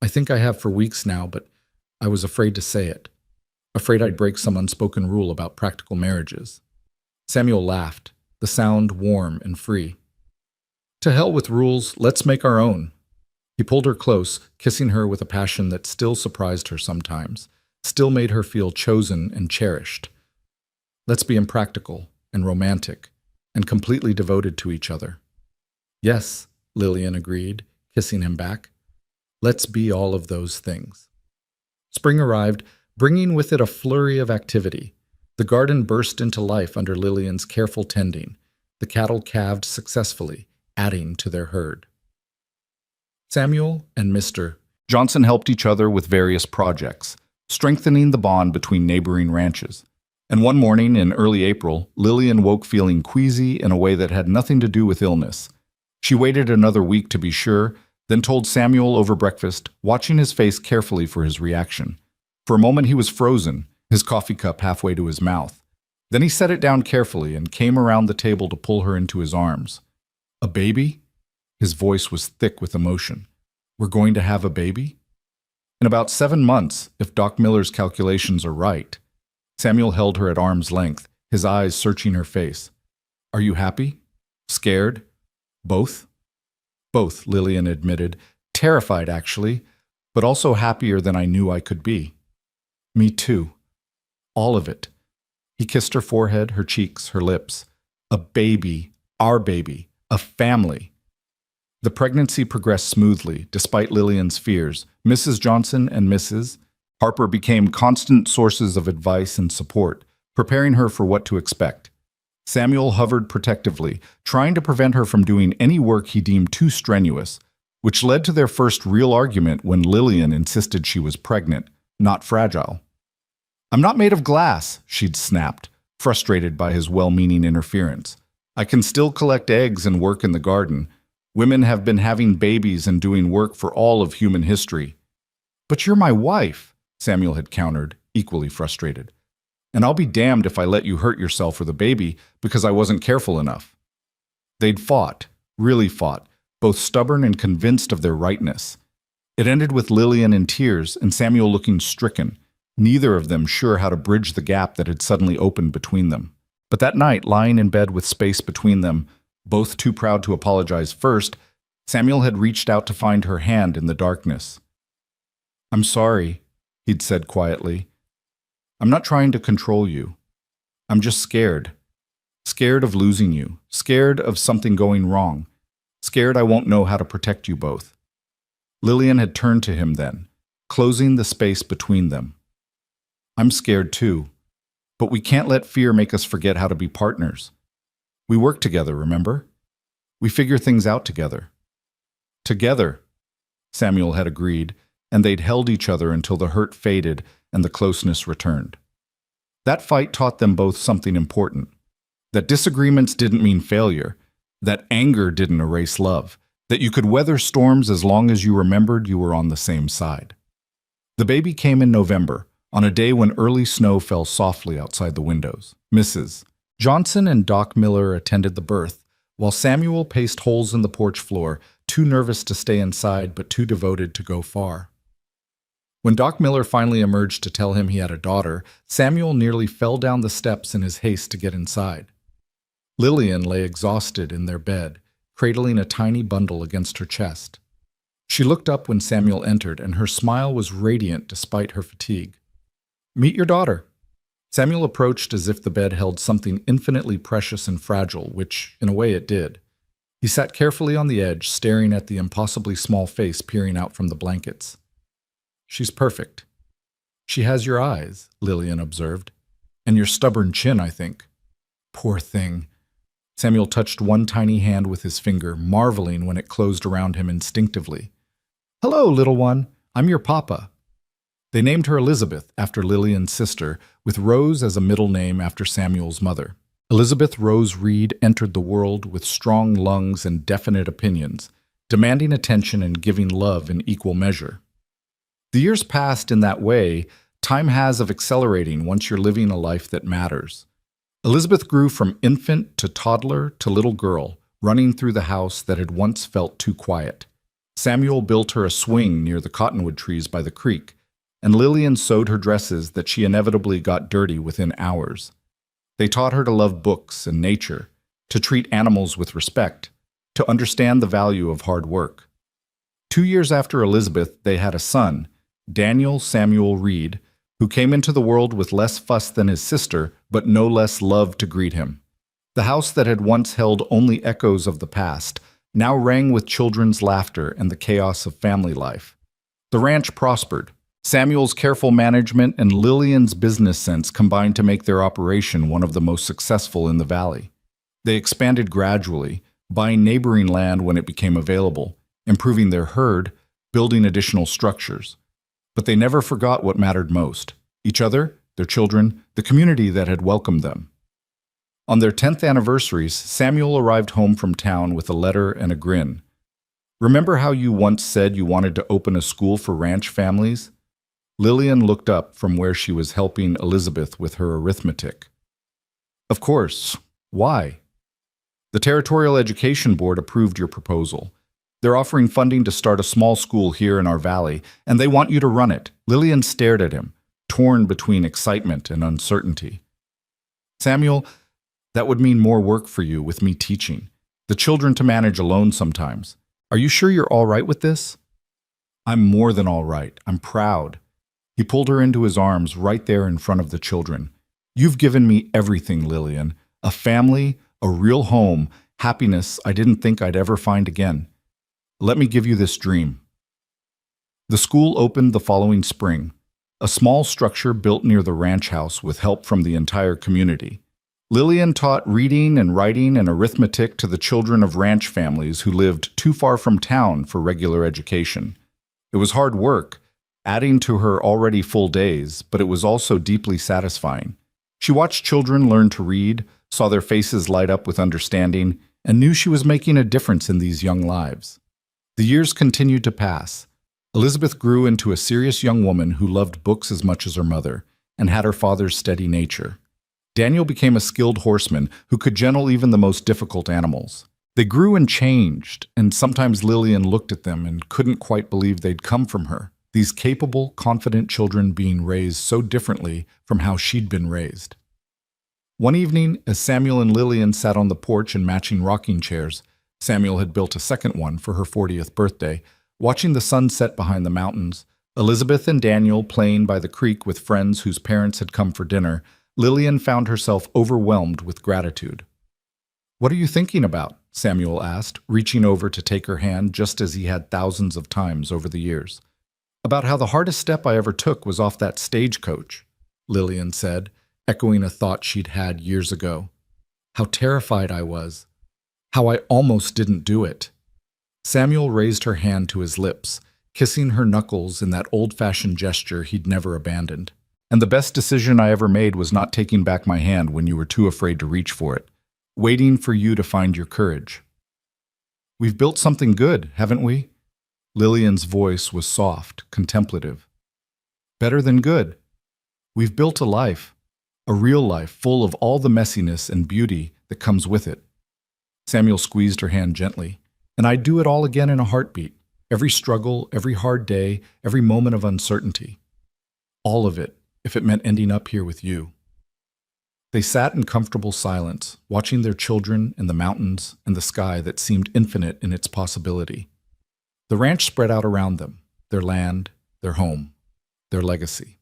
S1: I think I have for weeks now, but I was afraid to say it. Afraid I'd break some unspoken rule about practical marriages." Samuel laughed, the sound warm and free. "To hell with rules, let's make our own." He pulled her close, kissing her with a passion that still surprised her sometimes, still made her feel chosen and cherished. "Let's be impractical and romantic and completely devoted to each other." "Yes," Lillian agreed, kissing him back. "Let's be all of those things." Spring arrived, bringing with it a flurry of activity. The garden burst into life under Lillian's careful tending. The cattle calved successfully, adding to their herd. Samuel and Mr. Johnson helped each other with various projects, strengthening the bond between neighboring ranches. And one morning in early April, Lillian woke feeling queasy in a way that had nothing to do with illness. She waited another week to be sure, then told Samuel over breakfast, watching his face carefully for his reaction. For a moment he was frozen, his coffee cup halfway to his mouth. Then he set it down carefully and came around the table to pull her into his arms. "A baby?" His voice was thick with emotion. "We're going to have a baby?" "In about 7 months, if Doc Miller's calculations are right." Samuel held her at arm's length, his eyes searching her face. "Are you happy? Scared? Both?" "Both," Lillian admitted. "Terrified, actually, but also happier than I knew I could be." "Me too. All of it." He kissed her forehead, her cheeks, her lips. "A baby, our baby, a family." The pregnancy progressed smoothly, despite Lillian's fears. Mrs. Johnson and Mrs. Harper became constant sources of advice and support, preparing her for what to expect. Samuel hovered protectively, trying to prevent her from doing any work he deemed too strenuous, which led to their first real argument when Lillian insisted she was pregnant, not fragile. "I'm not made of glass," she'd snapped, frustrated by his well-meaning interference. "I can still collect eggs and work in the garden. Women have been having babies and doing work for all of human history." "But you're my wife," Samuel had countered, equally frustrated. "And I'll be damned if I let you hurt yourself or the baby because I wasn't careful enough." They'd fought, really fought, both stubborn and convinced of their rightness. It ended with Lillian in tears and Samuel looking stricken, neither of them sure how to bridge the gap that had suddenly opened between them. But that night, lying in bed with space between them, both too proud to apologize first, Samuel had reached out to find her hand in the darkness. "I'm sorry," he'd said quietly. "I'm not trying to control you. I'm just scared. Scared of losing you. Scared of something going wrong. Scared I won't know how to protect you both." Lillian had turned to him then, closing the space between them. "I'm scared too. But we can't let fear make us forget how to be partners. We work together, remember? We figure things out together." "Together," Samuel had agreed, and they'd held each other until the hurt faded and the closeness returned. That fight taught them both something important. That disagreements didn't mean failure. That anger didn't erase love. That you could weather storms as long as you remembered you were on the same side. The baby came in November, on a day when early snow fell softly outside the windows. Mrs. Johnson and Doc Miller attended the birth, while Samuel paced holes in the porch floor, too nervous to stay inside but too devoted to go far. When Doc Miller finally emerged to tell him he had a daughter, Samuel nearly fell down the steps in his haste to get inside. Lillian lay exhausted in their bed, cradling a tiny bundle against her chest. She looked up when Samuel entered, and her smile was radiant despite her fatigue. "Meet your daughter." Samuel approached as if the bed held something infinitely precious and fragile, which, in a way, it did. He sat carefully on the edge, staring at the impossibly small face peering out from the blankets. "She's perfect." "She has your eyes," Lillian observed. "And your stubborn chin, I think." "Poor thing." Samuel touched one tiny hand with his finger, marveling when it closed around him instinctively. "Hello, little one. I'm your papa." They named her Elizabeth, after Lillian's sister, with Rose as a middle name after Samuel's mother. Elizabeth Rose Reed entered the world with strong lungs and definite opinions, demanding attention and giving love in equal measure. The years passed in that way time has of accelerating once you're living a life that matters. Elizabeth grew from infant to toddler to little girl, running through the house that had once felt too quiet. Samuel built her a swing near the cottonwood trees by the creek, and Lillian sewed her dresses that she inevitably got dirty within hours. They taught her to love books and nature, to treat animals with respect, to understand the value of hard work. 2 years after Elizabeth, they had a son, Daniel Samuel Reed, who came into the world with less fuss than his sister, but no less love to greet him. The house that had once held only echoes of the past now rang with children's laughter and the chaos of family life. The ranch prospered. Samuel's careful management and Lillian's business sense combined to make their operation one of the most successful in the valley. They expanded gradually, buying neighboring land when it became available, improving their herd, building additional structures. But they never forgot what mattered most: each other, their children, the community that had welcomed them. On their 10th anniversaries, Samuel arrived home from town with a letter and a grin. "Remember how you once said you wanted to open a school for ranch families?" Lillian looked up from where she was helping Elizabeth with her arithmetic. "Of course. Why?" "The Territorial Education Board approved your proposal. They're offering funding to start a small school here in our valley, and they want you to run it." Lillian stared at him, torn between excitement and uncertainty. "Samuel, that would mean more work for you with me teaching. The children to manage alone sometimes. Are you sure you're all right with this?" "I'm more than all right. I'm proud." He pulled her into his arms right there in front of the children. "You've given me everything, Lillian. A family, a real home, happiness I didn't think I'd ever find again. Let me give you this dream." The school opened the following spring, a small structure built near the ranch house with help from the entire community. Lillian taught reading and writing and arithmetic to the children of ranch families who lived too far from town for regular education. It was hard work, adding to her already full days, but it was also deeply satisfying. She watched children learn to read, saw their faces light up with understanding, and knew she was making a difference in these young lives. The years continued to pass. Elizabeth grew into a serious young woman who loved books as much as her mother, and had her father's steady nature. Daniel became a skilled horseman who could gentle even the most difficult animals. They grew and changed, and sometimes Lillian looked at them and couldn't quite believe they'd come from her. These capable, confident children being raised so differently from how she'd been raised. One evening, as Samuel and Lillian sat on the porch in matching rocking chairs, Samuel had built a second one for her 40th birthday, watching the sun set behind the mountains, Elizabeth and Daniel playing by the creek with friends whose parents had come for dinner, Lillian found herself overwhelmed with gratitude. "What are you thinking about?" Samuel asked, reaching over to take her hand just as he had thousands of times over the years. "About how the hardest step I ever took was off that stagecoach," Lillian said, echoing a thought she'd had years ago. "How terrified I was. How I almost didn't do it." Samuel raised her hand to his lips, kissing her knuckles in that old-fashioned gesture he'd never abandoned. "And the best decision I ever made was not taking back my hand when you were too afraid to reach for it, waiting for you to find your courage." "We've built something good, haven't we?" Lillian's voice was soft, contemplative. "Better than good. We've built a life, a real life full of all the messiness and beauty that comes with it." Samuel squeezed her hand gently. "And I'd do it all again in a heartbeat. Every struggle, every hard day, every moment of uncertainty. All of it, if it meant ending up here with you." They sat in comfortable silence, watching their children and the mountains and the sky that seemed infinite in its possibility. The ranch spread out around them, their land, their home, their legacy.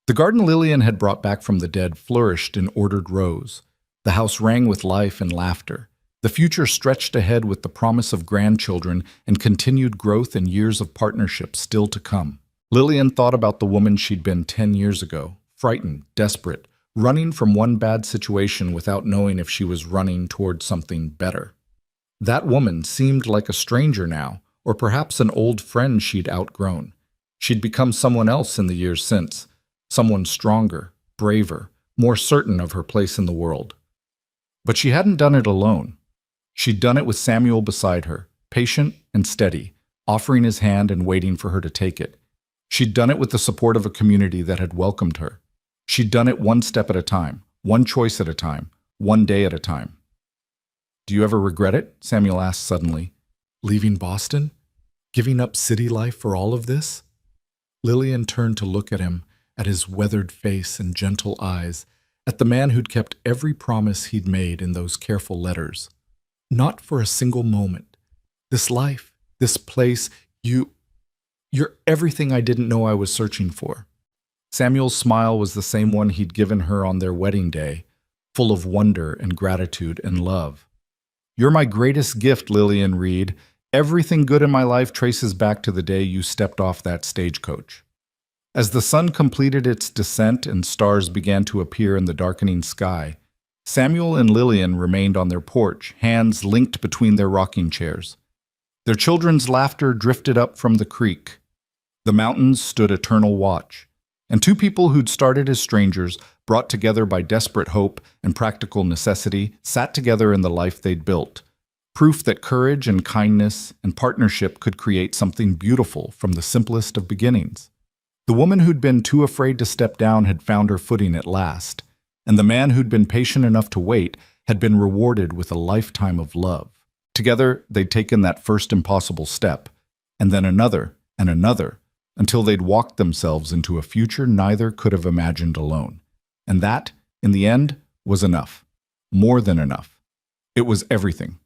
S1: The garden Lillian had brought back from the dead flourished in ordered rows. The house rang with life and laughter. The future stretched ahead with the promise of grandchildren and continued growth and years of partnership still to come. Lillian thought about the woman she'd been 10 years ago, frightened, desperate, running from one bad situation without knowing if she was running toward something better. That woman seemed like a stranger now, or perhaps an old friend she'd outgrown. She'd become someone else in the years since, someone stronger, braver, more certain of her place in the world. But she hadn't done it alone. She'd done it with Samuel beside her, patient and steady, offering his hand and waiting for her to take it. She'd done it with the support of a community that had welcomed her. She'd done it one step at a time, one choice at a time, one day at a time. "Do you ever regret it?" Samuel asked suddenly. "Leaving Boston? Giving up city life for all of this?" Lillian turned to look at him, at his weathered face and gentle eyes, at the man who'd kept every promise he'd made in those careful letters. "Not for a single moment. This life, this place, you're everything I didn't know I was searching for." Samuel's smile was the same one he'd given her on their wedding day, full of wonder and gratitude and love. "You're my greatest gift, Lillian Reed. Everything good in my life traces back to the day you stepped off that stagecoach." As the sun completed its descent and stars began to appear in the darkening sky, Samuel and Lillian remained on their porch, hands linked between their rocking chairs. Their children's laughter drifted up from the creek. The mountains stood eternal watch, and two people who'd started as strangers, brought together by desperate hope and practical necessity, sat together in the life they'd built, proof that courage and kindness and partnership could create something beautiful from the simplest of beginnings. The woman who'd been too afraid to step down had found her footing at last, and the man who'd been patient enough to wait had been rewarded with a lifetime of love. Together, they'd taken that first impossible step, and then another and another, until they'd walked themselves into a future neither could have imagined alone. And that, in the end, was enough. More than enough. It was everything.